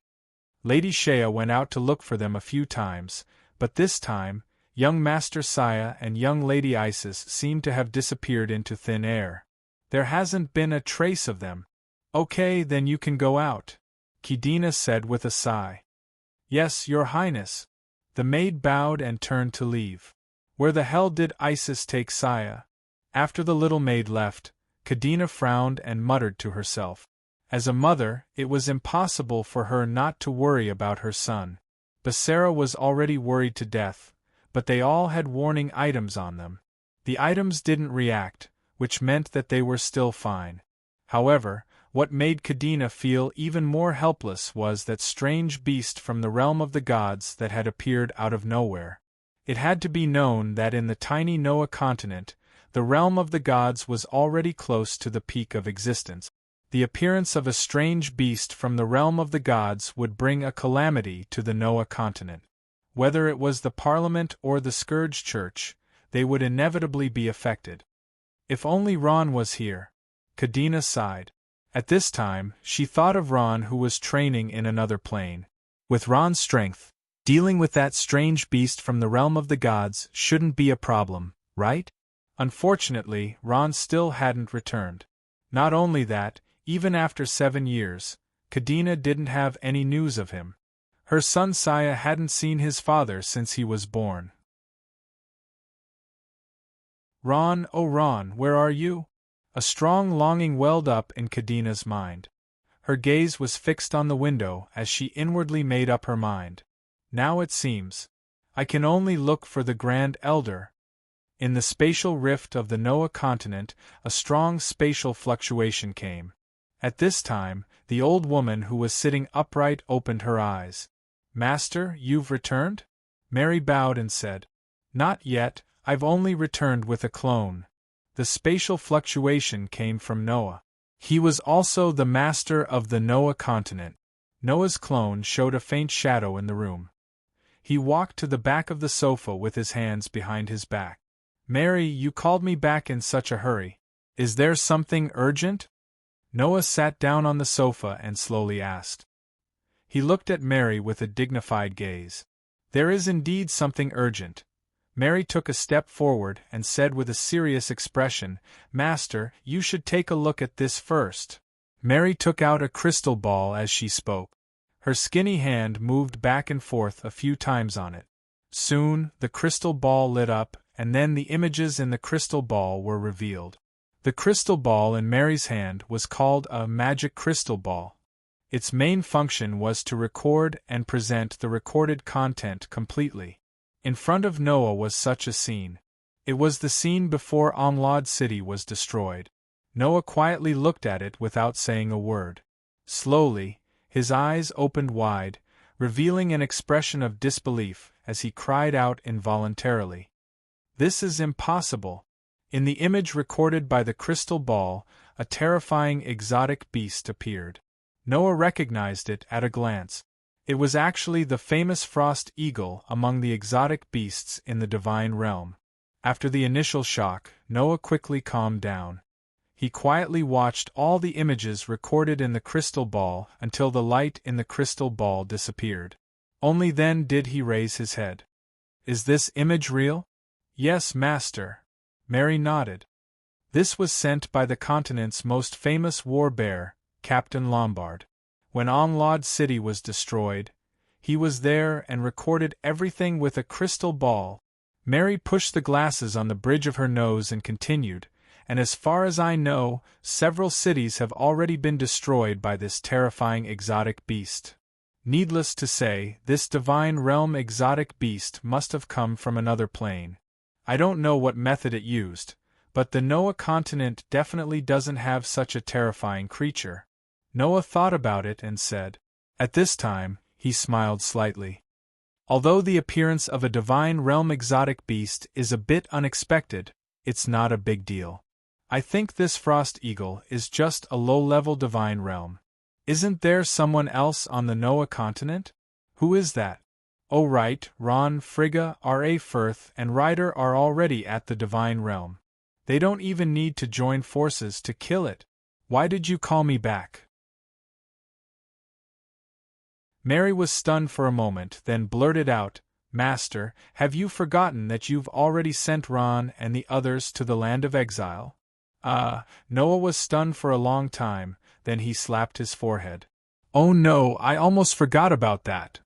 Lady Shea went out to look for them a few times, but this time, young Master Saya and young Lady Isis seemed to have disappeared into thin air. There hasn't been a trace of them. "Okay, then you can go out," Kadena said with a sigh. "Yes, Your Highness." The maid bowed and turned to leave. Where the hell did Isis take Saya? After the little maid left, Kadena frowned and muttered to herself. As a mother, it was impossible for her not to worry about her son. Basara was already worried to death, but they all had warning items on them. The items didn't react, which meant that they were still fine. However, what made Kadena feel even more helpless was that strange beast from the realm of the gods that had appeared out of nowhere. It had to be known that in the tiny Noah continent, the realm of the gods was already close to the peak of existence. The appearance of a strange beast from the realm of the gods would bring a calamity to the Noah continent. Whether it was the Parliament or the Scourge Church, they would inevitably be affected. If only Ron was here. Kadena sighed. At this time, she thought of Ron, who was training in another plane. With Ron's strength, dealing with that strange beast from the realm of the gods shouldn't be a problem, right? Unfortunately, Ron still hadn't returned. Not only that, even after 7 years, Kadena didn't have any news of him. Her son Saya hadn't seen his father since he was born. "Ron, oh Ron, where are you?" A strong longing welled up in Kadena's mind. Her gaze was fixed on the window as she inwardly made up her mind. Now it seems. I can only look for the Grand Elder. In the spatial rift of the Noah continent, a strong spatial fluctuation came. At this time, the old woman who was sitting upright opened her eyes. "Master, you've returned?" Mary bowed and said, "Not yet, I've only returned with a clone." The spatial fluctuation came from Noah. He was also the master of the Noah continent. Noah's clone showed a faint shadow in the room. He walked to the back of the sofa with his hands behind his back. "Mary, you called me back in such a hurry. Is there something urgent?" Noah sat down on the sofa and slowly asked. He looked at Mary with a dignified gaze. "There is indeed something urgent." Mary took a step forward and said with a serious expression, "Master, you should take a look at this first." Mary took out a crystal ball as she spoke. Her skinny hand moved back and forth a few times on it. Soon, the crystal ball lit up, and then the images in the crystal ball were revealed. The crystal ball in Mary's hand was called a magic crystal ball. Its main function was to record and present the recorded content completely. In front of Noah was such a scene. It was the scene before Onlod City was destroyed. Noah quietly looked at it without saying a word. Slowly, his eyes opened wide, revealing an expression of disbelief as he cried out involuntarily. "This is impossible." In the image recorded by the crystal ball, a terrifying exotic beast appeared. Noah recognized it at a glance. It was actually the famous frost eagle among the exotic beasts in the divine realm. After the initial shock, Noah quickly calmed down. He quietly watched all the images recorded in the crystal ball until the light in the crystal ball disappeared. Only then did he raise his head. "Is this image real?" "Yes, Master." Mary nodded. "This was sent by the continent's most famous war bear, Captain Lombard. When Onlod City was destroyed, he was there and recorded everything with a crystal ball." Mary pushed the glasses on the bridge of her nose and continued, "And as far as I know, several cities have already been destroyed by this terrifying exotic beast. Needless to say, this divine realm exotic beast must have come from another plane. I don't know what method it used, but the Noah continent definitely doesn't have such a terrifying creature." Noah thought about it and said. At this time, he smiled slightly. "Although the appearance of a divine realm exotic beast is a bit unexpected, it's not a big deal. I think this frost eagle is just a low-level divine realm. Isn't there someone else on the Noah continent? Who is that? Oh right, Ron, Frigga, R.A. Firth, and Ryder are already at the divine realm. They don't even need to join forces to kill it. Why did you call me back? Mary was stunned for a moment, then blurted out, Master, have you forgotten that you've already sent Ron and the others to the land of exile? Noah was stunned for a long time, then he slapped his forehead. Oh no, I almost forgot about that.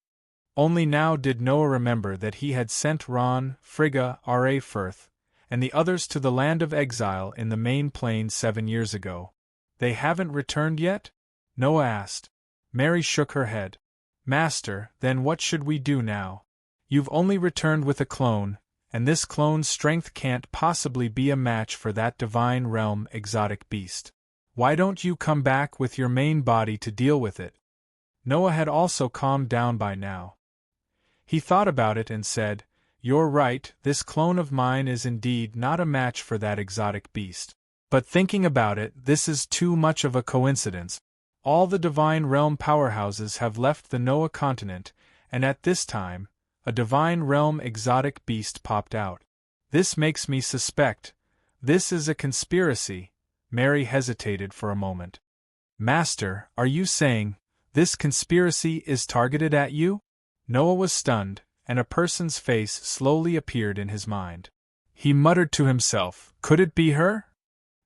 Only now did Noah remember that he had sent Ron, Frigga, R.A. Firth, and the others to the land of exile in the main plain 7 years ago. They haven't returned yet? Noah asked. Mary shook her head. Master, then what should we do now? You've only returned with a clone, and this clone's strength can't possibly be a match for that divine realm exotic beast. Why don't you come back with your main body to deal with it? Noah had also calmed down by now. He thought about it and said, You're right, this clone of mine is indeed not a match for that exotic beast. But thinking about it, this is too much of a coincidence. All the divine realm powerhouses have left the Noah continent, and at this time, a divine realm exotic beast popped out. This makes me suspect. This is a conspiracy. Mary hesitated for a moment. Master, are you saying this conspiracy is targeted at you? Noah was stunned, and a person's face slowly appeared in his mind. He muttered to himself, Could it be her?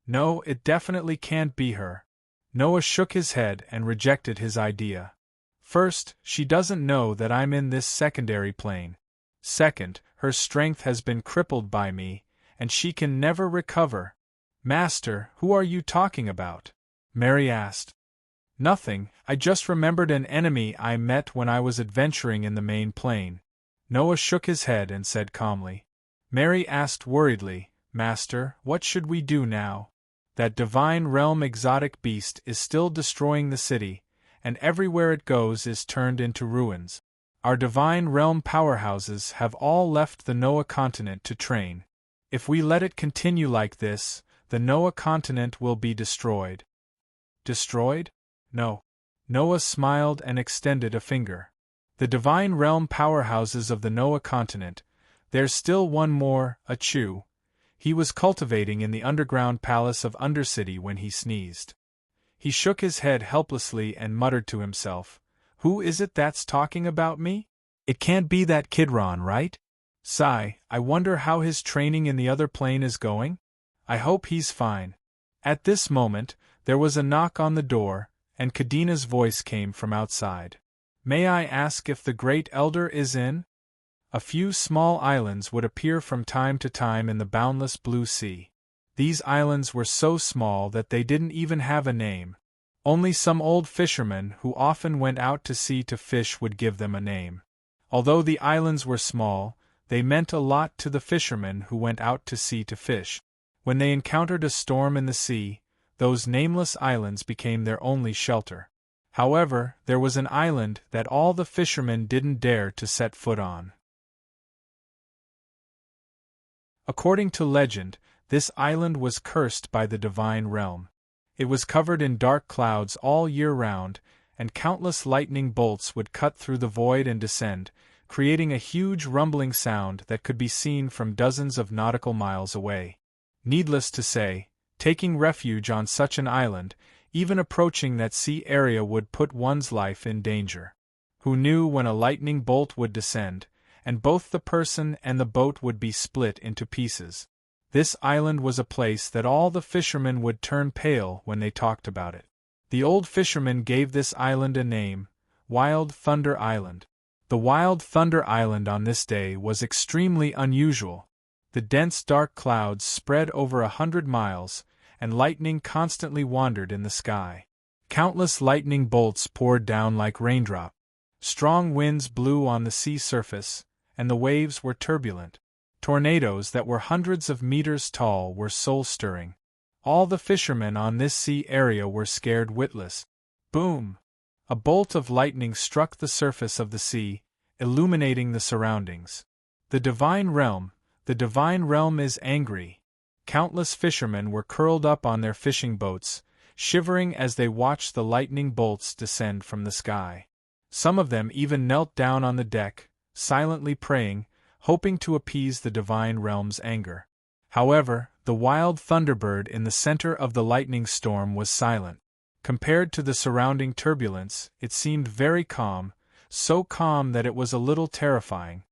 No, it definitely can't be her. Noah shook his head and rejected his idea. First, she doesn't know that I'm in this secondary plane. Second, her strength has been crippled by me, and she can never recover. Master, who are you talking about? Mary asked. Nothing, I just remembered an enemy I met when I was adventuring in the main plane. Noah shook his head and said calmly. Mary asked worriedly, Master, what should we do now? That divine realm exotic beast is still destroying the city, and everywhere it goes is turned into ruins. Our divine realm powerhouses have all left the Noah continent to train. If we let it continue like this, the Noah continent will be destroyed. Destroyed? No. Noah smiled and extended a finger. The divine realm powerhouses of the Noah continent, there's still one more, a Chew. He was cultivating in the underground palace of Undercity when he sneezed. He shook his head helplessly and muttered to himself, Who is it that's talking about me? It can't be that kid Ron, right? Sigh, I wonder how his training in the other plane is going? I hope he's fine. At this moment, there was a knock on the door, and Kadina's voice came from outside. May I ask if the Great Elder is in? A few small islands would appear from time to time in the boundless blue sea. These islands were so small that they didn't even have a name. Only some old fishermen who often went out to sea to fish would give them a name. Although the islands were small, they meant a lot to the fishermen who went out to sea to fish. When they encountered a storm in the sea, those nameless islands became their only shelter. However, there was an island that all the fishermen didn't dare to set foot on. According to legend, this island was cursed by the divine realm. It was covered in dark clouds all year round, and countless lightning bolts would cut through the void and descend, creating a huge rumbling sound that could be seen from dozens of nautical miles away. Needless to say, taking refuge on such an island, even approaching that sea area would put one's life in danger. Who knew when a lightning bolt would descend, and both the person and the boat would be split into pieces? This island was a place that all the fishermen would turn pale when they talked about it. The old fisherman gave this island a name, Wild Thunder Island. The Wild Thunder Island on this day was extremely unusual. The dense dark clouds spread over 100 miles, and lightning constantly wandered in the sky. Countless lightning bolts poured down like raindrops. Strong winds blew on the sea surface, and the waves were turbulent. Tornadoes that were hundreds of meters tall were soul-stirring. All the fishermen on this sea area were scared witless. Boom! A bolt of lightning struck the surface of the sea, illuminating the surroundings. The divine realm is angry. Countless fishermen were curled up on their fishing boats, shivering as they watched the lightning bolts descend from the sky. Some of them even knelt down on the deck, silently praying, hoping to appease the divine realm's anger. However, the wild thunderbird in the center of the lightning storm was silent. Compared to the surrounding turbulence, it seemed very calm, so calm that it was a little terrifying.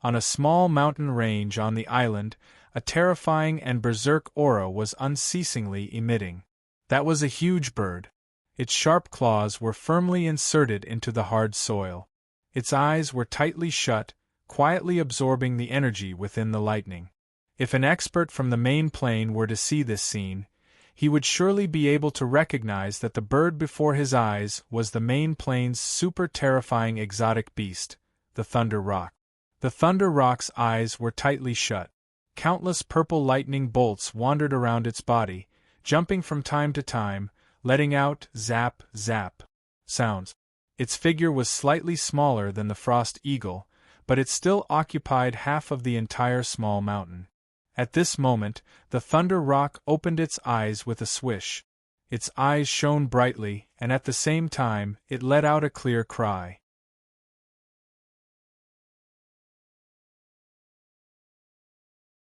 On a small mountain range on the island, a terrifying and berserk aura was unceasingly emitting. That was a huge bird. Its sharp claws were firmly inserted into the hard soil. Its eyes were tightly shut, quietly absorbing the energy within the lightning. If an expert from the main plane were to see this scene, he would surely be able to recognize that the bird before his eyes was the main plane's super terrifying exotic beast, the Thunder Roc. The Thunder Roc's eyes were tightly shut. Countless purple lightning bolts wandered around its body, jumping from time to time, letting out zap, zap sounds. Its figure was slightly smaller than the frost eagle, but it still occupied half of the entire small mountain. At this moment, the Thunder Roc opened its eyes with a swish. Its eyes shone brightly, and at the same time, it let out a clear cry.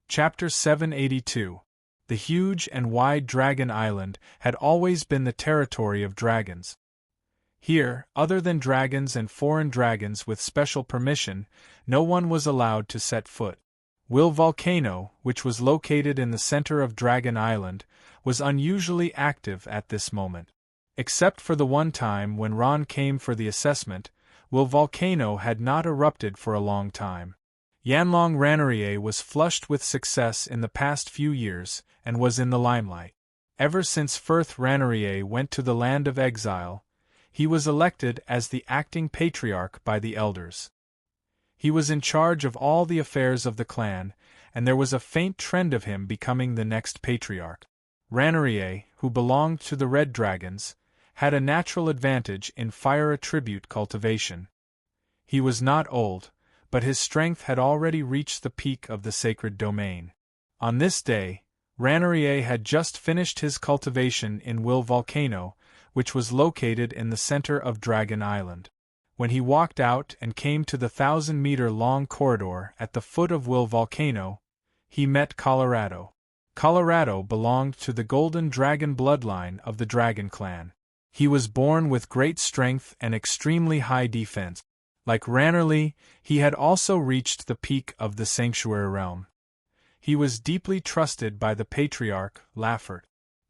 Chapter 782. The huge and wide Dragon Island had always been the territory of dragons. Here, other than dragons and foreign dragons with special permission, no one was allowed to set foot. Will Volcano, which was located in the center of Dragon Island, was unusually active at this moment. Except for the one time when Ron came for the assessment, Will Volcano had not erupted for a long time. Yanlong Ranerier was flushed with success in the past few years, and was in the limelight. Ever since Firth Ranerier went to the land of exile, he was elected as the acting patriarch by the elders. He was in charge of all the affairs of the clan, and there was a faint trend of him becoming the next patriarch. Ranerier, who belonged to the Red Dragons, had a natural advantage in fire attribute cultivation. He was not old, but his strength had already reached the peak of the sacred domain. On this day, Ranerier had just finished his cultivation in Will Volcano, which was located in the center of Dragon Island. When he walked out and came to the 1,000-meter-long corridor at the foot of Will Volcano, he met Colorado. Colorado belonged to the Golden Dragon bloodline of the Dragon Clan. He was born with great strength and extremely high defense. Like Ranerier, he had also reached the peak of the Sanctuary Realm. He was deeply trusted by the Patriarch, Laffert.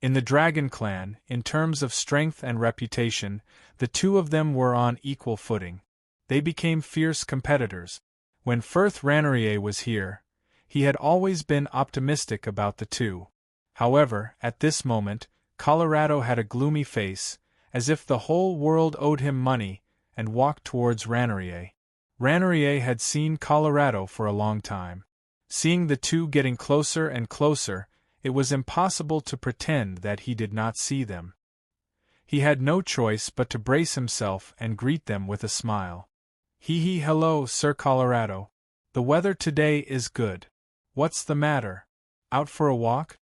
In the Dragon Clan, in terms of strength and reputation, the two of them were on equal footing. They became fierce competitors. When Firth Ranerier was here, he had always been optimistic about the two. However, at this moment, Colorado had a gloomy face, as if the whole world owed him money, and walked towards Ranerier. Ranerier had seen Colorado for a long time. Seeing the two getting closer and closer, it was impossible to pretend that he did not see them. He had no choice but to brace himself and greet them with a smile. Hello, Sir Colorado. The weather today is good. What's the matter? Out for a walk?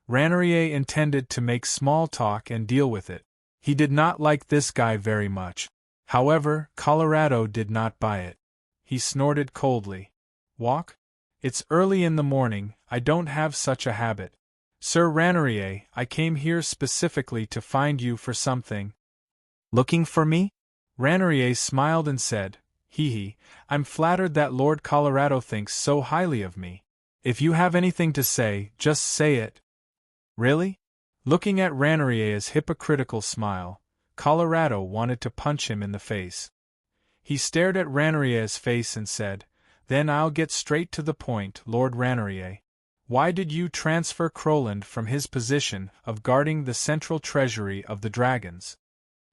Ranerier intended to make small talk and deal with it. He did not like this guy very much. However, Colorado did not buy it. He snorted coldly. Walk? It's early in the morning, I don't have such a habit. Sir Ranerier, I came here specifically to find you for something. Looking for me? Ranerier smiled and said, I'm flattered that Lord Colorado thinks so highly of me. If you have anything to say, just say it. Really? Looking at Ranier's hypocritical smile, Colorado wanted to punch him in the face. He stared at Ranier's face and said, Then I'll get straight to the point, Lord Ranerier. Why did you transfer Croland from his position of guarding the central treasury of the dragons?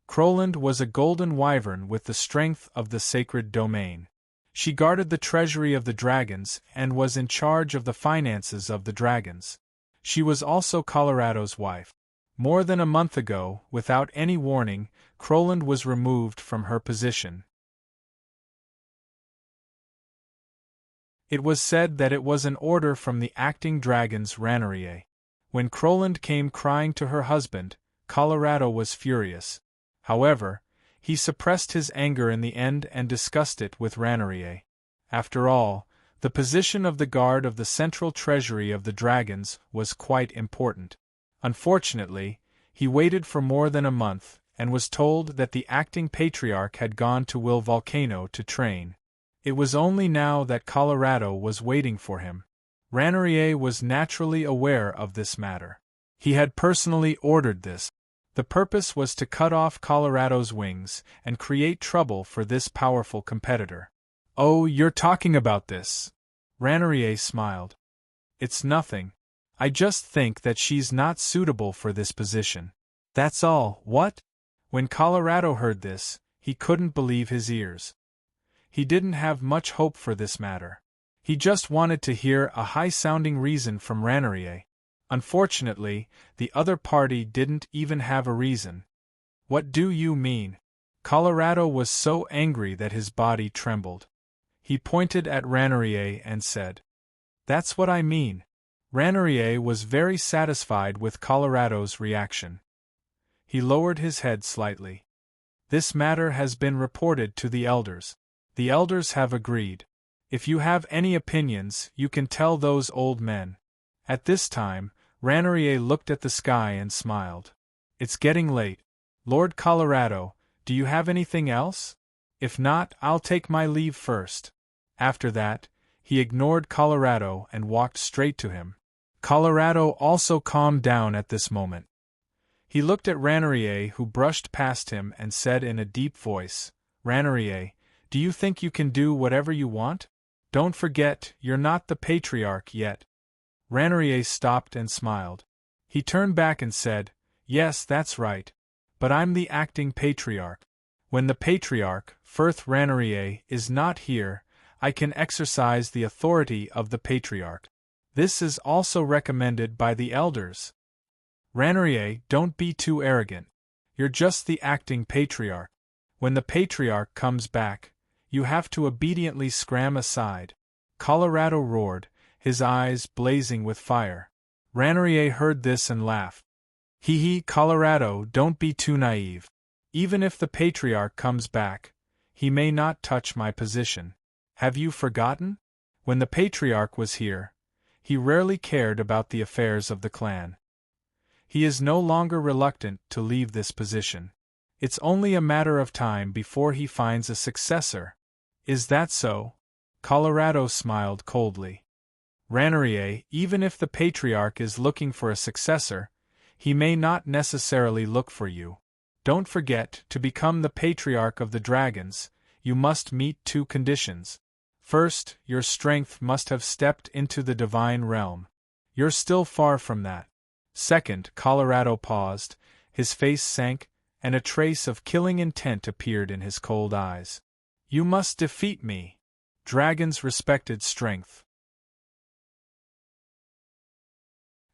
Croland was a golden wyvern with the strength of the sacred domain. She guarded the treasury of the dragons and was in charge of the finances of the dragons. She was also Colorado's wife. More than a month ago, without any warning, Croland was removed from her position. It was said that it was an order from the acting dragon's Ranarier. When Croland came crying to her husband, Colorado was furious. However, he suppressed his anger in the end and discussed it with Ranarier. After all, the position of the guard of the central treasury of the dragons was quite important. Unfortunately, he waited for more than a month, and was told that the acting patriarch had gone to Will Volcano to train. It was only now that Colorado was waiting for him. Ranarier was naturally aware of this matter. He had personally ordered this. The purpose was to cut off Colorado's wings and create trouble for this powerful competitor. "Oh, you're talking about this." Ranarier smiled. "It's nothing. I just think that she's not suitable for this position. That's all." "What?" When Colorado heard this, he couldn't believe his ears. He didn't have much hope for this matter. He just wanted to hear a high-sounding reason from Ranarier. Unfortunately, the other party didn't even have a reason. "What do you mean?" Colorado was so angry that his body trembled. He pointed at Ranarier and said, "That's what I mean." Ranarier was very satisfied with Colorado's reaction. He lowered his head slightly. "This matter has been reported to the elders. The elders have agreed. If you have any opinions, you can tell those old men." At this time, Ranarier looked at the sky and smiled. "It's getting late. Lord Colorado, do you have anything else? If not, I'll take my leave first." After that, he ignored Colorado and walked straight to him. Colorado also calmed down at this moment. He looked at Ranarier, who brushed past him, and said in a deep voice, "Ranarier, do you think you can do whatever you want? Don't forget, you're not the patriarch yet." Ranarier stopped and smiled. He turned back and said, "Yes, that's right. But I'm the acting patriarch. When the patriarch, Firth Ranarier, is not here, I can exercise the authority of the patriarch. This is also recommended by the elders." "Ranarier, don't be too arrogant. You're just the acting patriarch. When the patriarch comes back, you have to obediently scram aside." Colorado roared, his eyes blazing with fire. Ranarier heard this and laughed. "Hee, Colorado, don't be too naive. Even if the patriarch comes back, he may not touch my position. Have you forgotten? When the patriarch was here, he rarely cared about the affairs of the clan. He is no longer reluctant to leave this position. It's only a matter of time before he finds a successor." "Is that so?" Colorado smiled coldly. "Ranarier, even if the patriarch is looking for a successor, he may not necessarily look for you. Don't forget, to become the patriarch of the dragons, you must meet two conditions. First, your strength must have stepped into the divine realm. You're still far from that. Second," Colorado paused, his face sank, and a trace of killing intent appeared in his cold eyes. "You must defeat me." Dragons respected strength.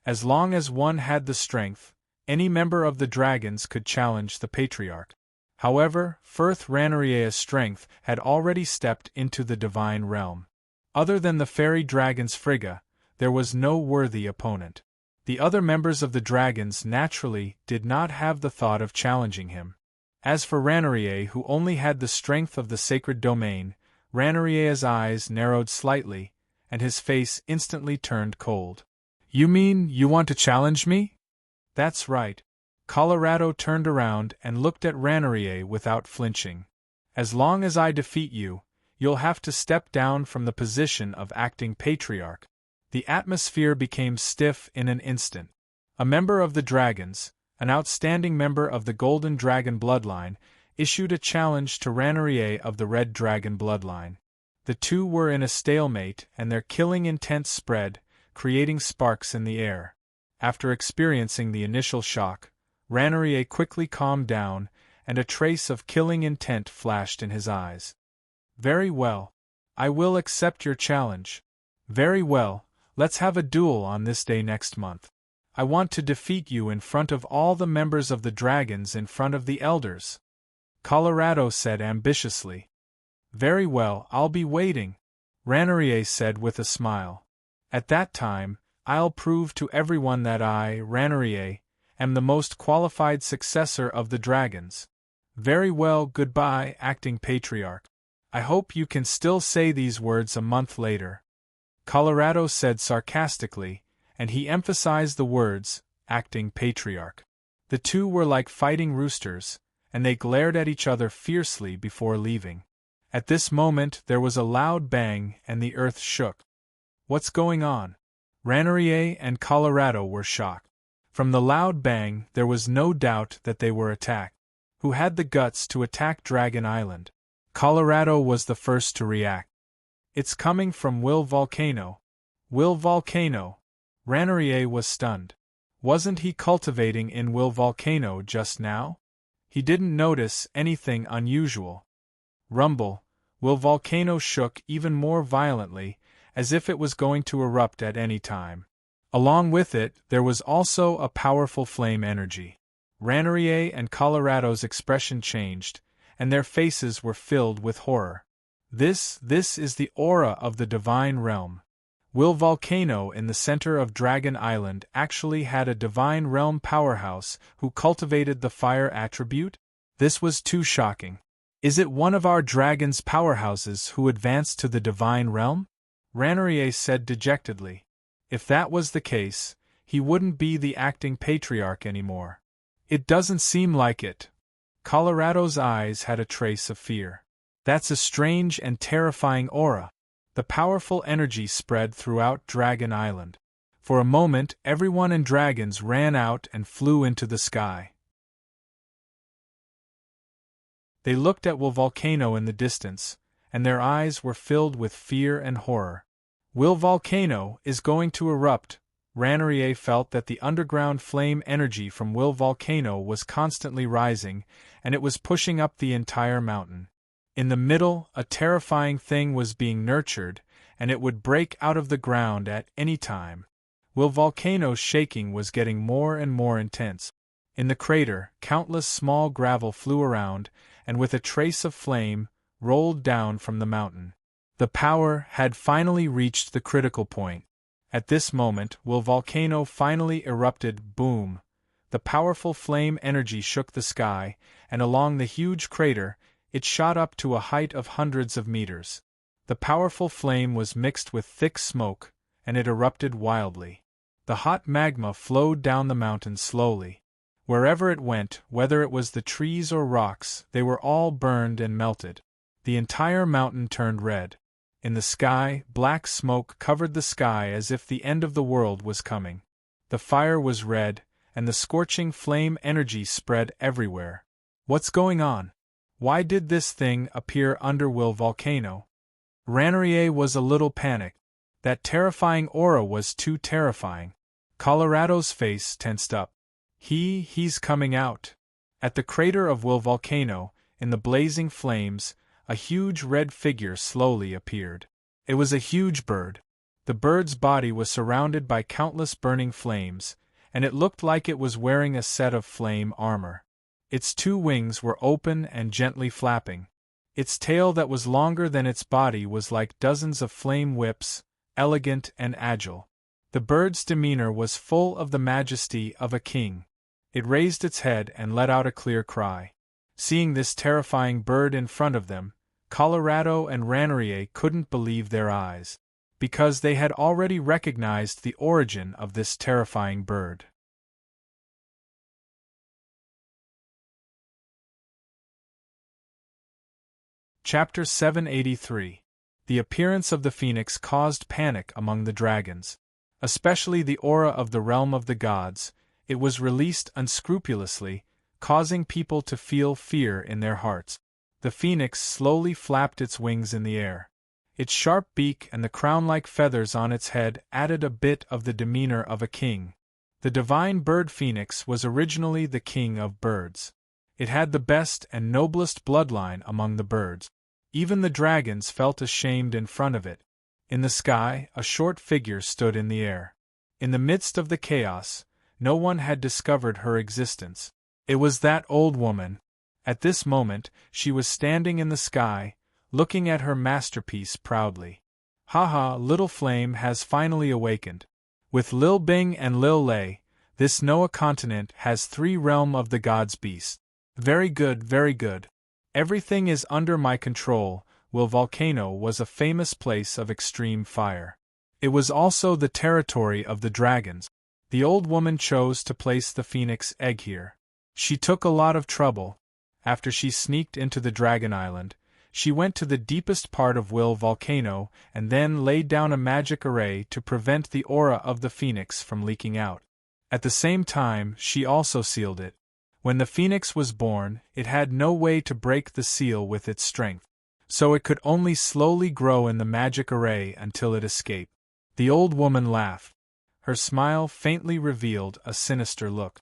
As long as one had the strength, any member of the dragons could challenge the patriarch. However, Firth Ranarier's strength had already stepped into the divine realm. Other than the fairy dragons Frigga, there was no worthy opponent. The other members of the dragons naturally did not have the thought of challenging him. As for Ranarier, who only had the strength of the sacred domain, Ranarier's eyes narrowed slightly, and his face instantly turned cold. "You mean you want to challenge me?" "That's right." Colorado turned around and looked at Ranarier without flinching. "As long as I defeat you, you'll have to step down from the position of acting patriarch." The atmosphere became stiff in an instant. A member of the dragons, an outstanding member of the Golden Dragon bloodline, issued a challenge to Ranarier of the Red Dragon bloodline. The two were in a stalemate, and their killing intent spread, creating sparks in the air. After experiencing the initial shock, Ranarier quickly calmed down, and a trace of killing intent flashed in his eyes. "Very well. I will accept your challenge." "Very well, let's have a duel on this day next month. I want to defeat you in front of all the members of the dragons, in front of the elders," Colorado said ambitiously. "Very well, I'll be waiting." Ranarier said with a smile. At that time, I'll prove to everyone that I, Ranarier, am the most qualified successor of the dragons. Very well, goodbye, acting patriarch. I hope you can still say these words a month later. Colorado said sarcastically, and he emphasized the words, acting patriarch. The two were like fighting roosters, and they glared at each other fiercely before leaving. At this moment there was a loud bang and the earth shook. What's going on? Ranarier and Colorado were shocked. From the loud bang there was no doubt that they were attacked. Who had the guts to attack Dragon Island? Colorado was the first to react. It's coming from Will Volcano. Will Volcano. Ranarier was stunned. Wasn't he cultivating in Will Volcano just now? He didn't notice anything unusual. Rumble. Will Volcano shook even more violently, as if it was going to erupt at any time. Along with it, there was also a powerful flame energy. Ranarier and Colorado's expression changed, and their faces were filled with horror. This is the aura of the divine realm. Will Volcano in the center of Dragon Island actually had a divine realm powerhouse who cultivated the fire attribute? This was too shocking. Is it one of our dragon's powerhouses who advanced to the divine realm? Ranarier said dejectedly. If that was the case, he wouldn't be the acting patriarch anymore. It doesn't seem like it. Colorado's eyes had a trace of fear. That's a strange and terrifying aura. The powerful energy spread throughout Dragon Island. For a moment, everyone and dragons ran out and flew into the sky. They looked at Will Volcano in the distance, and their eyes were filled with fear and horror. Will Volcano is going to erupt. Ranarier felt that the underground flame energy from Will Volcano was constantly rising, and it was pushing up the entire mountain. In the middle, a terrifying thing was being nurtured, and it would break out of the ground at any time. Will Volcano's shaking was getting more and more intense. In the crater, countless small gravel flew around, and with a trace of flame, rolled down from the mountain. The power had finally reached the critical point. At this moment, Will Volcano finally erupted. Boom! The powerful flame energy shook the sky, and along the huge crater, it shot up to a height of hundreds of meters. The powerful flame was mixed with thick smoke, and it erupted wildly. The hot magma flowed down the mountain slowly. Wherever it went, whether it was the trees or rocks, they were all burned and melted. The entire mountain turned red. In the sky, black smoke covered the sky as if the end of the world was coming. The fire was red, and the scorching flame energy spread everywhere. What's going on? Why did this thing appear under Will Volcano? Ranarier was a little panicked. That terrifying aura was too terrifying. Colorado's face tensed up. He's coming out. At the crater of Will Volcano, in the blazing flames, a huge red figure slowly appeared. It was a huge bird. The bird's body was surrounded by countless burning flames, and it looked like it was wearing a set of flame armor. Its two wings were open and gently flapping. Its tail that was longer than its body was like dozens of flame whips, elegant and agile. The bird's demeanor was full of the majesty of a king. It raised its head and let out a clear cry. Seeing this terrifying bird in front of them, Colorado and Ranarier couldn't believe their eyes, because they had already recognized the origin of this terrifying bird. Chapter 783. The appearance of the phoenix caused panic among the dragons. Especially the aura of the realm of the gods, it was released unscrupulously, causing people to feel fear in their hearts. The phoenix slowly flapped its wings in the air. Its sharp beak and the crown-like feathers on its head added a bit of the demeanor of a king. The divine bird phoenix was originally the king of birds. It had the best and noblest bloodline among the birds. Even the dragons felt ashamed in front of it. In the sky, a short figure stood in the air. In the midst of the chaos, no one had discovered her existence. It was that old woman. At this moment, she was standing in the sky, looking at her masterpiece proudly. Haha, Little Flame has finally awakened. With Lil Bing and Lil Lei, this Noah continent has 3 realm of the gods beasts. Very good, very good. Everything is under my control. Will Volcano was a famous place of extreme fire. It was also the territory of the dragons. The old woman chose to place the phoenix egg here. She took a lot of trouble. After she sneaked into the Dragon Island, she went to the deepest part of Will Volcano and then laid down a magic array to prevent the aura of the phoenix from leaking out. At the same time, she also sealed it. When the phoenix was born, it had no way to break the seal with its strength, so it could only slowly grow in the magic array until it escaped. The old woman laughed. Her smile faintly revealed a sinister look.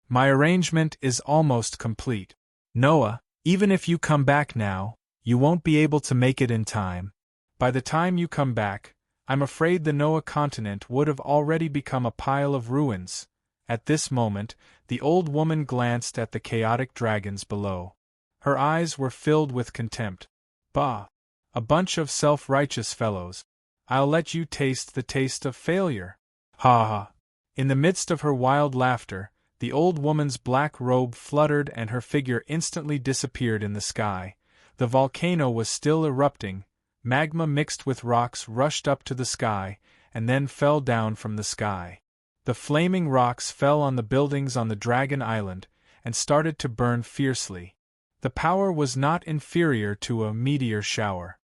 My arrangement is almost complete. Noah, even if you come back now, you won't be able to make it in time. By the time you come back, I'm afraid the Noah continent would have already become a pile of ruins. At this moment, the old woman glanced at the chaotic dragons below. Her eyes were filled with contempt. Bah! A bunch of self-righteous fellows. I'll let you taste the taste of failure. Ha ha! In the midst of her wild laughter, the old woman's black robe fluttered and her figure instantly disappeared in the sky. The volcano was still erupting. Magma mixed with rocks rushed up to the sky, and then fell down from the sky. The flaming rocks fell on the buildings on the Dragon Island, and started to burn fiercely. The power was not inferior to a meteor shower.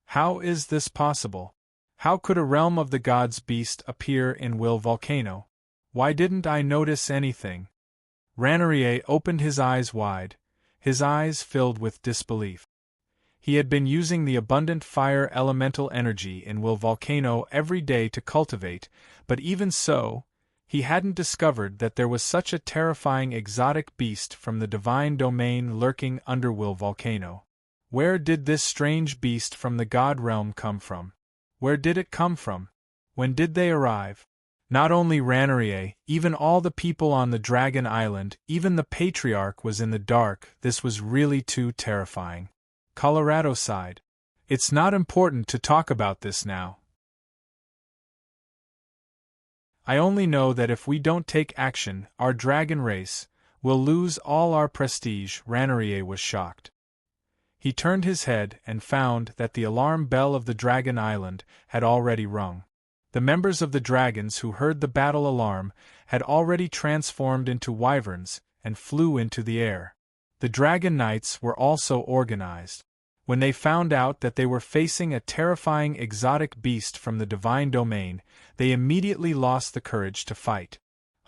How is this possible? How could a realm of the gods beast appear in Will Volcano? Why didn't I notice anything? Ranarier opened his eyes wide, his eyes filled with disbelief. He had been using the abundant fire elemental energy in Will Volcano every day to cultivate, but even so, he hadn't discovered that there was such a terrifying exotic beast from the divine domain lurking under Will Volcano. Where did this strange beast from the god realm come from? Where did it come from? When did they arrive? Not only Ranarier, even all the people on the Dragon Island, even the Patriarch was in the dark. This was really too terrifying. Colorado sighed. It's not important to talk about this now. I only know that if we don't take action, our dragon race will lose all our prestige. Ranarier was shocked. He turned his head and found that the alarm bell of the Dragon Island had already rung. The members of the dragons who heard the battle alarm had already transformed into wyverns and flew into the air. The Dragon Knights were also organized. When they found out that they were facing a terrifying exotic beast from the divine domain, they immediately lost the courage to fight.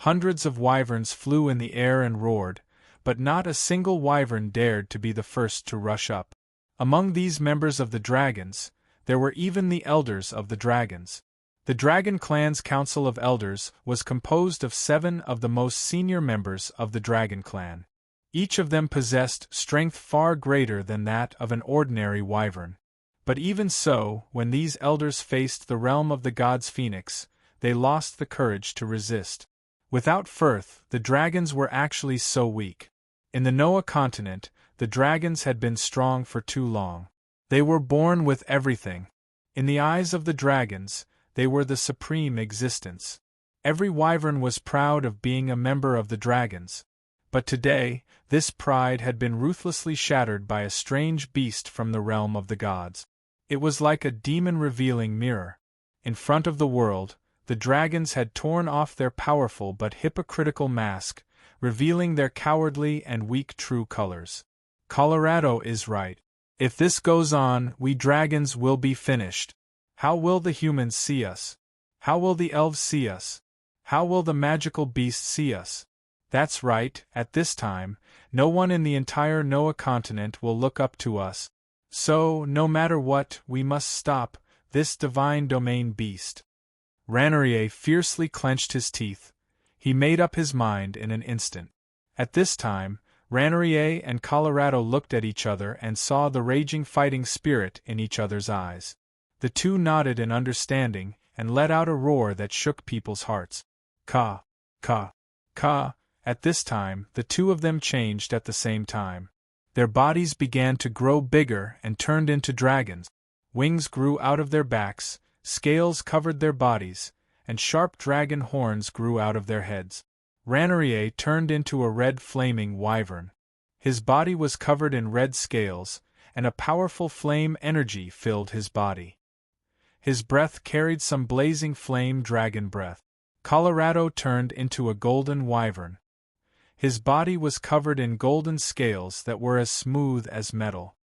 Hundreds of wyverns flew in the air and roared, but not a single wyvern dared to be the first to rush up. Among these members of the dragons, there were even the elders of the dragons. The Dragon Clan's Council of Elders was composed of 7 of the most senior members of the Dragon Clan. Each of them possessed strength far greater than that of an ordinary wyvern. But even so, when these elders faced the realm of the gods Phoenix, they lost the courage to resist. Without Firth, the dragons were actually so weak. In the Noah continent, the dragons had been strong for too long. They were born with everything. In the eyes of the dragons, they were the supreme existence. Every wyvern was proud of being a member of the dragons. But today, this pride had been ruthlessly shattered by a strange beast from the realm of the gods. It was like a demon-revealing mirror. In front of the world, the dragons had torn off their powerful but hypocritical mask, revealing their cowardly and weak true colors. Colorado is right. If this goes on, we dragons will be finished. How will the humans see us? How will the elves see us? How will the magical beasts see us? That's right, at this time, no one in the entire Noah continent will look up to us. So, no matter what, we must stop this divine domain beast. Ranarier fiercely clenched his teeth. He made up his mind in an instant. At this time, Ranarier and Colorado looked at each other and saw the raging fighting spirit in each other's eyes. The two nodded in understanding and let out a roar that shook people's hearts. Ka, ka, ka. At this time, the two of them changed at the same time. Their bodies began to grow bigger and turned into dragons. Wings grew out of their backs, scales covered their bodies, and sharp dragon horns grew out of their heads. Ranerier turned into a red flaming wyvern. His body was covered in red scales, and a powerful flame energy filled his body. His breath carried some blazing flame dragon breath. Colorado turned into a golden wyvern. His body was covered in golden scales that were as smooth as metal.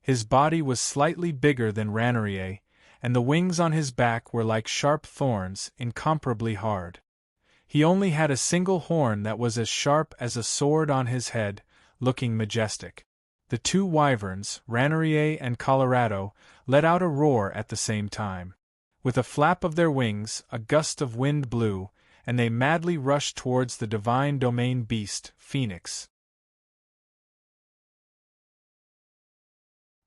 His body was slightly bigger than Ranerier, and the wings on his back were like sharp thorns, incomparably hard. He only had a single horn that was as sharp as a sword on his head, looking majestic. The two wyverns, Ranerier and Colorado, let out a roar at the same time. With a flap of their wings, a gust of wind blew, and they madly rushed towards the divine domain beast, Phoenix.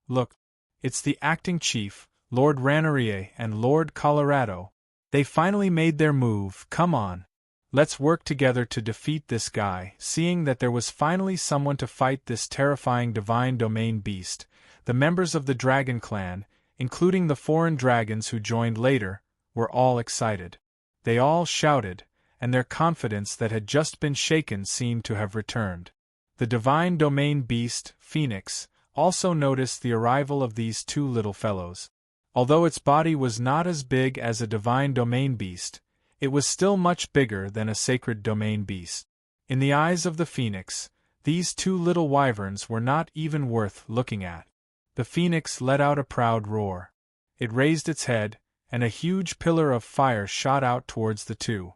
Look, it's the acting chief, Lord Ranerier and Lord Colorado. They finally made their move. Come on. Let's work together to defeat this guy. Seeing that there was finally someone to fight this terrifying divine domain beast, the members of the dragon clan, including the foreign dragons who joined later, were all excited. They all shouted, and their confidence that had just been shaken seemed to have returned. The divine domain beast, Phoenix, also noticed the arrival of these two little fellows. Although its body was not as big as a divine domain beast, it was still much bigger than a sacred domain beast. In the eyes of the Phoenix, these two little wyverns were not even worth looking at. The Phoenix let out a proud roar. It raised its head, and a huge pillar of fire shot out towards the two.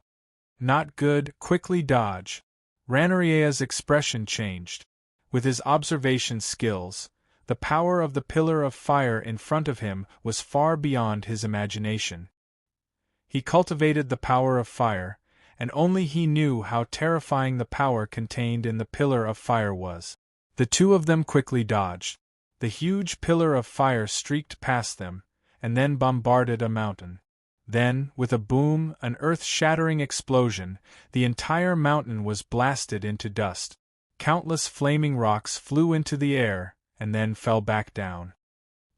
Not good, quickly dodge. Raneria's expression changed. With his observation skills, the power of the pillar of fire in front of him was far beyond his imagination. He cultivated the power of fire, and only he knew how terrifying the power contained in the pillar of fire was. The two of them quickly dodged. The huge pillar of fire streaked past them, and then bombarded a mountain. Then, with a boom, an earth-shattering explosion, the entire mountain was blasted into dust. Countless flaming rocks flew into the air, and then fell back down.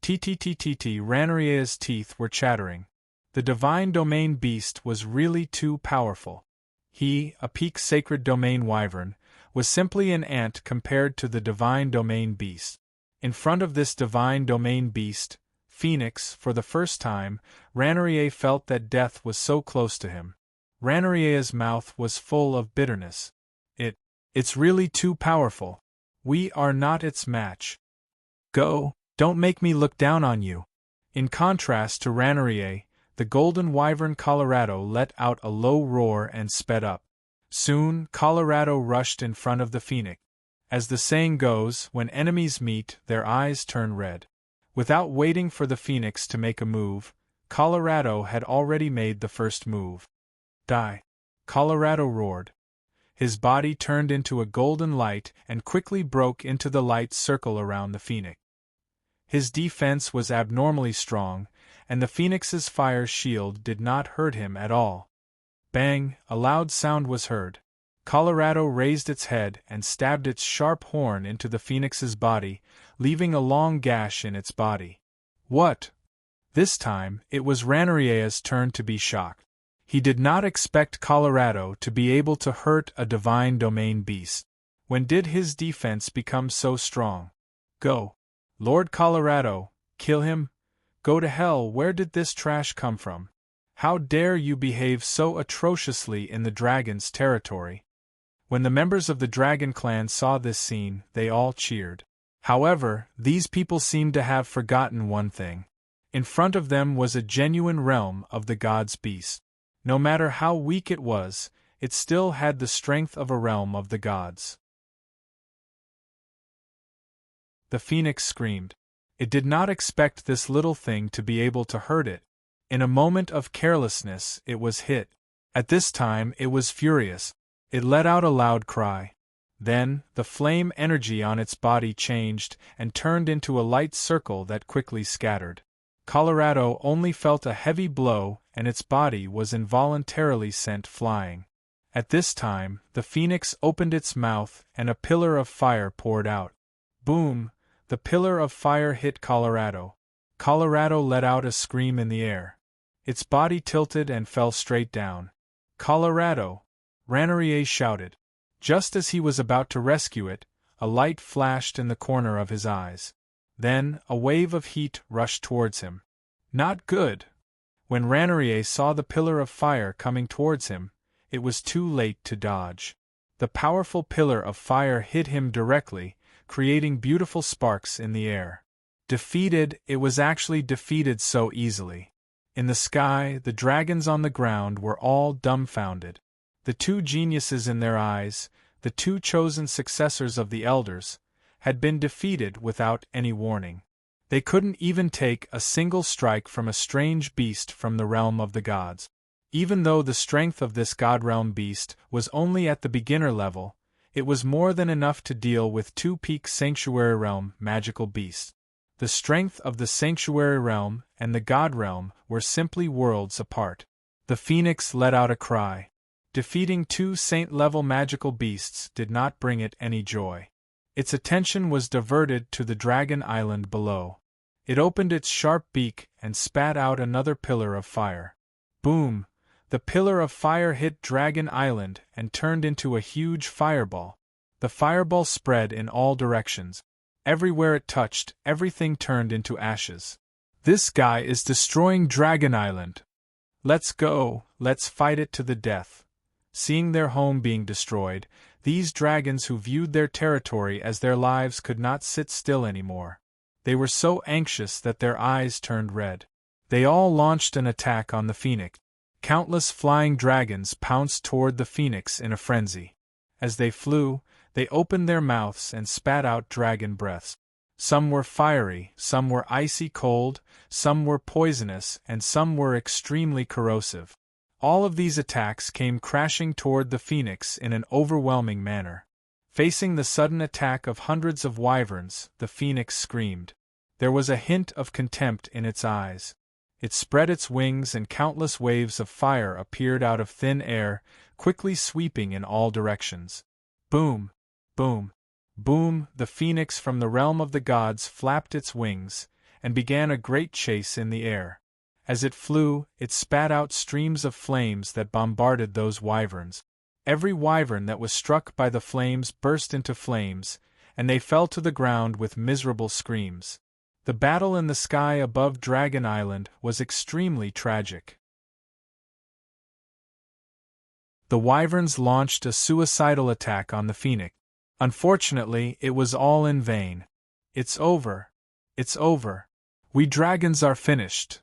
Raneria's teeth were chattering. The divine domain beast was really too powerful. He, a peak sacred domain wyvern, was simply an ant compared to the divine domain beast. In front of this divine domain beast, Phoenix, for the first time, Ranerier felt that death was so close to him. Raneria's mouth was full of bitterness. It's really too powerful. We are not its match. Go, don't make me look down on you. In contrast to Ranerier, the golden wyvern Colorado let out a low roar and sped up. Soon, Colorado rushed in front of the Phoenix. As the saying goes, when enemies meet, their eyes turn red. Without waiting for the Phoenix to make a move, Colorado had already made the first move. Die! Colorado roared. His body turned into a golden light and quickly broke into the light circle around the Phoenix. His defense was abnormally strong, and the Phoenix's fire shield did not hurt him at all. Bang! A loud sound was heard. Colorado raised its head and stabbed its sharp horn into the Phoenix's body, leaving a long gash in its body. What? This time, it was Raneria's turn to be shocked. He did not expect Colorado to be able to hurt a divine domain beast. When did his defense become so strong? Go! Lord Colorado, kill him? Go to hell, where did this trash come from? How dare you behave so atrociously in the dragon's territory? When the members of the dragon clan saw this scene, they all cheered. However, these people seemed to have forgotten one thing. In front of them was a genuine realm of the god's beast. No matter how weak it was, it still had the strength of a realm of the gods. The Phoenix screamed. It did not expect this little thing to be able to hurt it. In a moment of carelessness, it was hit. At this time, it was furious. It let out a loud cry. Then, the flame energy on its body changed and turned into a light circle that quickly scattered. Colorado only felt a heavy blow, and its body was involuntarily sent flying. At this time, the Phoenix opened its mouth and a pillar of fire poured out. Boom! The pillar of fire hit Colorado. Colorado let out a scream in the air. Its body tilted and fell straight down. "Colorado!" Ranerier shouted. Just as he was about to rescue it, a light flashed in the corner of his eyes. Then, a wave of heat rushed towards him. Not good! When Ranerier saw the pillar of fire coming towards him, it was too late to dodge. The powerful pillar of fire hit him directly, creating beautiful sparks in the air. Defeated, it was actually defeated so easily. In the sky, the dragons on the ground were all dumbfounded. The two geniuses in their eyes, the two chosen successors of the elders, had been defeated without any warning. They couldn't even take a single strike from a strange beast from the realm of the gods. Even though the strength of this god-realm beast was only at the beginner level, it was more than enough to deal with two peak sanctuary realm magical beasts. The strength of the sanctuary realm and the god realm were simply worlds apart. The phoenix let out a cry. Defeating two saint-level magical beasts did not bring it any joy. Its attention was diverted to the dragon island below. It opened its sharp beak and spat out another pillar of fire. Boom! The pillar of fire hit Dragon Island and turned into a huge fireball. The fireball spread in all directions. Everywhere it touched, everything turned into ashes. "This guy is destroying Dragon Island. Let's go, let's fight it to the death." Seeing their home being destroyed, these dragons who viewed their territory as their lives could not sit still anymore. They were so anxious that their eyes turned red. They all launched an attack on the phoenix. Countless flying dragons pounced toward the phoenix in a frenzy. As they flew, they opened their mouths and spat out dragon breaths. Some were fiery, some were icy cold, some were poisonous, and some were extremely corrosive. All of these attacks came crashing toward the phoenix in an overwhelming manner. Facing the sudden attack of hundreds of wyverns, the phoenix screamed. There was a hint of contempt in its eyes. It spread its wings and countless waves of fire appeared out of thin air, quickly sweeping in all directions. Boom! Boom! Boom! The phoenix from the realm of the gods flapped its wings, and began a great chase in the air. As it flew, it spat out streams of flames that bombarded those wyverns. Every wyvern that was struck by the flames burst into flames, and they fell to the ground with miserable screams. The battle in the sky above Dragon Island was extremely tragic. The wyverns launched a suicidal attack on the phoenix. Unfortunately, it was all in vain. "It's over. It's over. We dragons are finished."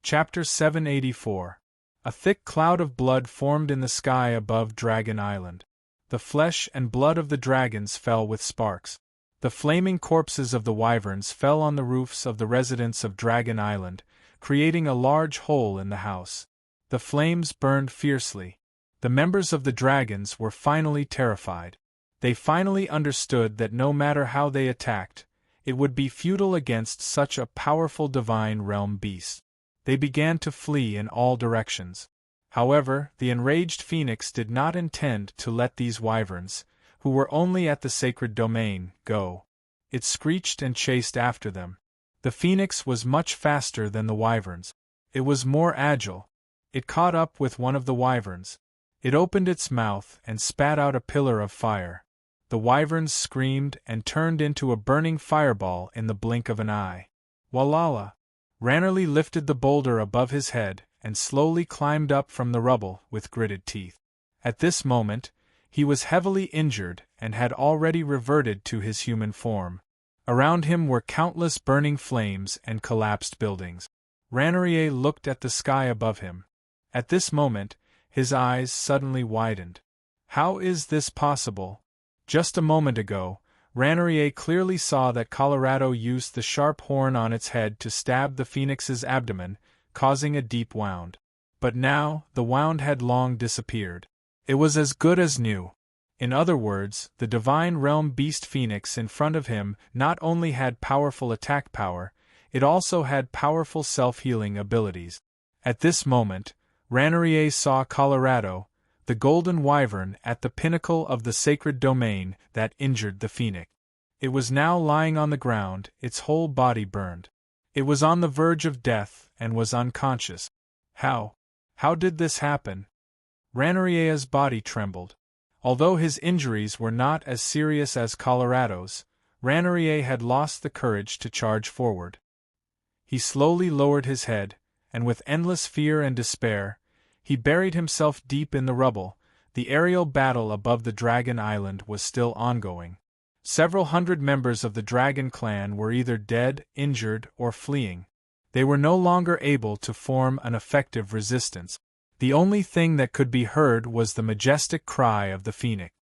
Chapter 784. A thick cloud of blood formed in the sky above Dragon Island. The flesh and blood of the dragons fell with sparks. The flaming corpses of the wyverns fell on the roofs of the residents of Dragon Island, creating a large hole in the house. The flames burned fiercely. The members of the dragons were finally terrified. They finally understood that no matter how they attacked, it would be futile against such a powerful divine realm beast. They began to flee in all directions. However, the enraged phoenix did not intend to let these wyverns, who were only at the sacred domain, go. It screeched and chased after them. The phoenix was much faster than the wyverns. It was more agile. It caught up with one of the wyverns. It opened its mouth and spat out a pillar of fire. The wyverns screamed and turned into a burning fireball in the blink of an eye. Walala! Rannerly lifted the boulder above his head and slowly climbed up from the rubble with gritted teeth. At this moment, he was heavily injured and had already reverted to his human form. Around him were countless burning flames and collapsed buildings. Ranerier looked at the sky above him. At this moment, his eyes suddenly widened. How is this possible? Just a moment ago, Ranerier clearly saw that Colorado used the sharp horn on its head to stab the phoenix's abdomen, causing a deep wound. But now, the wound had long disappeared. It was as good as new. In other words, the divine realm beast phoenix in front of him not only had powerful attack power, it also had powerful self-healing abilities. At this moment, Ranerier saw Colorado, the golden wyvern at the pinnacle of the sacred domain that injured the phoenix. It was now lying on the ground, its whole body burned. It was on the verge of death and was unconscious. How did this happen? Ranaria's body trembled. Although his injuries were not as serious as Colorado's, Ranaria had lost the courage to charge forward. He slowly lowered his head, and with endless fear and despair, he buried himself deep in the rubble. The aerial battle above the Dragon Island was still ongoing. Several hundred members of the Dragon clan were either dead, injured, or fleeing. They were no longer able to form an effective resistance. The only thing that could be heard was the majestic cry of the phoenix.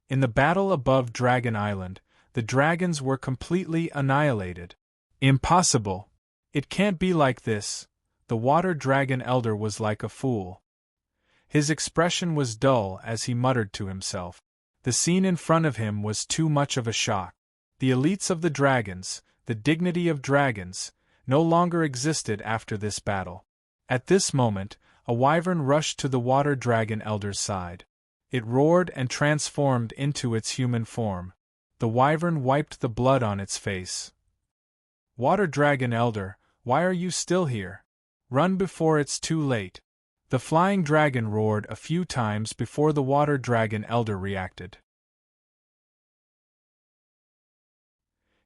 In the battle above Dragon Island, the dragons were completely annihilated. Impossible! It can't be like this. The water dragon elder was like a fool. His expression was dull as he muttered to himself. The scene in front of him was too much of a shock. The elites of the dragons, the dignity of dragons, no longer existed after this battle. At this moment, a wyvern rushed to the water dragon elder's side. It roared and transformed into its human form. The wyvern wiped the blood on its face. "Water dragon elder, why are you still here? Run before it's too late." The flying dragon roared a few times before the water dragon elder reacted.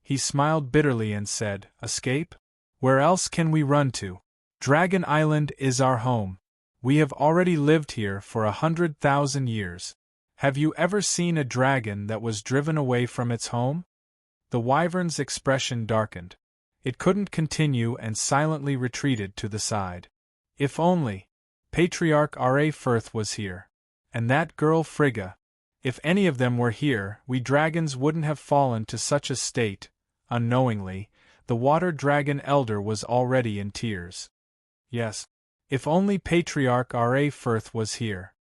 He smiled bitterly and said, "Escape? Where else can we run to? Dragon Island is our home. We have already lived here for 100,000 years. Have you ever seen a dragon that was driven away from its home?" The wyvern's expression darkened. It couldn't continue and silently retreated to the side. If only Patriarch R.A. Firth was here. And that girl Frigga. If any of them were here, we dragons wouldn't have fallen to such a state. Unknowingly, the water dragon elder was already in tears. Yes. If only Patriarch R.A. Firth was here.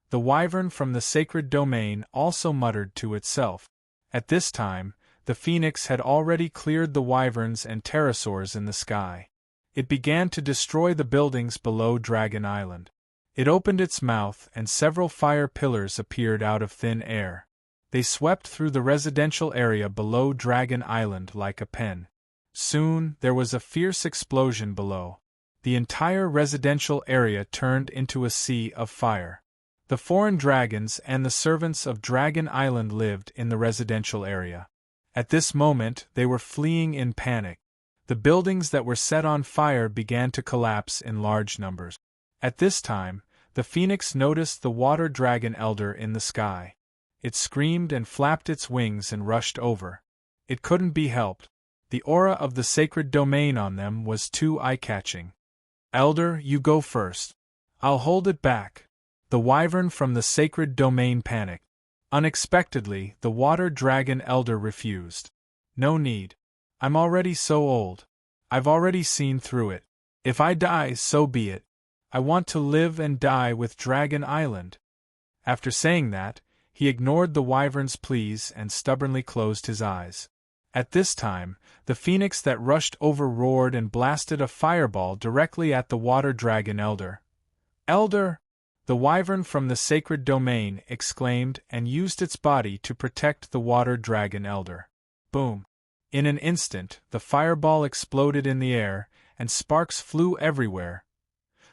The wyvern from the sacred domain also muttered to itself. At this time, the phoenix had already cleared the wyverns and pterosaurs in the sky. It began to destroy the buildings below Dragon Island. It opened its mouth and several fire pillars appeared out of thin air. They swept through the residential area below Dragon Island like a pen. Soon, there was a fierce explosion below. The entire residential area turned into a sea of fire. The foreign dragons and the servants of Dragon Island lived in the residential area. At this moment, they were fleeing in panic. The buildings that were set on fire began to collapse in large numbers. At this time, the phoenix noticed the water dragon elder in the sky. It screamed and flapped its wings and rushed over. It couldn't be helped. The aura of the sacred domain on them was too eye-catching. "Elder, you go first. I'll hold it back." The wyvern from the sacred domain panicked. Unexpectedly, the water dragon elder refused. "No need. I'm already so old. I've already seen through it. If I die, so be it. I want to live and die with Dragon Island." After saying that, he ignored the wyvern's pleas and stubbornly closed his eyes. At this time, the phoenix that rushed over roared and blasted a fireball directly at the water dragon elder. "Elder!" The wyvern from the sacred domain exclaimed and used its body to protect the water dragon elder. Boom! In an instant, the fireball exploded in the air, and sparks flew everywhere.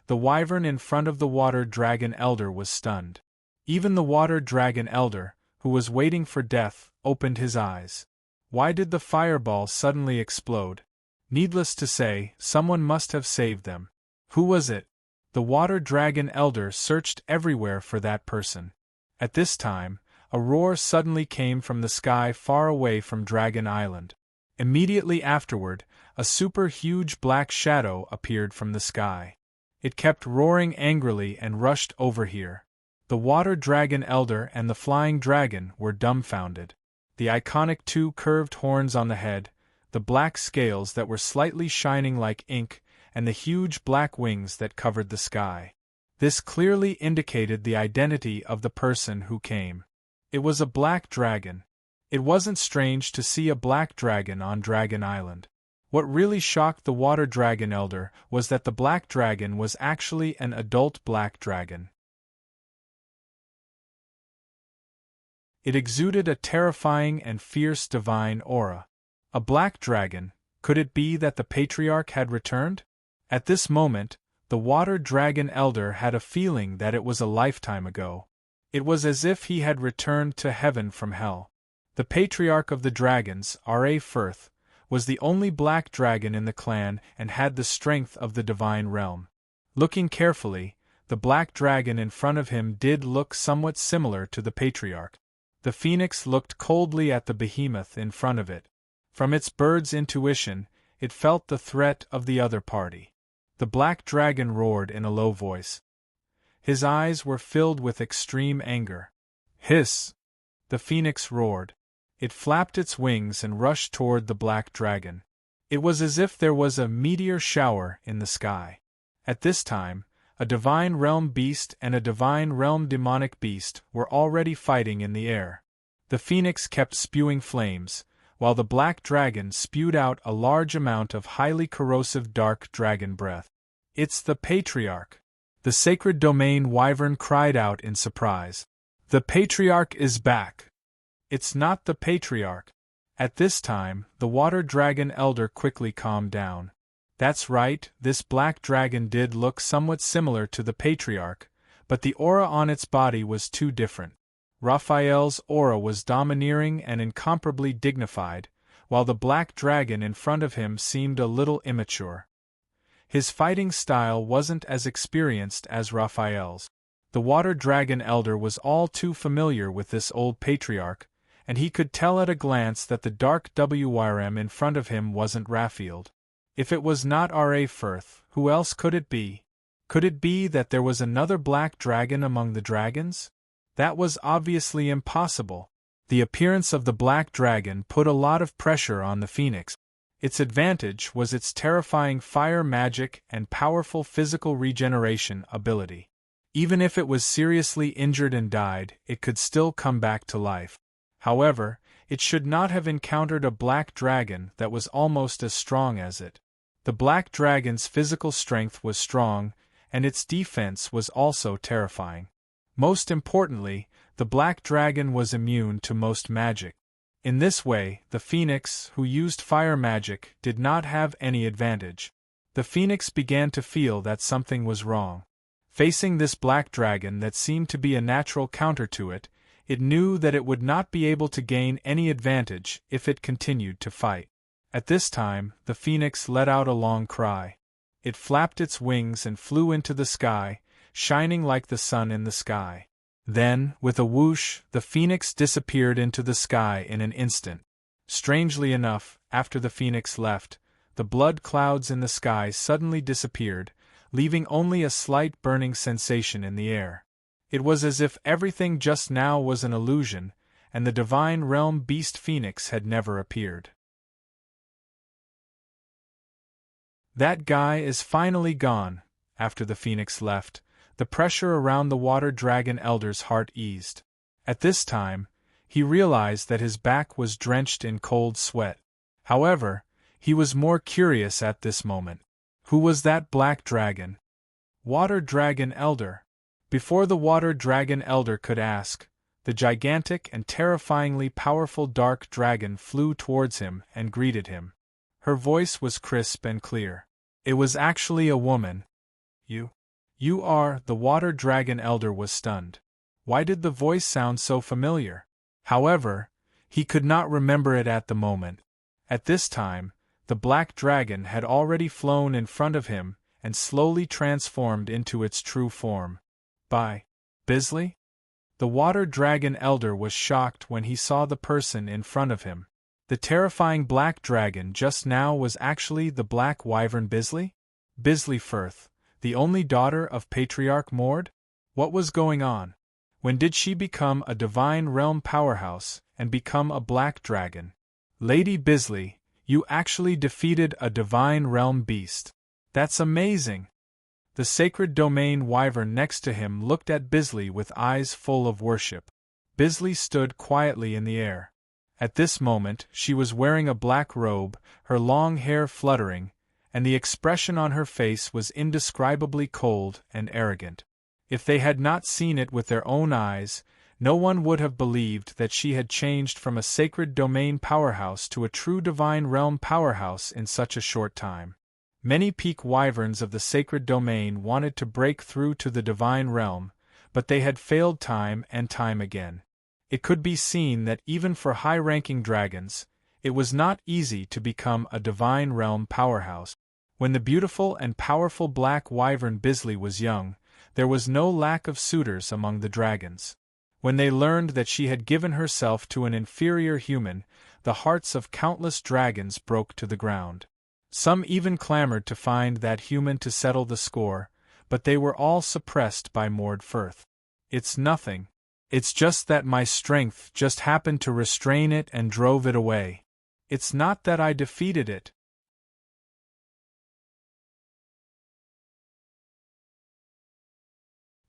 The wyvern in front of the water dragon elder was stunned. Even the water dragon elder, who was waiting for death, opened his eyes. Why did the fireball suddenly explode? Needless to say, someone must have saved them. Who was it? The water dragon elder searched everywhere for that person. At this time, a roar suddenly came from the sky far away from Dragon Island. Immediately afterward, a super-huge black shadow appeared from the sky. It kept roaring angrily and rushed over here. The water dragon elder and the flying dragon were dumbfounded. The iconic two curved horns on the head, the black scales that were slightly shining like ink, and the huge black wings that covered the sky. This clearly indicated the identity of the person who came. It was a black dragon. It wasn't strange to see a black dragon on Dragon Island. What really shocked the water dragon elder was that the black dragon was actually an adult black dragon. It exuded a terrifying and fierce divine aura. A black dragon, could it be that the patriarch had returned? At this moment, the water dragon elder had a feeling that it was a lifetime ago. It was as if he had returned to heaven from hell. The patriarch of the dragons, R.A. Firth, was the only black dragon in the clan and had the strength of the divine realm. Looking carefully, the black dragon in front of him did look somewhat similar to the patriarch. The phoenix looked coldly at the behemoth in front of it. From its bird's intuition, it felt the threat of the other party. The black dragon roared in a low voice. His eyes were filled with extreme anger. Hiss! The phoenix roared. It flapped its wings and rushed toward the black dragon. It was as if there was a meteor shower in the sky. At this time, a divine realm beast and a divine realm demonic beast were already fighting in the air. The phoenix kept spewing flames, while the black dragon spewed out a large amount of highly corrosive dark dragon breath. It's the patriarch! The sacred domain wyvern cried out in surprise. The patriarch is back! It's not the patriarch. At this time, the water dragon elder quickly calmed down. That's right, this black dragon did look somewhat similar to the patriarch, but the aura on its body was too different. Raphael's aura was domineering and incomparably dignified, while the black dragon in front of him seemed a little immature. His fighting style wasn't as experienced as Raphael's. The water dragon elder was all too familiar with this old patriarch, and he could tell at a glance that the dark WRM in front of him wasn't Raphael. If it was not R.A. Firth, who else could it be? Could it be that there was another black dragon among the dragons? That was obviously impossible. The appearance of the black dragon put a lot of pressure on the phoenix. Its advantage was its terrifying fire magic and powerful physical regeneration ability. Even if it was seriously injured and died, it could still come back to life. However, it should not have encountered a black dragon that was almost as strong as it. The black dragon's physical strength was strong, and its defense was also terrifying. Most importantly, the black dragon was immune to most magic. In this way, the phoenix, who used fire magic, did not have any advantage. The phoenix began to feel that something was wrong. Facing this black dragon that seemed to be a natural counter to it, it knew that it would not be able to gain any advantage if it continued to fight. At this time, the phoenix let out a long cry. It flapped its wings and flew into the sky, shining like the sun in the sky. Then, with a whoosh, the phoenix disappeared into the sky in an instant. Strangely enough, after the phoenix left, the blood clouds in the sky suddenly disappeared, leaving only a slight burning sensation in the air. It was as if everything just now was an illusion, and the divine realm beast phoenix had never appeared. That guy is finally gone. After the phoenix left, the pressure around the water dragon elder's heart eased. At this time, he realized that his back was drenched in cold sweat. However, he was more curious at this moment. Who was that black dragon? Water dragon elder. Before the water dragon elder could ask, the gigantic and terrifyingly powerful dark dragon flew towards him and greeted him. Her voice was crisp and clear. It was actually a woman. You are, the water dragon elder was stunned. Why did the voice sound so familiar? However, he could not remember it at the moment. At this time, the black dragon had already flown in front of him and slowly transformed into its true form. By Bisley? The water dragon elder was shocked when he saw the person in front of him. The terrifying black dragon just now was actually the black wyvern Bisley? Bisley Firth, the only daughter of Patriarch Mord? What was going on? When did she become a divine realm powerhouse and become a black dragon? Lady Bisley, you actually defeated a divine realm beast. That's amazing! The sacred domain wyvern next to him looked at Bisley with eyes full of worship. Bisley stood quietly in the air. At this moment, she was wearing a black robe, her long hair fluttering, and the expression on her face was indescribably cold and arrogant. If they had not seen it with their own eyes, No one would have believed that she had changed from a sacred domain powerhouse to a true divine realm powerhouse in such a short time. Many peak wyverns of the sacred domain wanted to break through to the divine realm, but they had failed time and time again. It could be seen that even for high-ranking dragons, it was not easy to become a divine realm powerhouse. When the beautiful and powerful black wyvern Bisley was young, there was no lack of suitors among the dragons. When they learned that she had given herself to an inferior human, the hearts of countless dragons broke to the ground. Some even clamored to find that human to settle the score, but they were all suppressed by Mord Firth. "It's nothing. It's just that my strength just happened to restrain it and drove it away. It's not that I defeated it."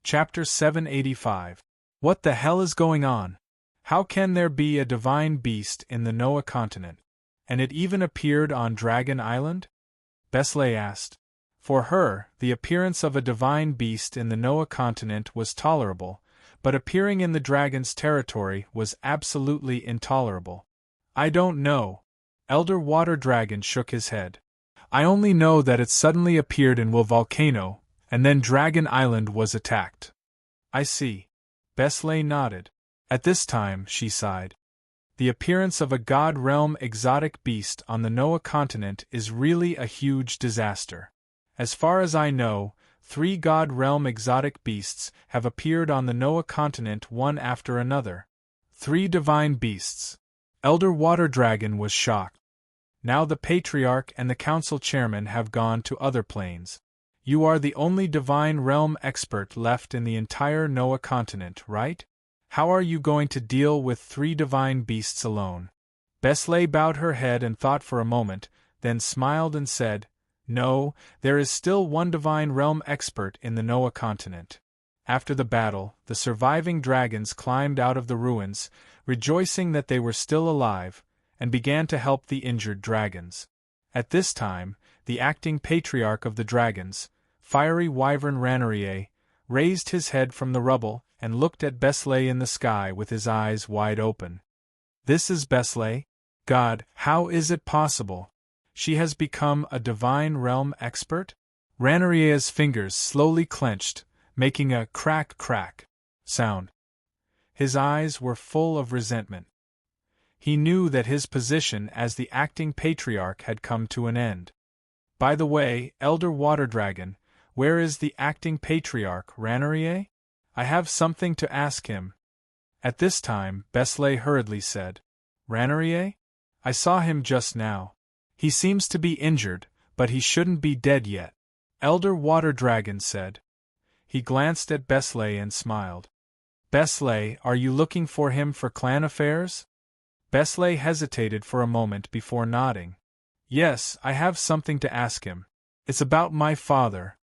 Chapter 785. What the hell is going on? How can there be a divine beast in the Noah continent? And it even appeared on Dragon Island? Besley asked. For her, the appearance of a divine beast in the Noah continent was tolerable, but appearing in the dragon's territory was absolutely intolerable. "I don't know." Elder Water Dragon shook his head. "I only know that it suddenly appeared in Will Volcano, and then Dragon Island was attacked." "I see." Besley nodded. At this time, she sighed. The appearance of a God Realm exotic beast on the Noah continent is really a huge disaster. As far as I know, 3 God Realm exotic beasts have appeared on the Noah continent one after another. 3 divine beasts. Elder Water Dragon was shocked. Now the Patriarch and the Council Chairman have gone to other planes. You are the only divine realm expert left in the entire Noah continent, right? How are you going to deal with 3 divine beasts alone? Besley bowed her head and thought for a moment, then smiled and said, "No, there is still one divine realm expert in the Noah continent." After the battle, the surviving dragons climbed out of the ruins, rejoicing that they were still alive, and began to help the injured dragons. At this time, the acting patriarch of the dragons, Fiery Wyvern Ranarier, raised his head from the rubble and looked at Besley in the sky with his eyes wide open. "This is Besley? God, how is it possible? She has become a divine realm expert?" Ranarier's fingers slowly clenched, making a crack sound. His eyes were full of resentment. He knew that his position as the acting patriarch had come to an end. "By the way, Elder Water Dragon, where is the acting patriarch, Ranarier? I have something to ask him." At this time, Besley hurriedly said, "Ranarier? I saw him just now. He seems to be injured, but he shouldn't be dead yet." Elder Water Dragon said. He glanced at Besley and smiled. "Besley, are you looking for him for clan affairs?" Besley hesitated for a moment before nodding. "Yes, I have something to ask him. It's about my father."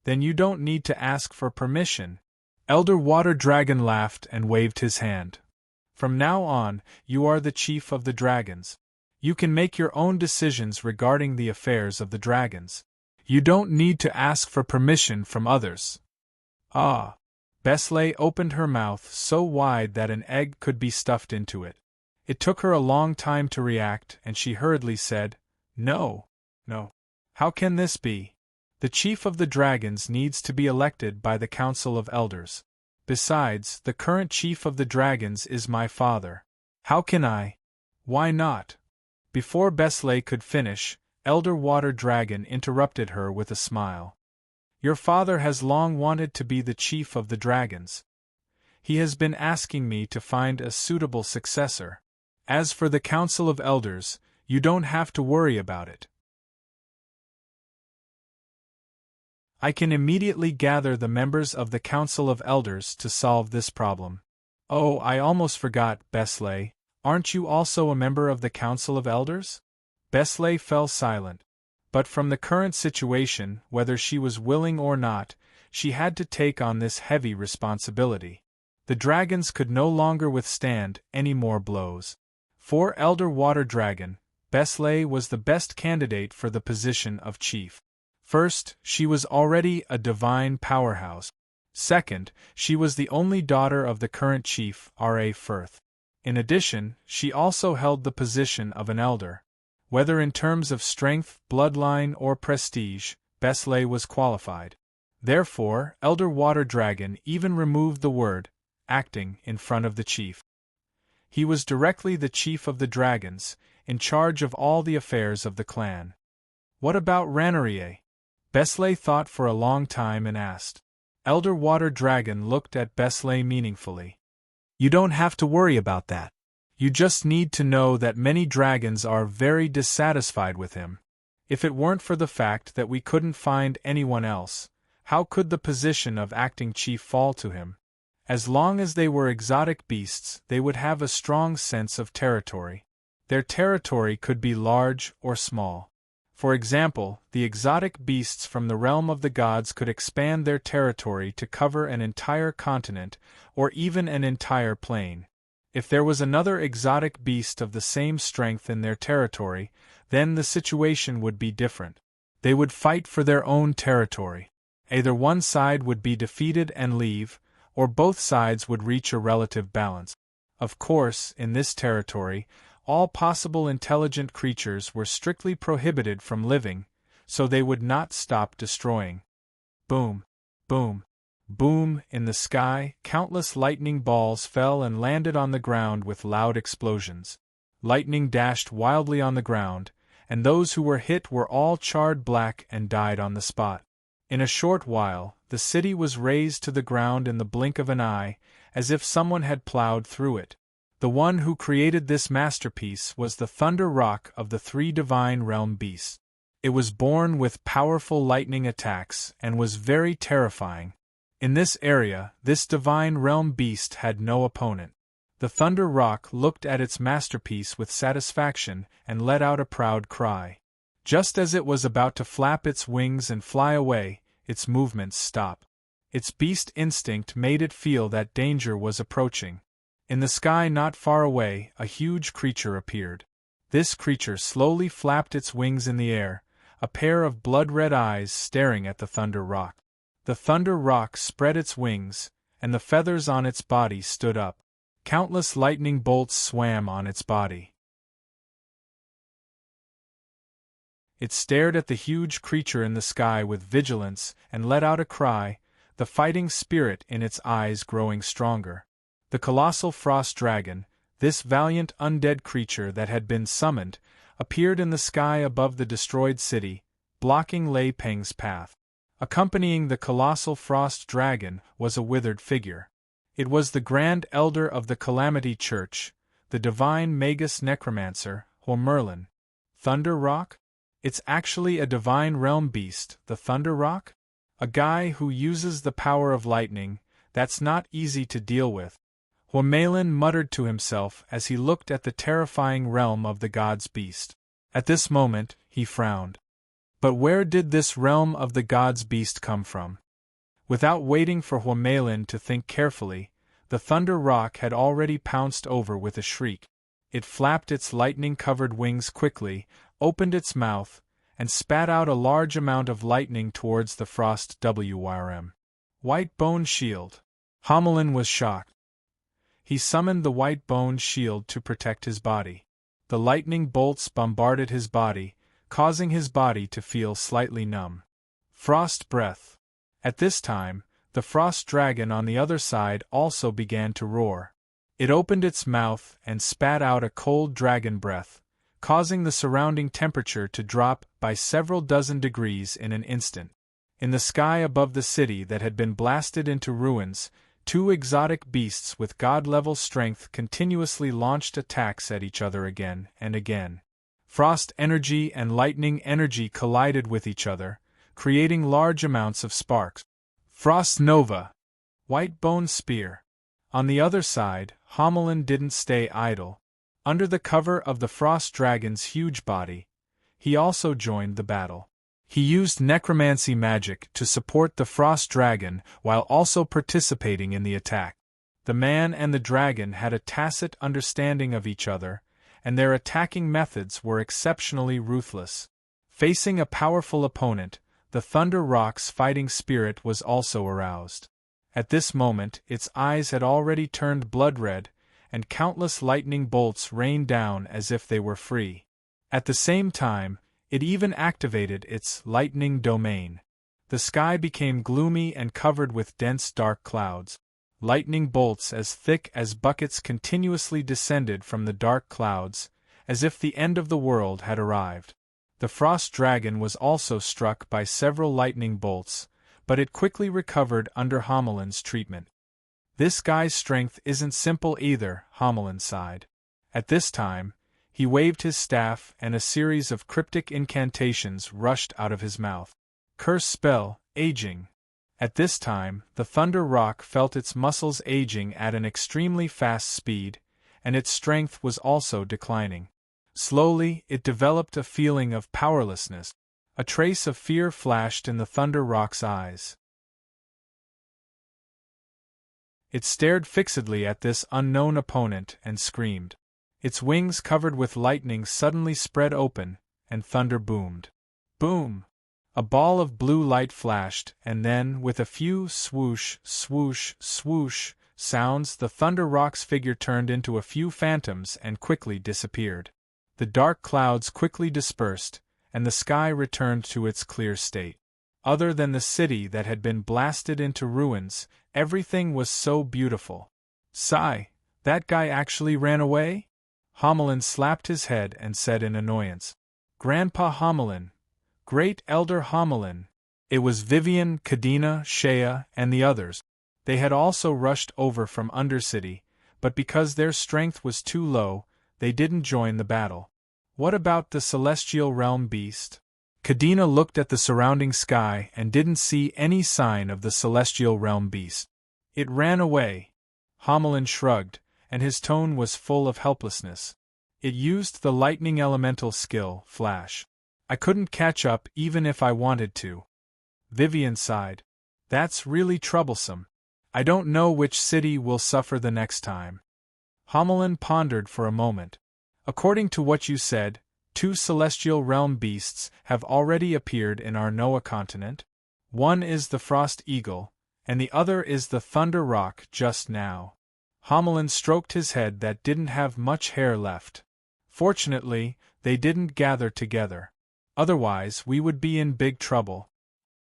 "Then you don't need to ask for permission." Elder Water Dragon laughed and waved his hand. "From now on, you are the chief of the dragons. You can make your own decisions regarding the affairs of the dragons. You don't need to ask for permission from others." "Ah." Besley opened her mouth so wide that an egg could be stuffed into it. It took her a long time to react, and she hurriedly said, No. How can this be? The chief of the dragons needs to be elected by the Council of Elders. Besides, the current chief of the dragons is my father. How can I? Why not?" Before Besley could finish, Elder Water Dragon interrupted her with a smile. "Your father has long wanted to be the chief of the dragons. He has been asking me to find a suitable successor. As for the Council of Elders, you don't have to worry about it. I can immediately gather the members of the Council of Elders to solve this problem." "Oh, I almost forgot, Besley. Aren't you also a member of the Council of Elders?" Besley fell silent. But from the current situation, whether she was willing or not, she had to take on this heavy responsibility. The dragons could no longer withstand any more blows. For Elder Water Dragon, Besley was the best candidate for the position of chief. First, she was already a divine powerhouse. Second, she was the only daughter of the current chief, R.A. Firth. In addition, she also held the position of an elder. Whether in terms of strength, bloodline, or prestige, Beslay was qualified. Therefore, Elder Water Dragon even removed the word acting in front of the chief. He was directly the chief of the dragons, in charge of all the affairs of the clan. What about Ranarier? Beslay thought for a long time and asked. Elder Water Dragon looked at Beslay meaningfully. You don't have to worry about that. You just need to know that many dragons are very dissatisfied with him. If it weren't for the fact that we couldn't find anyone else, how could the position of acting chief fall to him? As long as they were exotic beasts, they would have a strong sense of territory. Their territory could be large or small. For example, the exotic beasts from the realm of the gods could expand their territory to cover an entire continent, or even an entire plain. If there was another exotic beast of the same strength in their territory, then the situation would be different. They would fight for their own territory. Either one side would be defeated and leave, or both sides would reach a relative balance. Of course, in this territory, all possible intelligent creatures were strictly prohibited from living, so they would not stop destroying. Boom, boom, boom, in the sky, countless lightning balls fell and landed on the ground with loud explosions. Lightning dashed wildly on the ground, and those who were hit were all charred black and died on the spot. In a short while, the city was razed to the ground in the blink of an eye, as if someone had plowed through it. The one who created this masterpiece was the Thunder Rock of the three divine realm beasts. It was born with powerful lightning attacks and was very terrifying. In this area, this divine realm beast had no opponent. The Thunder Rock looked at its masterpiece with satisfaction and let out a proud cry. Just as it was about to flap its wings and fly away, its movements stopped. Its beast instinct made it feel that danger was approaching. In the sky not far away, a huge creature appeared. This creature slowly flapped its wings in the air, a pair of blood-red eyes staring at the Thunder Rock. The Thunder Rock spread its wings, and the feathers on its body stood up. Countless lightning bolts swam on its body. It stared at the huge creature in the sky with vigilance and let out a cry, the fighting spirit in its eyes growing stronger. The colossal frost dragon, this valiant undead creature that had been summoned, appeared in the sky above the destroyed city, blocking Lei Peng's path. Accompanying the colossal frost dragon was a withered figure. It was the Grand Elder of the Calamity Church, the divine Magus Necromancer, Merlin. Thunder Rock? It's actually a divine realm beast, the Thunder Rock? A guy who uses the power of lightning, that's not easy to deal with. Merlin muttered to himself as he looked at the terrifying realm of the god's beast. At this moment, he frowned. But where did this realm of the god's beast come from? Without waiting for Merlin to think carefully, the Thunder Rock had already pounced over with a shriek. It flapped its lightning-covered wings quickly, opened its mouth, and spat out a large amount of lightning towards the Frost Wyrm. White Bone Shield. Merlin was shocked. He summoned the White Bone Shield to protect his body. The lightning bolts bombarded his body, causing his body to feel slightly numb. Frost Breath. At this time, the frost dragon on the other side also began to roar. It opened its mouth and spat out a cold dragon breath, causing the surrounding temperature to drop by several dozen degrees in an instant. In the sky above the city that had been blasted into ruins, two exotic beasts with god-level strength continuously launched attacks at each other again and again. Frost energy and lightning energy collided with each other, creating large amounts of sparks. Frost Nova. White Bone Spear. On the other side, Merlin didn't stay idle. Under the cover of the frost dragon's huge body, he also joined the battle. He used necromancy magic to support the frost dragon while also participating in the attack. The man and the dragon had a tacit understanding of each other, and their attacking methods were exceptionally ruthless. Facing a powerful opponent, the Thunder Rock's fighting spirit was also aroused. At this moment, its eyes had already turned blood-red, and countless lightning bolts rained down as if they were free. At the same time, it even activated its lightning domain. The sky became gloomy and covered with dense dark clouds. Lightning bolts as thick as buckets continuously descended from the dark clouds, as if the end of the world had arrived. The frost dragon was also struck by several lightning bolts, but it quickly recovered under Homeland's treatment. This guy's strength isn't simple either, Homeland sighed. At this time, he waved his staff and a series of cryptic incantations rushed out of his mouth. Curse spell, aging. At this time, the Thunder Rock felt its muscles aging at an extremely fast speed, and its strength was also declining. Slowly, it developed a feeling of powerlessness. A trace of fear flashed in the Thunder Rock's eyes. It stared fixedly at this unknown opponent and screamed. Its wings covered with lightning suddenly spread open, and thunder boomed. Boom! A ball of blue light flashed, and then, with a few swoosh, swoosh, swoosh sounds, the Thunder Rock's figure turned into a few phantoms and quickly disappeared. The dark clouds quickly dispersed, and the sky returned to its clear state. Other than the city that had been blasted into ruins, everything was so beautiful. Sigh, that guy actually ran away? Homeland slapped his head and said in annoyance. Grandpa Homeland. Great Elder Homeland. It was Vivian, Kadena, Shea, and the others. They had also rushed over from Undercity, but because their strength was too low, they didn't join the battle. What about the Celestial Realm beast? Kadena looked at the surrounding sky and didn't see any sign of the Celestial Realm beast. It ran away. Homeland shrugged, and his tone was full of helplessness. It used the lightning elemental skill, Flash. I couldn't catch up even if I wanted to. Vivian sighed. That's really troublesome. I don't know which city will suffer the next time. Homeland pondered for a moment. According to what you said, 2 Celestial Realm beasts have already appeared in our Noah continent. One is the Frost Eagle, and the other is the Thunder Rock just now. Homeland stroked his head that didn't have much hair left. Fortunately, they didn't gather together. Otherwise, we would be in big trouble.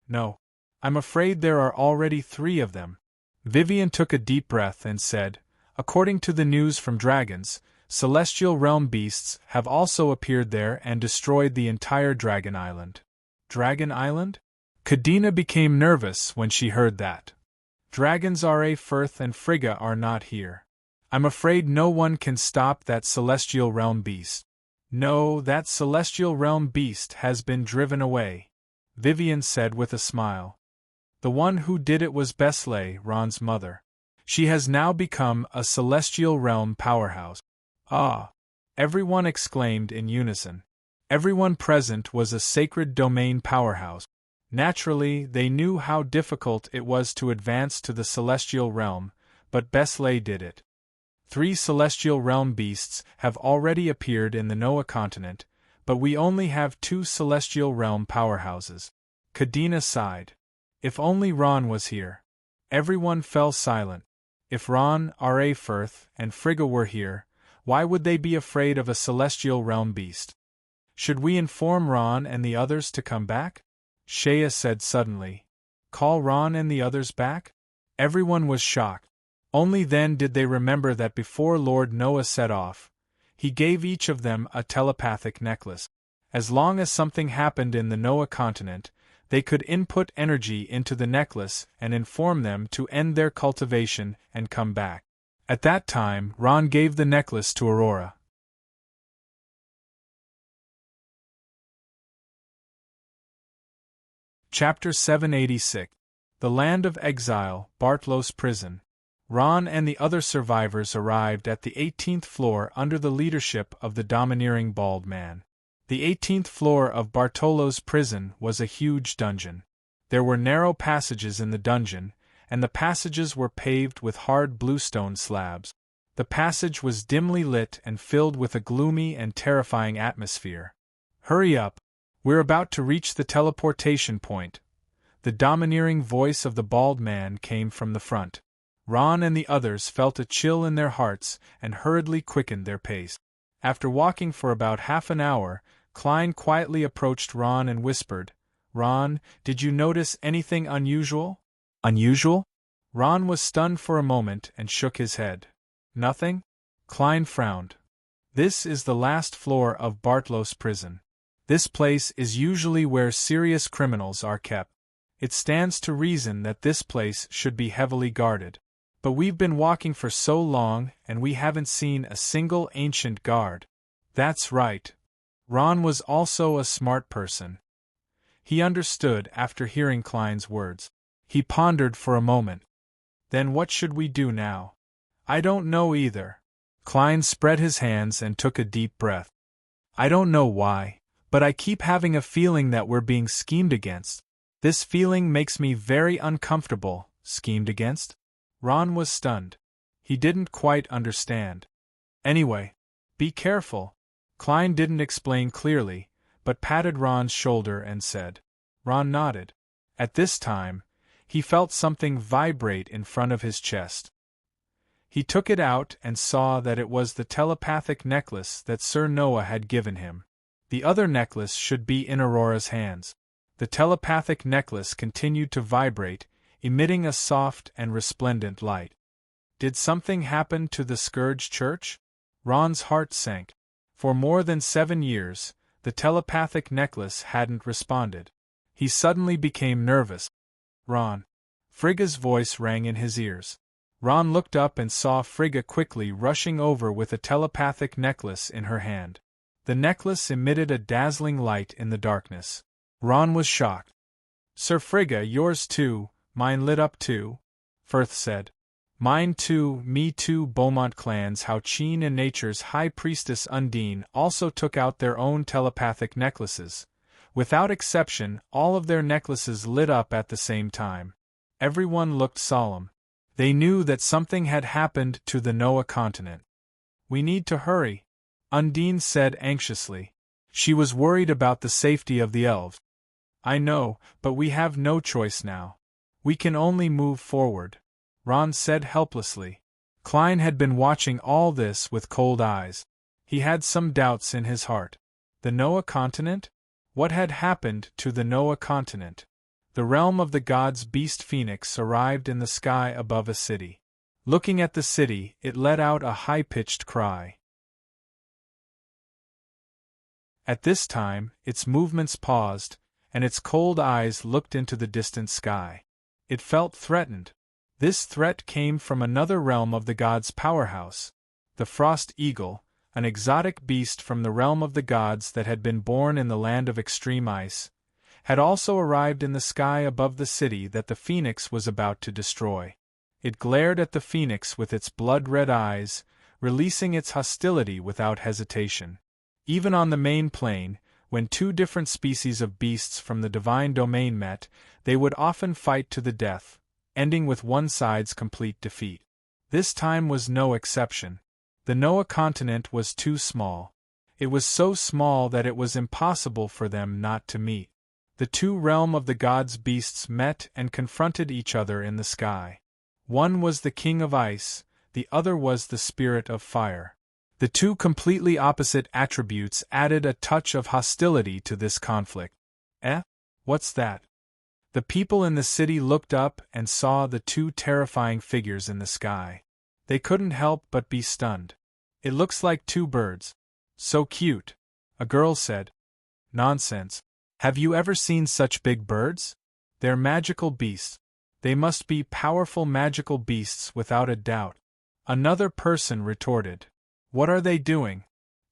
No. I'm afraid there are already 3 of them. Vivian took a deep breath and said, according to the news from dragons, Celestial Realm beasts have also appeared there and destroyed the entire Dragon Island. Dragon Island? Kadena became nervous when she heard that. Dragons R.A. Firth and Frigga are not here. I'm afraid no one can stop that Celestial Realm beast. No, that Celestial Realm beast has been driven away, Vivian said with a smile. The one who did it was Besley, Ron's mother. She has now become a Celestial Realm powerhouse. Ah! Everyone exclaimed in unison. Everyone present was a sacred domain powerhouse. Naturally, they knew how difficult it was to advance to the Celestial Realm, but Besley did it. 3 Celestial Realm beasts have already appeared in the Noah continent, but we only have 2 Celestial Realm powerhouses. Kadena sighed. If only Ron was here. Everyone fell silent. If Ron, R.A. Firth, and Frigga were here, why would they be afraid of a Celestial Realm beast? Should we inform Ron and the others to come back? Shea said suddenly. Call Ron and the others back? Everyone was shocked. Only then did they remember that before Lord Noah set off, he gave each of them a telepathic necklace. As long as something happened in the Noah continent, they could input energy into the necklace and inform them to end their cultivation and come back. At that time, Ron gave the necklace to Aurora. Chapter 786. The Land of Exile, Bartlos Prison. Ron and the other survivors arrived at the 18th floor under the leadership of the domineering bald man. The 18th floor of Bartolo's prison was a huge dungeon. There were narrow passages in the dungeon, and the passages were paved with hard bluestone slabs. The passage was dimly lit and filled with a gloomy and terrifying atmosphere. Hurry up! We're about to reach the teleportation point, The domineering voice of the bald man came from the front. Ron and the others felt a chill in their hearts and hurriedly quickened their pace. After walking for about half an hour, Klein quietly approached Ron and whispered, "Ron, did you notice anything unusual?" "Unusual?" Ron was stunned for a moment and shook his head. "Nothing?" Klein frowned. "This is the last floor of Bartlos prison. This place is usually where serious criminals are kept. It stands to reason that this place should be heavily guarded. But we've been walking for so long and we haven't seen a single ancient guard." "That's right." Ron was also a smart person. He understood after hearing Klein's words. He pondered for a moment. "Then what should we do now?" "I don't know either." Klein spread his hands and took a deep breath. "I don't know why, but I keep having a feeling that we're being schemed against. This feeling makes me very uncomfortable." "Schemed against?" Ron was stunned. He didn't quite understand. "Anyway, be careful." Klein didn't explain clearly, but patted Ron's shoulder and said. Ron nodded. At this time, he felt something vibrate in front of his chest. He took it out and saw that it was the telepathic necklace that Sir Noah had given him. The other necklace should be in Aurora's hands. The telepathic necklace continued to vibrate, emitting a soft and resplendent light. Did something happen to the Scourge Church? Ron's heart sank. For more than 7 years, the telepathic necklace hadn't responded. He suddenly became nervous. "Ron." Frigga's voice rang in his ears. Ron looked up and saw Frigga quickly rushing over with a telepathic necklace in her hand. The necklace emitted a dazzling light in the darkness. Ron was shocked. "Sir Frigga, yours too." "Mine lit up too," Firth said. "Mine too, me too." Beaumont clans Houchin and Nature's High Priestess Undine also took out their own telepathic necklaces. Without exception, all of their necklaces lit up at the same time. Everyone looked solemn. They knew that something had happened to the Noah continent. "We need to hurry," Undine said anxiously. She was worried about the safety of the elves. "I know, but we have no choice now. We can only move forward," Ron said helplessly. Klein had been watching all this with cold eyes. He had some doubts in his heart. The Noah continent? What had happened to the Noah continent? The realm of the god's beast Phoenix arrived in the sky above a city. Looking at the city, it let out a high-pitched cry. At this time, its movements paused, and its cold eyes looked into the distant sky. It felt threatened. This threat came from another realm of the god's powerhouse. The frost eagle, an exotic beast from the realm of the gods that had been born in the land of extreme ice, had also arrived in the sky above the city that the Phoenix was about to destroy. It glared at the Phoenix with its blood-red eyes, releasing its hostility without hesitation. Even on the main plane, when two different species of beasts from the divine domain met, they would often fight to the death, ending with one side's complete defeat. This time was no exception. The Noah continent was too small. It was so small that it was impossible for them not to meet. The two realm of the gods' beasts met and confronted each other in the sky. One was the king of ice, the other was the spirit of fire. The two completely opposite attributes added a touch of hostility to this conflict. "Eh? What's that?" The people in the city looked up and saw the two terrifying figures in the sky. They couldn't help but be stunned. "It looks like two birds." "So cute," a girl said. "Nonsense. Have you ever seen such big birds? They're magical beasts. They must be powerful magical beasts without a doubt," another person retorted. "What are they doing?"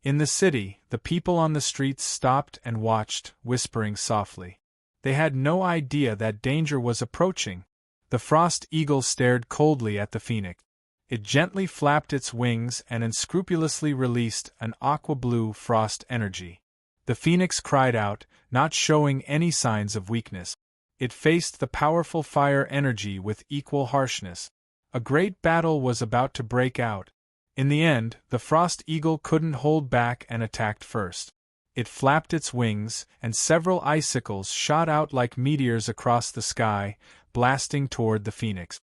In the city, the people on the streets stopped and watched, whispering softly. They had no idea that danger was approaching. The frost eagle stared coldly at the Phoenix. It gently flapped its wings and unscrupulously released an aqua-blue frost energy. The Phoenix cried out, not showing any signs of weakness. It faced the powerful fire energy with equal harshness. A great battle was about to break out. In the end, the frost eagle couldn't hold back and attacked first. It flapped its wings, and several icicles shot out like meteors across the sky, blasting toward the phoenix.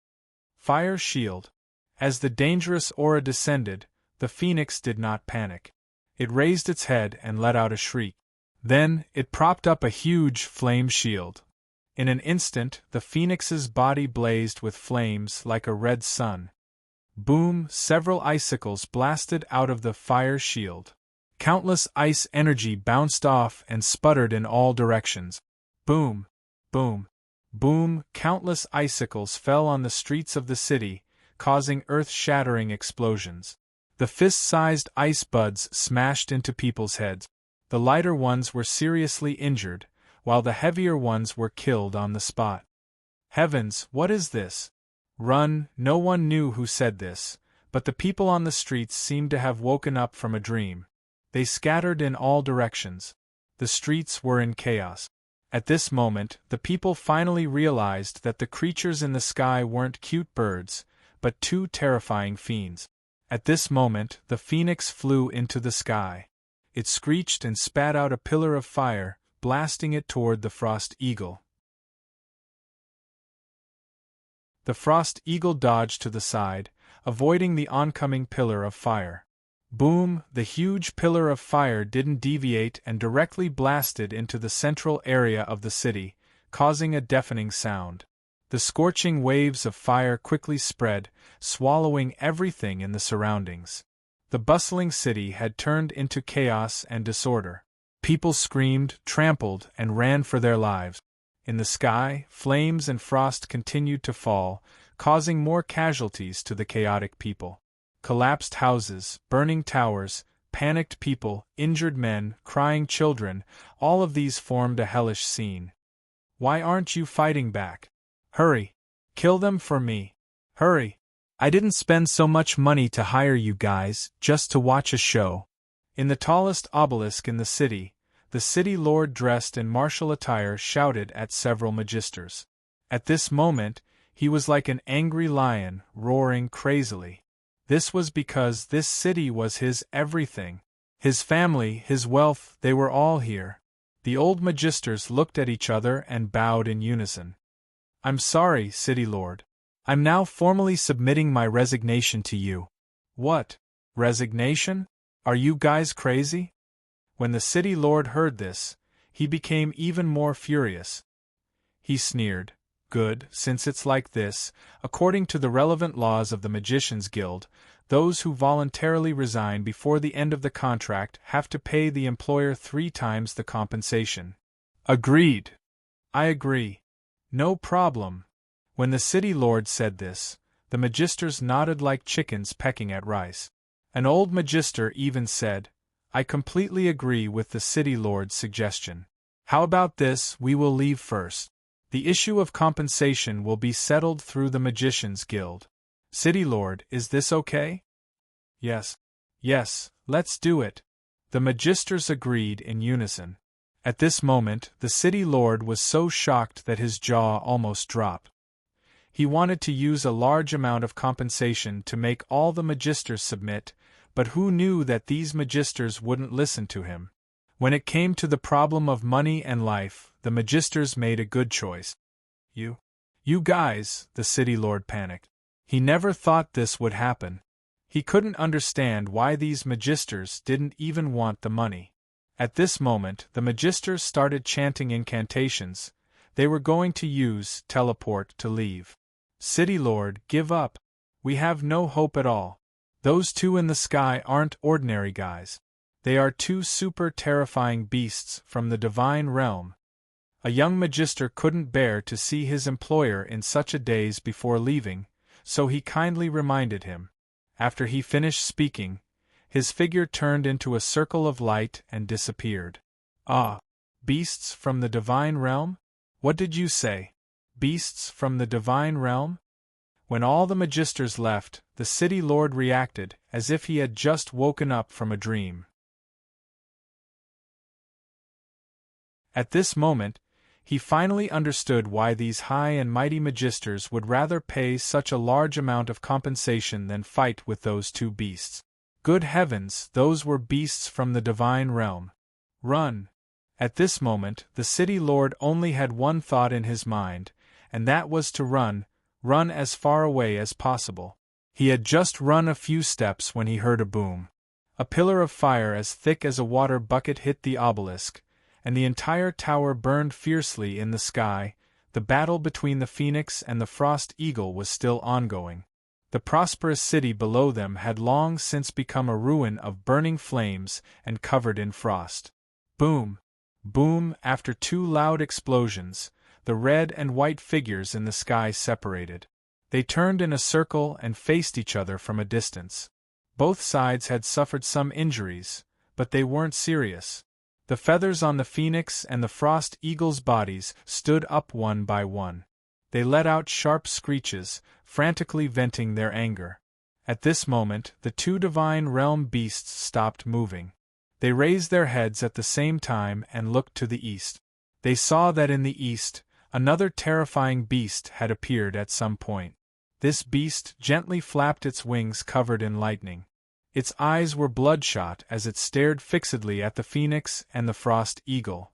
Fire shield. As the dangerous aura descended, the phoenix did not panic. It raised its head and let out a shriek. Then, it propped up a huge flame shield. In an instant, the phoenix's body blazed with flames like a red sun. Boom! Several icicles blasted out of the fire shield. Countless ice energy bounced off and sputtered in all directions. Boom! Boom! Boom! Countless icicles fell on the streets of the city, causing earth-shattering explosions. The fist-sized ice buds smashed into people's heads. The lighter ones were seriously injured, while the heavier ones were killed on the spot. Heavens, what is this? Run! No one knew who said this, but the people on the streets seemed to have woken up from a dream. They scattered in all directions. The streets were in chaos. At this moment, the people finally realized that the creatures in the sky weren't cute birds, but two terrifying fiends. At this moment, the phoenix flew into the sky. It screeched and spat out a pillar of fire, blasting it toward the frost eagle. The frost eagle dodged to the side, avoiding the oncoming pillar of fire. Boom! The huge pillar of fire didn't deviate and directly blasted into the central area of the city, causing a deafening sound. The scorching waves of fire quickly spread, swallowing everything in the surroundings. The bustling city had turned into chaos and disorder. People screamed, trampled, and ran for their lives. In the sky, flames and frost continued to fall, causing more casualties to the chaotic people. Collapsed houses, burning towers, panicked people, injured men, crying children, all of these formed a hellish scene. Why aren't you fighting back? Hurry! Kill them for me! Hurry! I didn't spend so much money to hire you guys, just to watch a show. In the tallest obelisk in the city lord dressed in martial attire shouted at several magisters. At this moment, he was like an angry lion, roaring crazily. This was because this city was his everything. His family, his wealth, they were all here. The old magisters looked at each other and bowed in unison. I'm sorry, City Lord. I'm now formally submitting my resignation to you. What? Resignation? Are you guys crazy? When the City Lord heard this, he became even more furious. He sneered. Good, since it's like this, according to the relevant laws of the Magicians' Guild, those who voluntarily resign before the end of the contract have to pay the employer 3 times the compensation. Agreed. I agree. No problem. When the City Lord said this, the magisters nodded like chickens pecking at rice. An old magister even said, I completely agree with the City Lord's suggestion. How about this, we will leave first. The issue of compensation will be settled through the Magicians' Guild. City Lord, is this okay? Yes. Yes, let's do it. The magisters agreed in unison. At this moment, the City Lord was so shocked that his jaw almost dropped. He wanted to use a large amount of compensation to make all the magisters submit, but who knew that these magisters wouldn't listen to him? When it came to the problem of money and life, the magisters made a good choice. You guys, the City Lord panicked. He never thought this would happen. He couldn't understand why these magisters didn't even want the money. At this moment, the magisters started chanting incantations. They were going to use teleport to leave. City Lord, give up. We have no hope at all. Those two in the sky aren't ordinary guys. They are 2 super terrifying beasts from the divine realm. A young magister couldn't bear to see his employer in such a daze before leaving, so he kindly reminded him. After he finished speaking, his figure turned into a circle of light and disappeared. Ah, beasts from the divine realm? What did you say? Beasts from the divine realm? When all the magisters left, the City Lord reacted as if he had just woken up from a dream. At this moment, he finally understood why these high and mighty magisters would rather pay such a large amount of compensation than fight with those 2 beasts. Good heavens, those were beasts from the divine realm. Run! At this moment, the city lord only had one thought in his mind, and that was to run as far away as possible. He had just run a few steps when he heard a boom. A pillar of fire as thick as a water bucket hit the obelisk, and the entire tower burned fiercely in the sky. The battle between the Phoenix and the Frost Eagle was still ongoing. The prosperous city below them had long since become a ruin of burning flames and covered in frost. Boom! Boom! After two loud explosions, the red and white figures in the sky separated. They turned in a circle and faced each other from a distance. Both sides had suffered some injuries, but they weren't serious. The feathers on the Phoenix and the Frost Eagle's bodies stood up one by one. They let out sharp screeches, frantically venting their anger. At this moment, the two divine realm beasts stopped moving. They raised their heads at the same time and looked to the east. They saw that in the east, another terrifying beast had appeared at some point. This beast gently flapped its wings covered in lightning. Its eyes were bloodshot as it stared fixedly at the Phoenix and the Frost Eagle.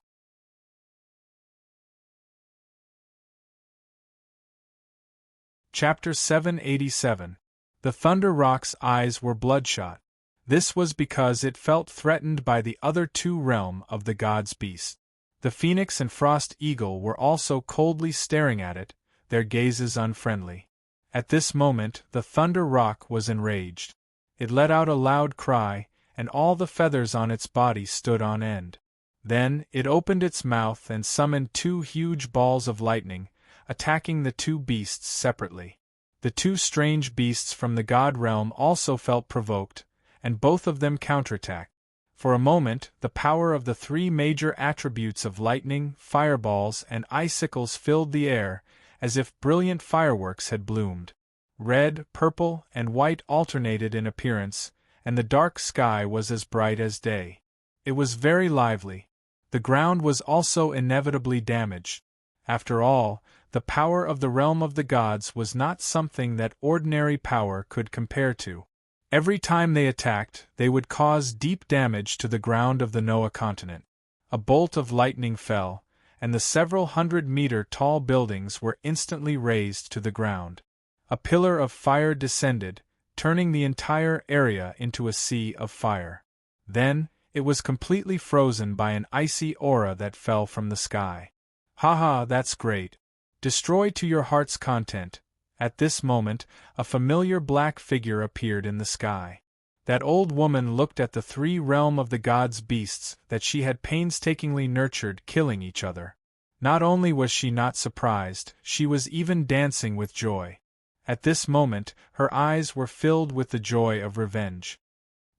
Chapter 787. The Thunder Rock's eyes were bloodshot. This was because it felt threatened by the other two realm of the god's beast. The Phoenix and Frost Eagle were also coldly staring at it, their gazes unfriendly. At this moment, the Thunder Rock was enraged. It let out a loud cry, and all the feathers on its body stood on end. Then, it opened its mouth and summoned two huge balls of lightning, attacking the two beasts separately. The two strange beasts from the god realm also felt provoked, and both of them counterattacked. For a moment, the power of the three major attributes of lightning, fireballs, and icicles filled the air, as if brilliant fireworks had bloomed. Red, purple, and white alternated in appearance, and the dark sky was as bright as day. It was very lively. The ground was also inevitably damaged. After all, the power of the realm of the gods was not something that ordinary power could compare to. Every time they attacked, they would cause deep damage to the ground of the Noah continent. A bolt of lightning fell, and the several 100-meter-tall buildings were instantly razed to the ground. A pillar of fire descended, turning the entire area into a sea of fire. Then, it was completely frozen by an icy aura that fell from the sky. "Ha, that's great. Destroy to your heart's content." At this moment, a familiar black figure appeared in the sky. That old woman looked at the three realm of the gods' beasts that she had painstakingly nurtured killing each other. Not only was she not surprised, she was even dancing with joy. At this moment, her eyes were filled with the joy of revenge.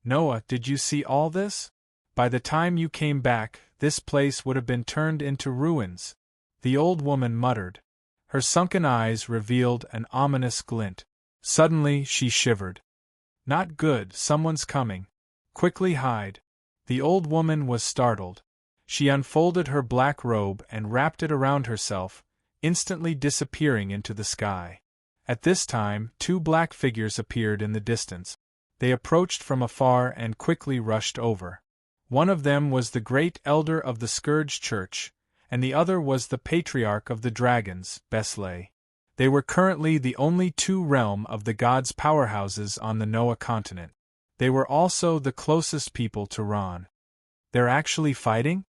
"Noah, did you see all this? By the time you came back, this place would have been turned into ruins," the old woman muttered. Her sunken eyes revealed an ominous glint. Suddenly, she shivered. "Not good, someone's coming. Quickly hide." The old woman was startled. She unfolded her black robe and wrapped it around herself, instantly disappearing into the sky. At this time, two black figures appeared in the distance. They approached from afar and quickly rushed over. One of them was the great elder of the Scourge Church, and the other was the patriarch of the dragons, Beslay. They were currently the only two realm of the gods' powerhouses on the Noah continent. They were also the closest people to Ron. "They're actually fighting?"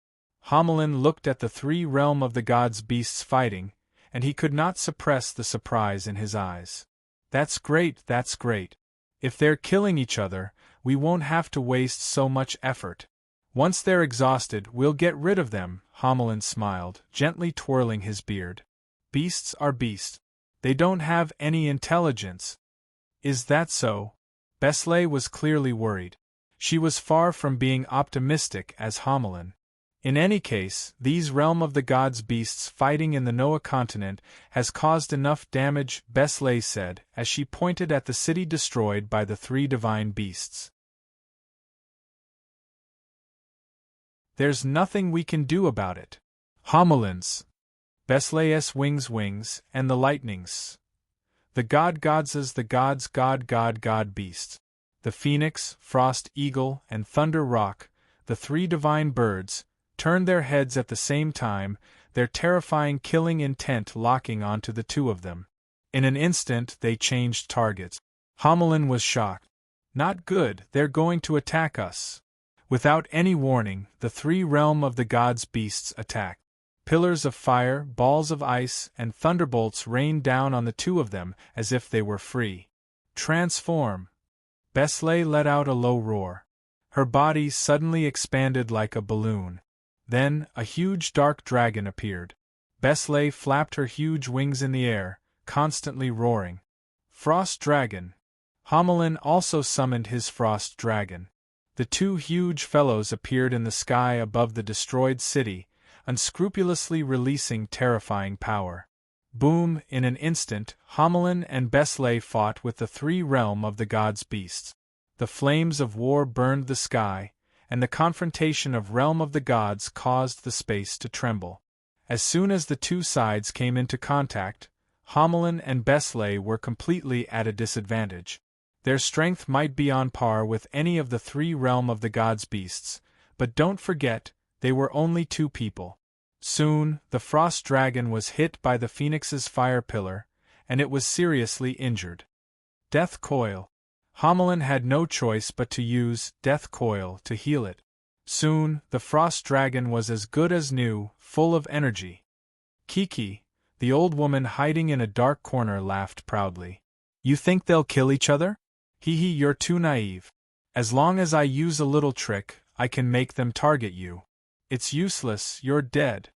Hamelin looked at the three realm of the gods' beasts fighting, and he could not suppress the surprise in his eyes. That's great. If they're killing each other, we won't have to waste so much effort. Once they're exhausted, we'll get rid of them," Hamelin smiled, gently twirling his beard. "Beasts are beasts. They don't have any intelligence." "Is that so?" Beslay was clearly worried. She was far from being optimistic as Hamelin. In any case, these realm of the gods' beasts fighting in the Noah continent has caused enough damage, Beslay said, as she pointed at the city destroyed by the three divine beasts. "There's nothing we can do about it." Hamelin's. Beslay's wings, and the lightnings. The godses, the god beasts. The Phoenix, Frost Eagle, and Thunder Rock, the three divine birds, turned their heads at the same time, their terrifying killing intent locking onto the two of them. In an instant they changed targets. Homelin was shocked. Not good, they're going to attack us. Without any warning, the three realm of the gods' beasts attacked. Pillars of fire, balls of ice, and thunderbolts rained down on the two of them as if they were free. Transform! Beslay let out a low roar. Her body suddenly expanded like a balloon. Then, a huge dark dragon appeared. Beslay flapped her huge wings in the air, constantly roaring. Frost Dragon! Homelin also summoned his Frost Dragon. The two huge fellows appeared in the sky above the destroyed city, unscrupulously releasing terrifying power. Boom! In an instant, Homelin and Beslay fought with the three realm of the gods' beasts. The flames of war burned the sky, and the confrontation of realm of the gods caused the space to tremble. As soon as the two sides came into contact, Homelin and Beslay were completely at a disadvantage. Their strength might be on par with any of the three realm of the gods' beasts, but don't forget, they were only two people. Soon, the Frost Dragon was hit by the Phoenix's fire pillar, and it was seriously injured. Death Coil. Homelin had no choice but to use Death Coil to heal it. Soon, the Frost Dragon was as good as new, full of energy. Kiki, the old woman hiding in a dark corner, laughed proudly. You think they'll kill each other? Hee hee, you're too naive. As long as I use a little trick, I can make them target you. It's useless, you're dead.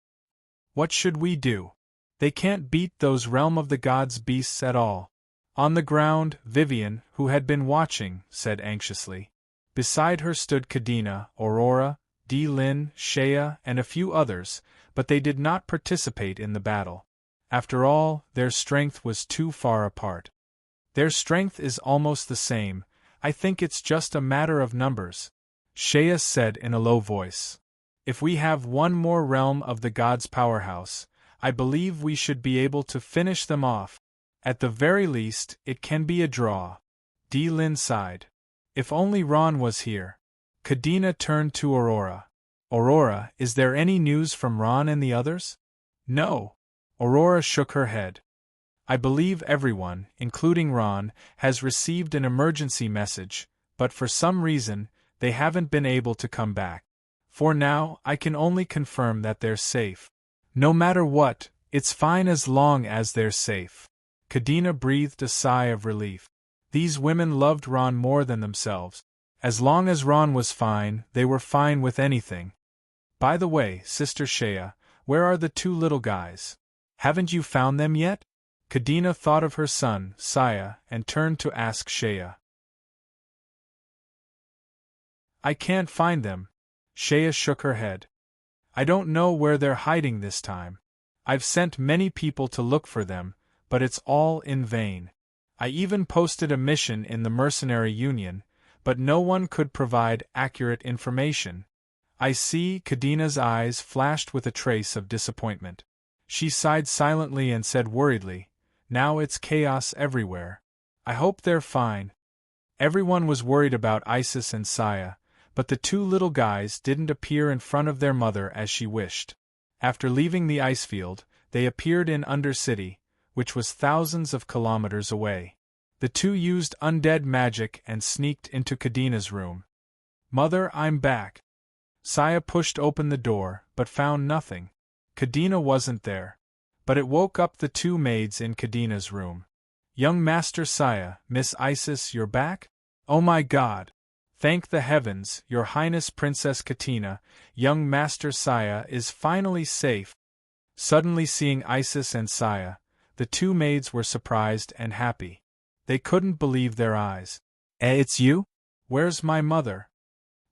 What should we do? They can't beat those realm of the gods' beasts at all. On the ground, Vivian, who had been watching, said anxiously. Beside her stood Kadena, Aurora, Lin, Shea, and a few others, but they did not participate in the battle. After all, their strength was too far apart. Their strength is almost the same, I think it's just a matter of numbers, Shea said in a low voice. If we have one more realm of the gods' powerhouse, I believe we should be able to finish them off. At the very least, it can be a draw. Lin sighed. If only Ron was here. Kadena turned to Aurora. Aurora, is there any news from Ron and the others? No. Aurora shook her head. I believe everyone, including Ron, has received an emergency message, but for some reason, they haven't been able to come back. For now, I can only confirm that they're safe. No matter what, it's fine as long as they're safe. Kadena breathed a sigh of relief. These women loved Ron more than themselves. As long as Ron was fine, they were fine with anything. By the way, Sister Shea, where are the two little guys? Haven't you found them yet? Kadena thought of her son, Saya, and turned to ask Shea. I can't find them. Shea shook her head. I don't know where they're hiding this time. I've sent many people to look for them, but it's all in vain. I even posted a mission in the Mercenary Union, but no one could provide accurate information. I see. Kadena's eyes flashed with a trace of disappointment. She sighed silently and said worriedly, now it's chaos everywhere. I hope they're fine. Everyone was worried about Isis and Saya, but the two little guys didn't appear in front of their mother as she wished. After leaving the ice field, they appeared in Undercity, which was thousands of kilometers away. The two used undead magic and sneaked into Kadena's room. Mother, I'm back. Saya pushed open the door, but found nothing. Kadena wasn't there. But it woke up the two maids in Kadena's room. Young Master Saya, Miss Isis, you're back? Oh my God! Thank the heavens, Your Highness Princess Katina, young Master Saya is finally safe. Suddenly seeing Isis and Saya, the two maids were surprised and happy. They couldn't believe their eyes. It's you? Where's my mother?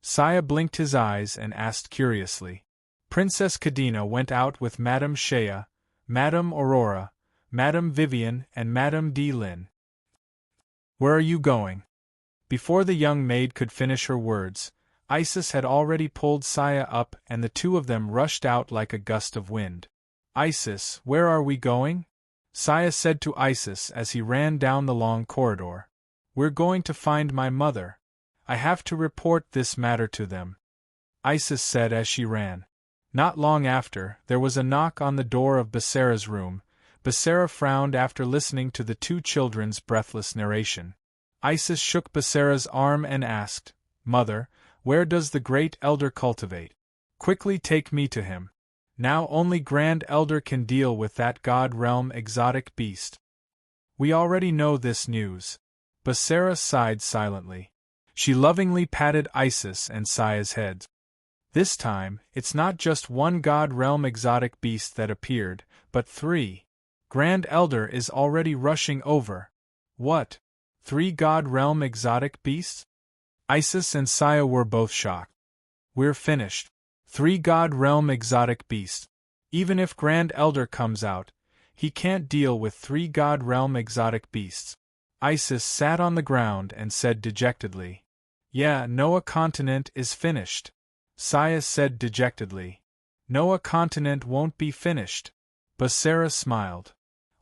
Saya blinked his eyes and asked curiously. Princess Kadena went out with Madame Shea, Madame Aurora, Madame Vivian, and Madame Lin. Where are you going? Before the young maid could finish her words, Isis had already pulled Saya up and the two of them rushed out like a gust of wind. Isis, where are we going? Saya said to Isis as he ran down the long corridor. We're going to find my mother. I have to report this matter to them. Isis said as she ran. Not long after, there was a knock on the door of Basara's room. Basara frowned after listening to the two children's breathless narration. Isis shook Basara's arm and asked, "Mother, where does the great elder cultivate? Quickly take me to him. Now only Grand Elder can deal with that God Realm exotic beast." "We already know this news." Basara sighed silently. She lovingly patted Isis and Saya's heads. "This time, it's not just one God Realm exotic beast that appeared, but 3. Grand Elder is already rushing over." "What? 3 God Realm exotic beasts?" Isis and Saya were both shocked. "We're finished. 3 God Realm exotic beasts. Even if Grand Elder comes out, he can't deal with 3 God Realm exotic beasts." Isis sat on the ground and said dejectedly, "Yeah, Noah continent is finished." Saya said dejectedly, "Noah continent won't be finished." Basara smiled.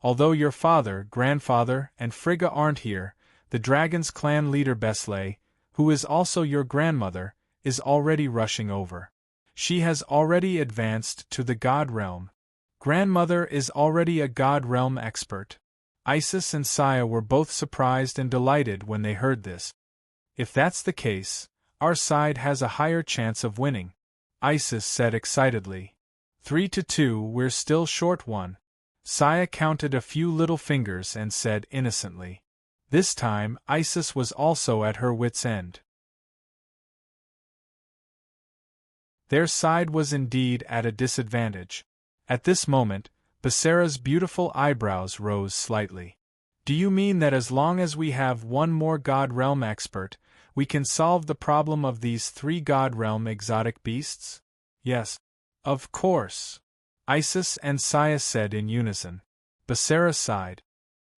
"Although your father, grandfather, and Frigga aren't here, the dragon's clan leader Beslay, who is also your grandmother, is already rushing over. She has already advanced to the God Realm. Grandmother is already a God Realm expert." Isis and Saya were both surprised and delighted when they heard this. "If that's the case, our side has a higher chance of winning," Isis said excitedly. 3-2, we're still short 1. Saya counted a few little fingers and said innocently. This time, Isis was also at her wits' end. Their side was indeed at a disadvantage. At this moment, Basara's beautiful eyebrows rose slightly. "Do you mean that as long as we have one more God Realm expert, we can solve the problem of these 3 God Realm exotic beasts?" "Yes. Of course," Isis and Saya said in unison. Basara sighed.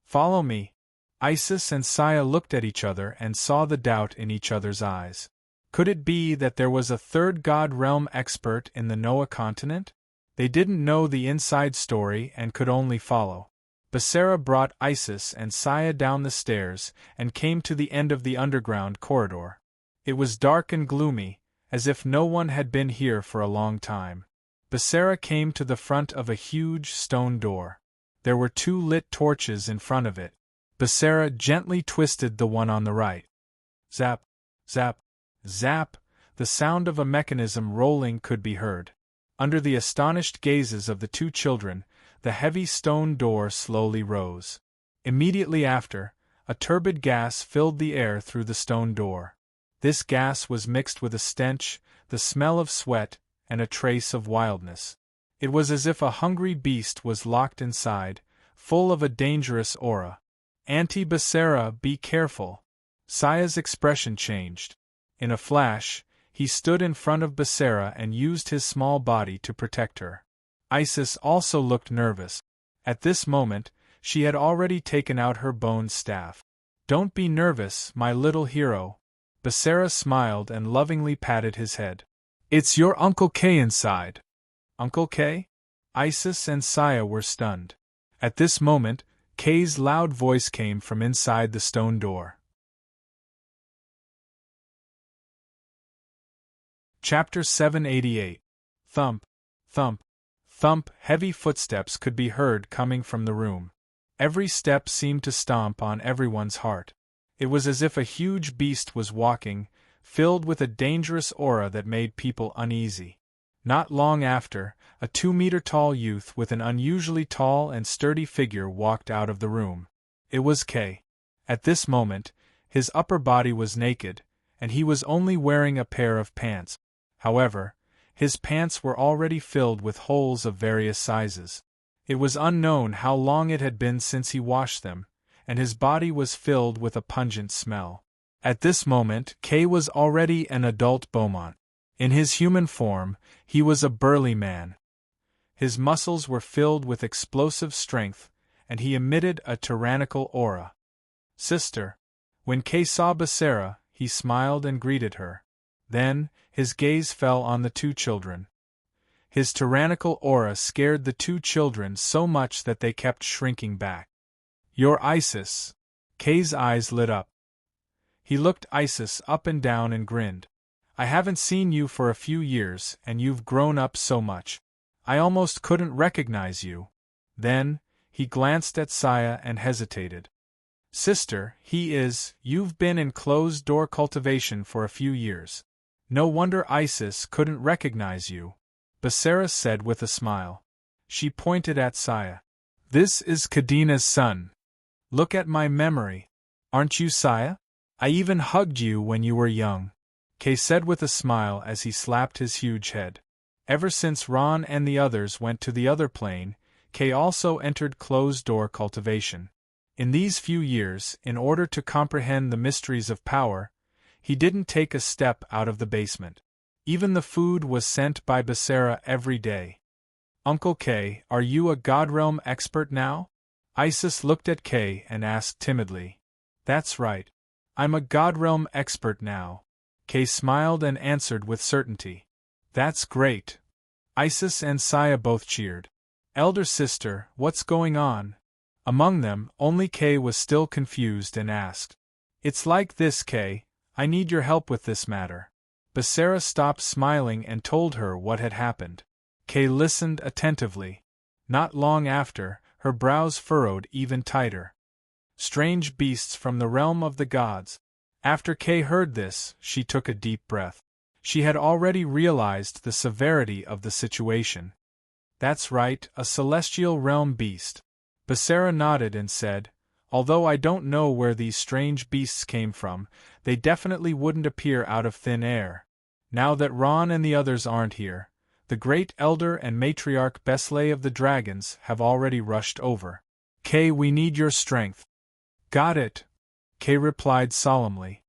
"Follow me." Isis and Saya looked at each other and saw the doubt in each other's eyes. Could it be that there was a 3rd God Realm expert in the Noah continent? They didn't know the inside story and could only follow. Basara brought Isis and Saya down the stairs and came to the end of the underground corridor. It was dark and gloomy, as if no one had been here for a long time. Basara came to the front of a huge stone door. There were 2 lit torches in front of it. Basara gently twisted the one on the right. Zap, zap, zap, the sound of a mechanism rolling could be heard. Under the astonished gazes of the 2 children, the heavy stone door slowly rose. Immediately after, a turbid gas filled the air through the stone door. This gas was mixed with a stench, the smell of sweat, and a trace of wildness. It was as if a hungry beast was locked inside, full of a dangerous aura. "Auntie Basara, be careful." Saya's expression changed. In a flash, he stood in front of Basara and used his small body to protect her. Isis also looked nervous. At this moment, she had already taken out her bone staff. "Don't be nervous, my little hero." Basara smiled and lovingly patted his head. "It's your Uncle K inside." "Uncle K?" Isis and Saya were stunned. At this moment, Kay's loud voice came from inside the stone door. Chapter 788. Thump, thump, thump. Heavy footsteps could be heard coming from the room. Every step seemed to stomp on everyone's heart. It was as if a huge beast was walking, filled with a dangerous aura that made people uneasy. Not long after, a 2-meter-tall youth with an unusually tall and sturdy figure walked out of the room. It was Kay. At this moment, his upper body was naked, and he was only wearing a pair of pants. However, his pants were already filled with holes of various sizes. It was unknown how long it had been since he washed them, and his body was filled with a pungent smell. At this moment, Kay was already an adult Beaumont. In his human form, he was a burly man. His muscles were filled with explosive strength, and he emitted a tyrannical aura. "Sister." When Kay saw Basara, he smiled and greeted her. Then, his gaze fell on the 2 children. His tyrannical aura scared the 2 children so much that they kept shrinking back. "You're Isis." Kay's eyes lit up. He looked Isis up and down and grinned. I haven't seen you for a few years, and you've grown up so much. I almost couldn't recognize you." Then, he glanced at Saya and hesitated. "Sister, you've been in closed-door cultivation for a few years. No wonder Isis couldn't recognize you," Basara said with a smile. She pointed at Saya. "This is Kadina's son. Look at my memory. Aren't you Saya? I even hugged you when you were young," Kay said with a smile as he slapped his huge head. Ever since Ron and the others went to the other plane, Kay also entered closed-door cultivation. In these few years, in order to comprehend the mysteries of power, he didn't take a step out of the basement. Even the food was sent by Basara every day. "Uncle Kay, are you a Godrealm expert now?" Isis looked at Kay and asked timidly. "That's right. I'm a Godrealm expert now," Kay smiled and answered with certainty. "That's great." Isis and Saya both cheered. "Elder sister, what's going on?" Among them, only Kay was still confused and asked. "It's like this, Kay. I need your help with this matter." Basara stopped smiling and told her what had happened. Kay listened attentively. Not long after, her brows furrowed even tighter. "Strange beasts from the realm of the gods." After Kay heard this, she took a deep breath. She had already realized the severity of the situation. "That's right, a celestial realm beast." Basara nodded and said, "Although I don't know where these strange beasts came from, they definitely wouldn't appear out of thin air. Now that Ron and the others aren't here, the great elder and matriarch Besley of the dragons have already rushed over. Kay, we need your strength." "Got it," Kay replied solemnly.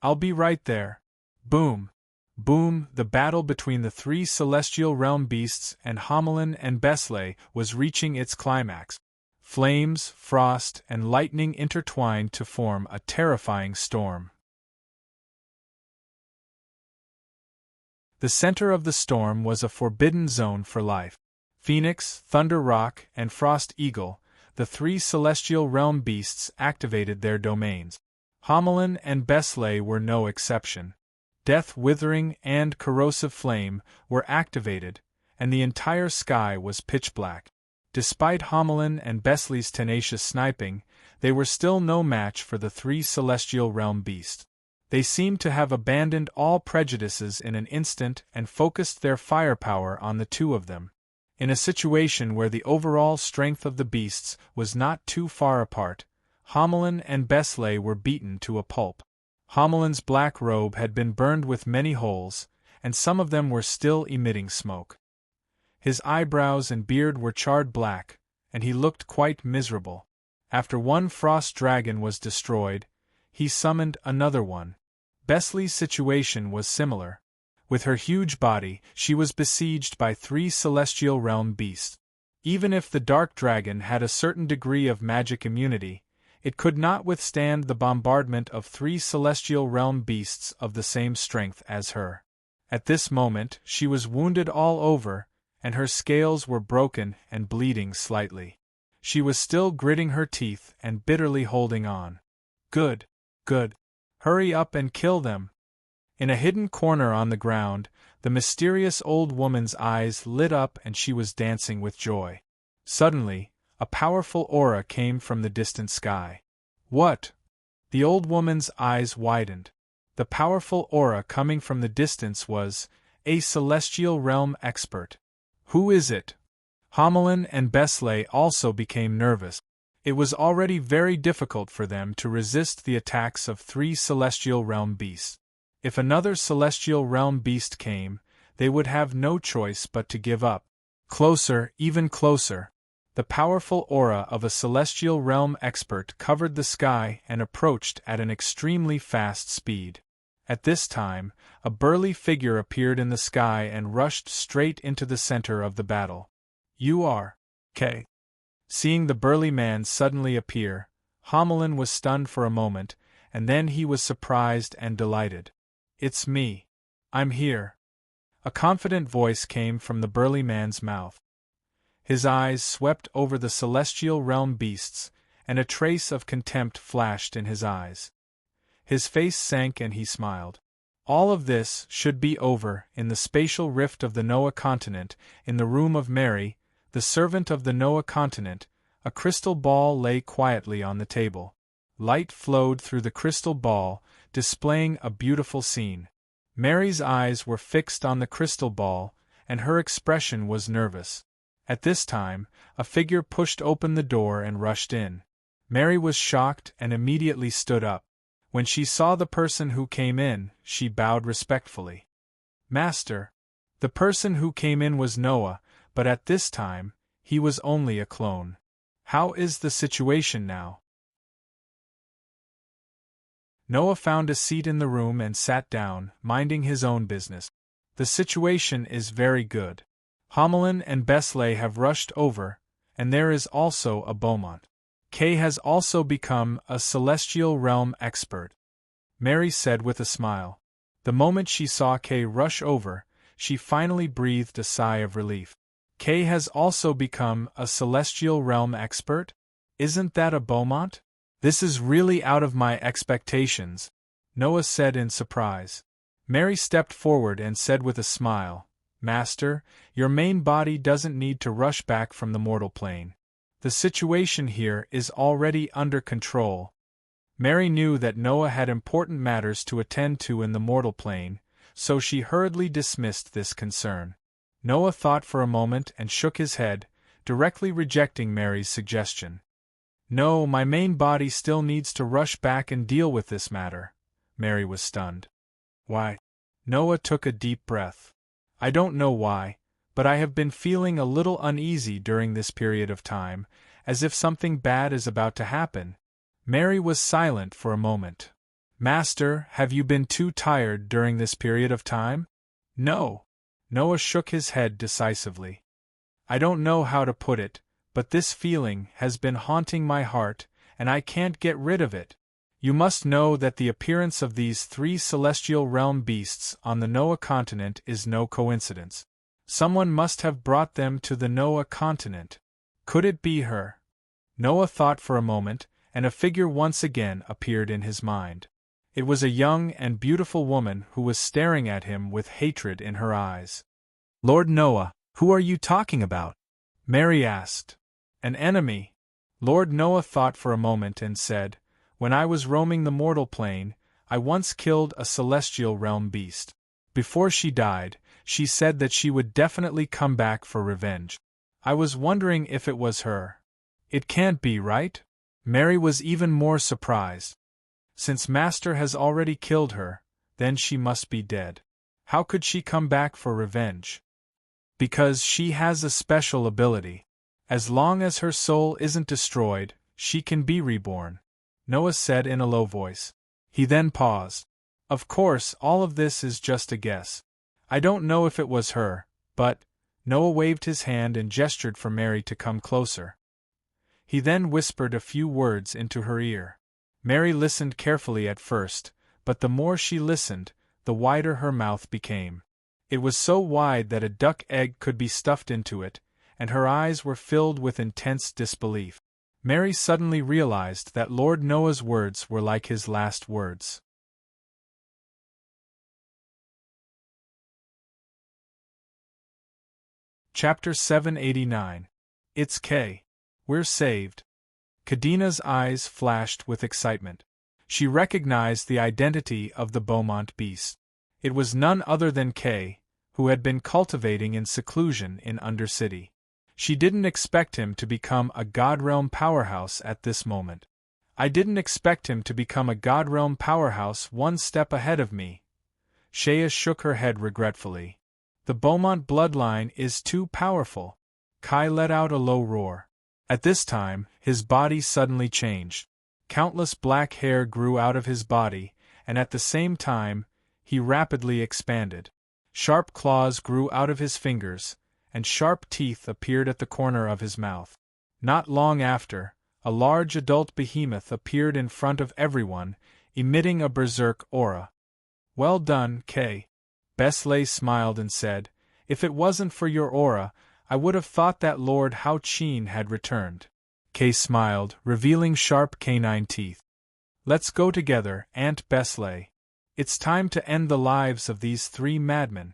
"I'll be right there." Boom! Boom! The battle between the three celestial realm beasts and Hamelin and Besley was reaching its climax. Flames, frost, and lightning intertwined to form a terrifying storm. The center of the storm was a forbidden zone for life. Phoenix, Thunder Rock, and Frost Eagle, the three celestial realm beasts, activated their domains. Hamelin and Besley were no exception. Death, Withering, and Corrosive Flame were activated, and the entire sky was pitch black. Despite Hamelin and Besley's tenacious sniping, they were still no match for the three celestial realm beasts. They seemed to have abandoned all prejudices in an instant and focused their firepower on the two of them. In a situation where the overall strength of the beasts was not too far apart, Hamelin and Besley were beaten to a pulp. Hamelin's black robe had been burned with many holes, and some of them were still emitting smoke. His eyebrows and beard were charred black, and he looked quite miserable. After one frost dragon was destroyed, he summoned another one. Besley's situation was similar. With her huge body, she was besieged by three celestial realm beasts. Even if the dark dragon had a certain degree of magic immunity, it could not withstand the bombardment of three celestial realm beasts of the same strength as her. At this moment, she was wounded all over, and her scales were broken and bleeding slightly. She was still gritting her teeth and bitterly holding on. "Good, good. Hurry up and kill them." In a hidden corner on the ground, the mysterious old woman's eyes lit up and she was dancing with joy. Suddenly, a powerful aura came from the distant sky. "What?" The old woman's eyes widened. The powerful aura coming from the distance was a celestial realm expert. "Who is it?" Hamelin and Besley also became nervous. It was already very difficult for them to resist the attacks of three celestial realm beasts. If another celestial realm beast came, they would have no choice but to give up. Closer, even closer. The powerful aura of a celestial realm expert covered the sky and approached at an extremely fast speed. At this time, a burly figure appeared in the sky and rushed straight into the center of the battle. "You are Kay." Seeing the burly man suddenly appear, Hamelin was stunned for a moment, and then he was surprised and delighted. "It's me. I'm here." A confident voice came from the burly man's mouth. His eyes swept over the celestial realm beasts, and a trace of contempt flashed in his eyes. His face sank and he smiled. All of this should be over in the spatial rift of the Noah continent, in the room of Mary, the servant of the Noah continent. A crystal ball lay quietly on the table. Light flowed through the crystal ball, displaying a beautiful scene. Mary's eyes were fixed on the crystal ball, and her expression was nervous. At this time, a figure pushed open the door and rushed in. Mary was shocked and immediately stood up. When she saw the person who came in, she bowed respectfully. "Master." The person who came in was Noah, but at this time, he was only a clone. "How is the situation now?" Noah found a seat in the room and sat down, minding his own business. "The situation is very good. Homelin and Besley have rushed over, and there is also a Beaumont. Kay has also become a celestial realm expert," Mary said with a smile. The moment she saw Kay rush over, she finally breathed a sigh of relief. "Kay has also become a celestial realm expert? Isn't that a Beaumont? This is really out of my expectations," Noah said in surprise. Mary stepped forward and said with a smile, "Master, your main body doesn't need to rush back from the mortal plane. The situation here is already under control." Mary knew that Noah had important matters to attend to in the mortal plane, so she hurriedly dismissed this concern. Noah thought for a moment and shook his head, directly rejecting Mary's suggestion. "No, my main body still needs to rush back and deal with this matter." Mary was stunned. "Why?" Noah took a deep breath. "I don't know why, but I have been feeling a little uneasy during this period of time, as if something bad is about to happen." Mary was silent for a moment. "Master, have you been too tired during this period of time?" "No." Noah shook his head decisively. "I don't know how to put it, but this feeling has been haunting my heart, and I can't get rid of it. You must know that the appearance of these 3 celestial realm beasts on the Noah continent is no coincidence. Someone must have brought them to the Noah continent. Could it be her?" Noah thought for a moment, and a figure once again appeared in his mind. It was a young and beautiful woman who was staring at him with hatred in her eyes. "Lord Noah, who are you talking about?" Mary asked. "An enemy." Lord Noah thought for a moment and said, "When I was roaming the mortal plane, I once killed a celestial realm beast. Before she died, she said that she would definitely come back for revenge. I was wondering if it was her." "It can't be, right?" Mary was even more surprised. "Since Master has already killed her, then she must be dead. How could she come back for revenge?" "Because she has a special ability. As long as her soul isn't destroyed, she can be reborn," Noah said in a low voice. He then paused. "Of course, all of this is just a guess. I don't know if it was her, but—" Noah waved his hand and gestured for Mary to come closer. He then whispered a few words into her ear. Mary listened carefully at first, but the more she listened, the wider her mouth became. It was so wide that a duck egg could be stuffed into it, and her eyes were filled with intense disbelief. Mary suddenly realized that Lord Noah's words were like his last words. Chapter 789. It's Kay. We're saved. Kadina's eyes flashed with excitement. She recognized the identity of the Beaumont beast. It was none other than Kay, who had been cultivating in seclusion in Undercity. She didn't expect him to become a Godrealm powerhouse at this moment. "I didn't expect him to become a Godrealm powerhouse one step ahead of me." Shea shook her head regretfully. "The Beaumont bloodline is too powerful." Kai let out a low roar. At this time, his body suddenly changed. Countless black hair grew out of his body, and at the same time, he rapidly expanded. Sharp claws grew out of his fingers, and sharp teeth appeared at the corner of his mouth. Not long after, a large adult behemoth appeared in front of everyone, emitting a berserk aura. "Well done, Kay." Besley smiled and said, "If it wasn't for your aura, I would have thought that Lord Hao Qin had returned." Kay smiled, revealing sharp canine teeth. "Let's go together, Aunt Besley." It's time to end the lives of these 3 madmen.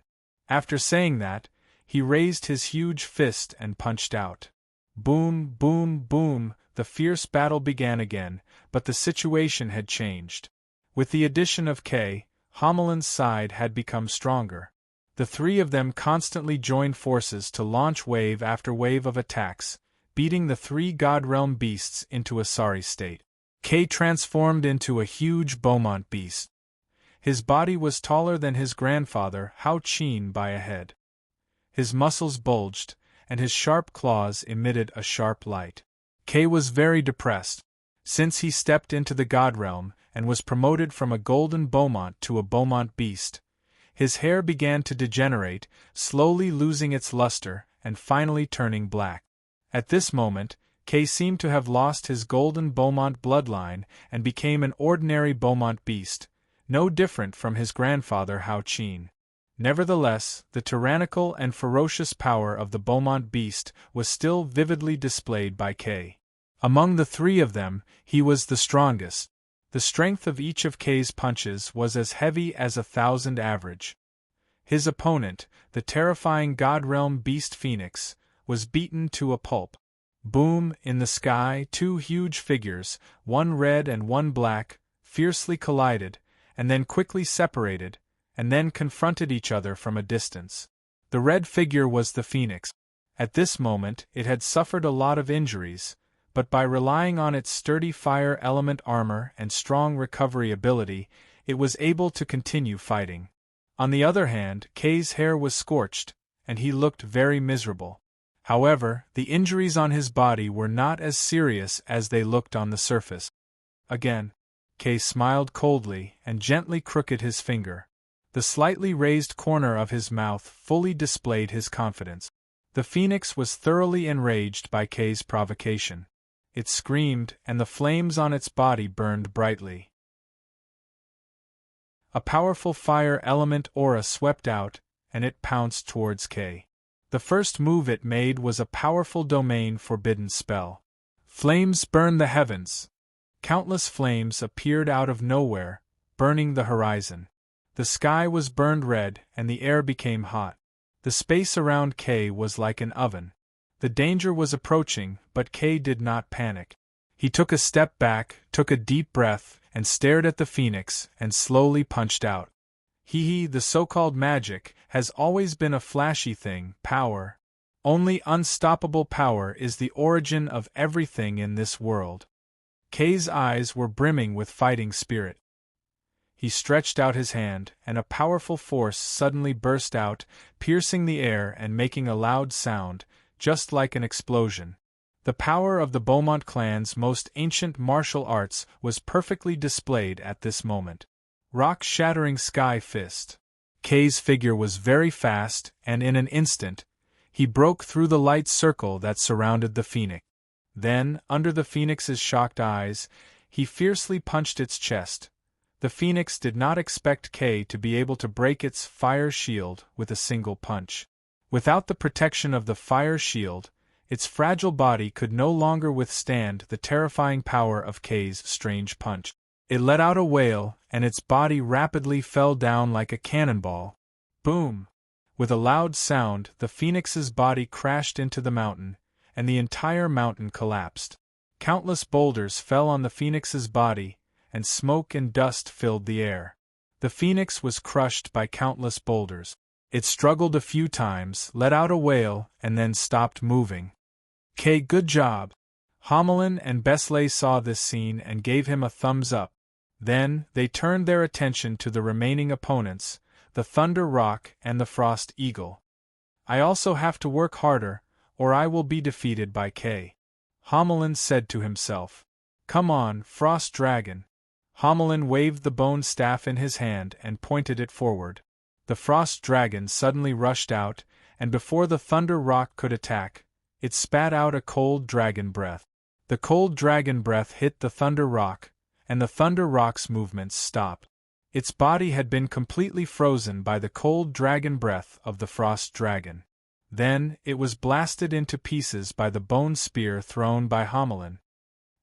After saying that, he raised his huge fist and punched out. Boom, boom, boom, the fierce battle began again, but the situation had changed. With the addition of K, Homeland's side had become stronger. The 3 of them constantly joined forces to launch wave after wave of attacks, beating the 3 God Realm beasts into a sorry state. K transformed into a huge Beaumont beast. His body was taller than his grandfather Hao Qin by a head. His muscles bulged, and his sharp claws emitted a sharp light. K was very depressed. Since he stepped into the God Realm and was promoted from a golden Beaumont to a Beaumont beast, his hair began to degenerate, slowly losing its luster and finally turning black. At this moment, K seemed to have lost his golden Beaumont bloodline and became an ordinary Beaumont beast, no different from his grandfather Hao Qin. Nevertheless, the tyrannical and ferocious power of the Beaumont beast was still vividly displayed by K. Among the 3 of them, he was the strongest. The strength of each of K's punches was as heavy as 1,000 average. His opponent, the terrifying God Realm beast Phoenix, was beaten to a pulp. Boom, in the sky, 2 huge figures, one red and one black, fiercely collided, and then quickly separated, and then confronted each other from a distance. The red figure was the Phoenix. At this moment it had suffered a lot of injuries, but by relying on its sturdy fire element armor and strong recovery ability, it was able to continue fighting. On the other hand, K's hair was scorched, and he looked very miserable. However, the injuries on his body were not as serious as they looked on the surface. Again, K smiled coldly and gently crooked his finger. The slightly raised corner of his mouth fully displayed his confidence. The Phoenix was thoroughly enraged by K's provocation. It screamed, and the flames on its body burned brightly. A powerful fire element aura swept out, and it pounced towards K. The first move it made was a powerful domain forbidden spell. Flames burned the heavens. Countless flames appeared out of nowhere, burning the horizon. The sky was burned red and the air became hot. The space around K was like an oven. The danger was approaching, but K did not panic. He took a step back, took a deep breath, and stared at the Phoenix and slowly punched out. The so-called magic has always been a flashy thing, power. Only unstoppable power is the origin of everything in this world. K's eyes were brimming with fighting spirit. He stretched out his hand, and a powerful force suddenly burst out, piercing the air and making a loud sound, just like an explosion. The power of the Beaumont clan's most ancient martial arts was perfectly displayed at this moment. Rock-shattering sky fist. K's figure was very fast, and in an instant, he broke through the light circle that surrounded the Phoenix. Then, under the Phoenix's shocked eyes, he fiercely punched its chest. The Phoenix did not expect K to be able to break its fire shield with a single punch. Without the protection of the fire shield, its fragile body could no longer withstand the terrifying power of K's strange punch. It let out a wail, and its body rapidly fell down like a cannonball. Boom! With a loud sound, the Phoenix's body crashed into the mountain, and the entire mountain collapsed. Countless boulders fell on the Phoenix's body, and smoke and dust filled the air. The Phoenix was crushed by countless boulders. It struggled a few times, let out a wail, and then stopped moving. K, good job! Homelin and Besley saw this scene and gave him a thumbs up. Then, they turned their attention to the remaining opponents, the Thunder Rock and the Frost Eagle. I also have to work harder, or I will be defeated by K. Homelin said to himself. Come on, Frost Dragon. Homelin waved the bone staff in his hand and pointed it forward. The Frost Dragon suddenly rushed out, and before the Thunder Rock could attack, it spat out a cold dragon breath. The cold dragon breath hit the Thunder Rock, and the Thunder Rock's movements stopped. Its body had been completely frozen by the cold dragon breath of the Frost Dragon. Then, it was blasted into pieces by the bone spear thrown by Homelin.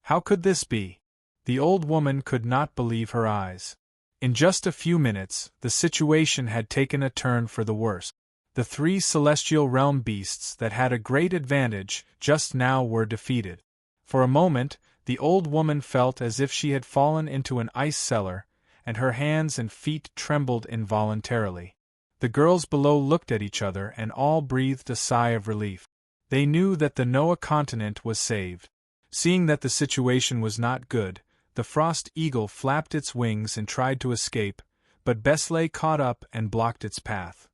How could this be? The old woman could not believe her eyes. In just a few minutes, the situation had taken a turn for the worse. The three celestial realm beasts that had a great advantage just now were defeated. For a moment, the old woman felt as if she had fallen into an ice cellar, and her hands and feet trembled involuntarily. The girls below looked at each other and all breathed a sigh of relief. They knew that the Noah continent was saved. Seeing that the situation was not good, the frost eagle flapped its wings and tried to escape, but Beslay caught up and blocked its path.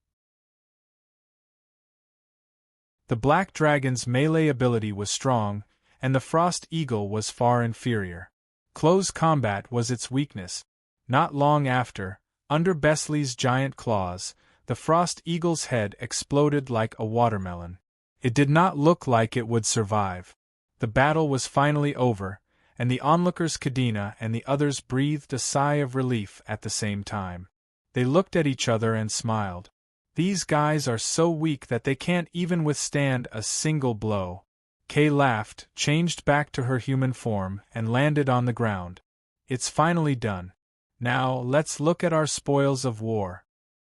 The black dragon's melee ability was strong, and the frost eagle was far inferior. Close combat was its weakness. Not long after, under Beslay's giant claws, the frost eagle's head exploded like a watermelon. It did not look like it would survive. The battle was finally over, and the onlookers Kadena and the others breathed a sigh of relief at the same time. They looked at each other and smiled. These guys are so weak that they can't even withstand a single blow. Kay laughed, changed back to her human form, and landed on the ground. It's finally done. Now, let's look at our spoils of war.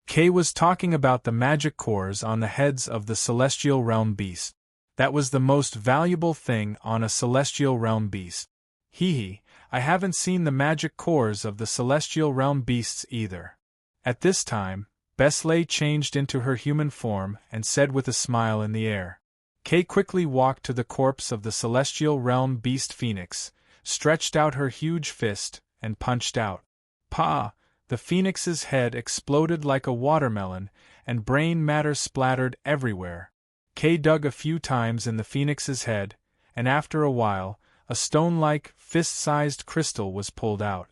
Kay was talking about the magic cores on the heads of the celestial realm beasts. That was the most valuable thing on a celestial realm beast. I haven't seen the magic cores of the celestial realm beasts either. At this time, Beslay changed into her human form and said with a smile in the air. Kay quickly walked to the corpse of the celestial realm beast Phoenix, stretched out her huge fist, and punched out. Pa! The phoenix's head exploded like a watermelon, and brain matter splattered everywhere. Kay dug a few times in the phoenix's head, and after a while, a stone-like, fist-sized crystal was pulled out.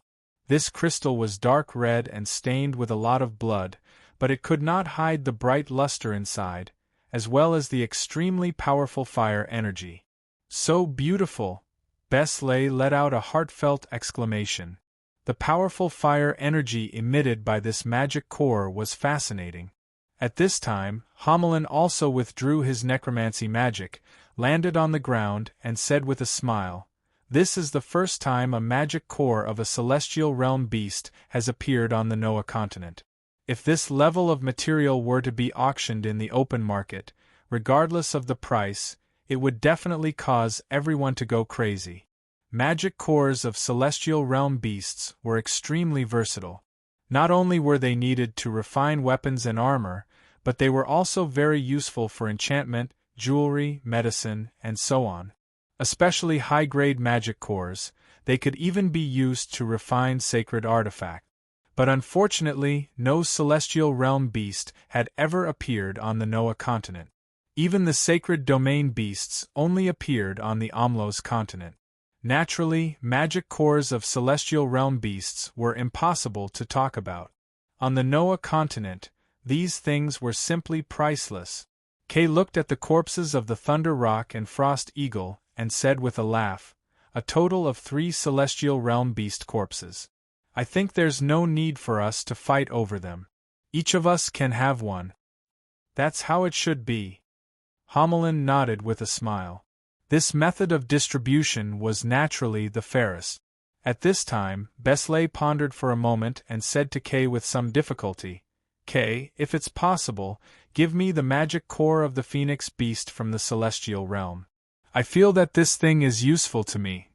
This crystal was dark red and stained with a lot of blood, but it could not hide the bright luster inside, as well as the extremely powerful fire energy. So beautiful! Beslay let out a heartfelt exclamation. The powerful fire energy emitted by this magic core was fascinating. At this time, Homelin also withdrew his necromancy magic, landed on the ground, and said with a smile, "This is the first time a magic core of a celestial realm beast has appeared on the Noah continent. If this level of material were to be auctioned in the open market, regardless of the price, it would definitely cause everyone to go crazy." Magic cores of celestial realm beasts were extremely versatile. Not only were they needed to refine weapons and armor, but they were also very useful for enchantment, jewelry, medicine, and so on. Especially high-grade magic cores, they could even be used to refine sacred artifacts. But unfortunately, no celestial realm beast had ever appeared on the Noah continent. Even the sacred domain beasts only appeared on the Omlos continent. Naturally, magic cores of celestial realm beasts were impossible to talk about. On the Noah continent, these things were simply priceless. Kay looked at the corpses of the Thunder Rock and Frost Eagle and said with a laugh, "A total of 3 celestial realm beast corpses. I think there's no need for us to fight over them. Each of us can have one." "That's how it should be." Homelin nodded with a smile. This method of distribution was naturally the fairest. At this time, Beslay pondered for a moment and said to Kay with some difficulty, "Kay, if it's possible, give me the magic core of the phoenix beast from the celestial realm. I feel that this thing is useful to me."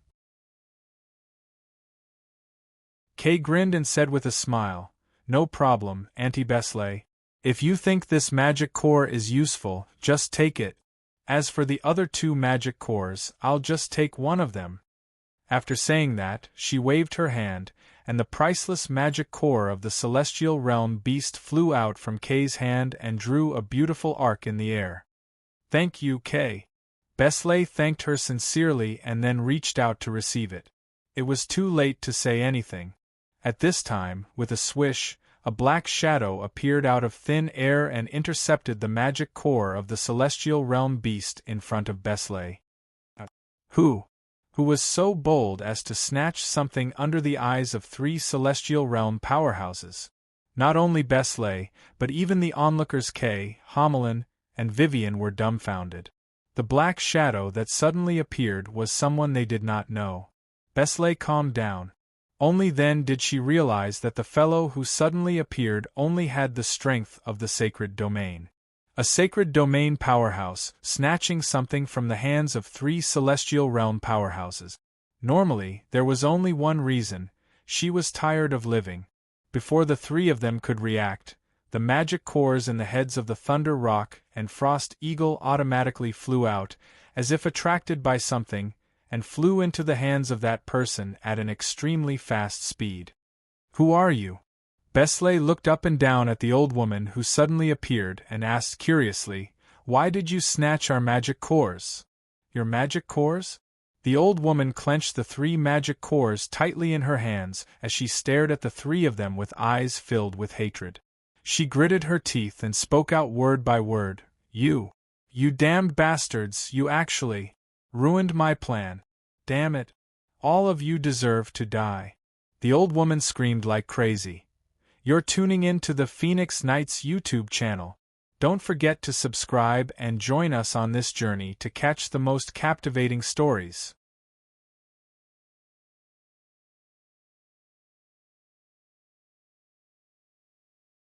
Kay grinned and said with a smile, "No problem, Auntie Beslay. If you think this magic core is useful, just take it. As for the other 2 magic cores, I'll just take one of them." After saying that, she waved her hand, and the priceless magic core of the celestial realm beast flew out from Kay's hand and drew a beautiful arc in the air. "Thank you, Kay." Beslay thanked her sincerely and then reached out to receive it. It was too late to say anything. At this time, with a swish, a black shadow appeared out of thin air and intercepted the magic core of the celestial realm beast in front of Beslay. Who was so bold as to snatch something under the eyes of 3 celestial realm powerhouses? Not only Beslay, but even the onlookers Kay, Homelin, and Vivian were dumbfounded. The black shadow that suddenly appeared was someone they did not know. Beslay calmed down. Only then did she realize that the fellow who suddenly appeared only had the strength of the sacred domain. A sacred domain powerhouse, snatching something from the hands of 3 celestial realm powerhouses. Normally, there was only one reason: she was tired of living. Before the 3 of them could react, the magic cores in the heads of the Thunder Rock and Frost Eagle automatically flew out, as if attracted by something, and flew into the hands of that person at an extremely fast speed. "Who are you?" Besley looked up and down at the old woman who suddenly appeared and asked curiously, "Why did you snatch our magic cores?" "Your magic cores?" The old woman clenched the 3 magic cores tightly in her hands as she stared at the 3 of them with eyes filled with hatred. She gritted her teeth and spoke out word by word, You damned bastards, you actually ruined my plan. Damn it. All of you deserve to die." The old woman screamed like crazy. You're tuning in to the Phoenix Knights YouTube channel. Don't forget to subscribe and join us on this journey to catch the most captivating stories.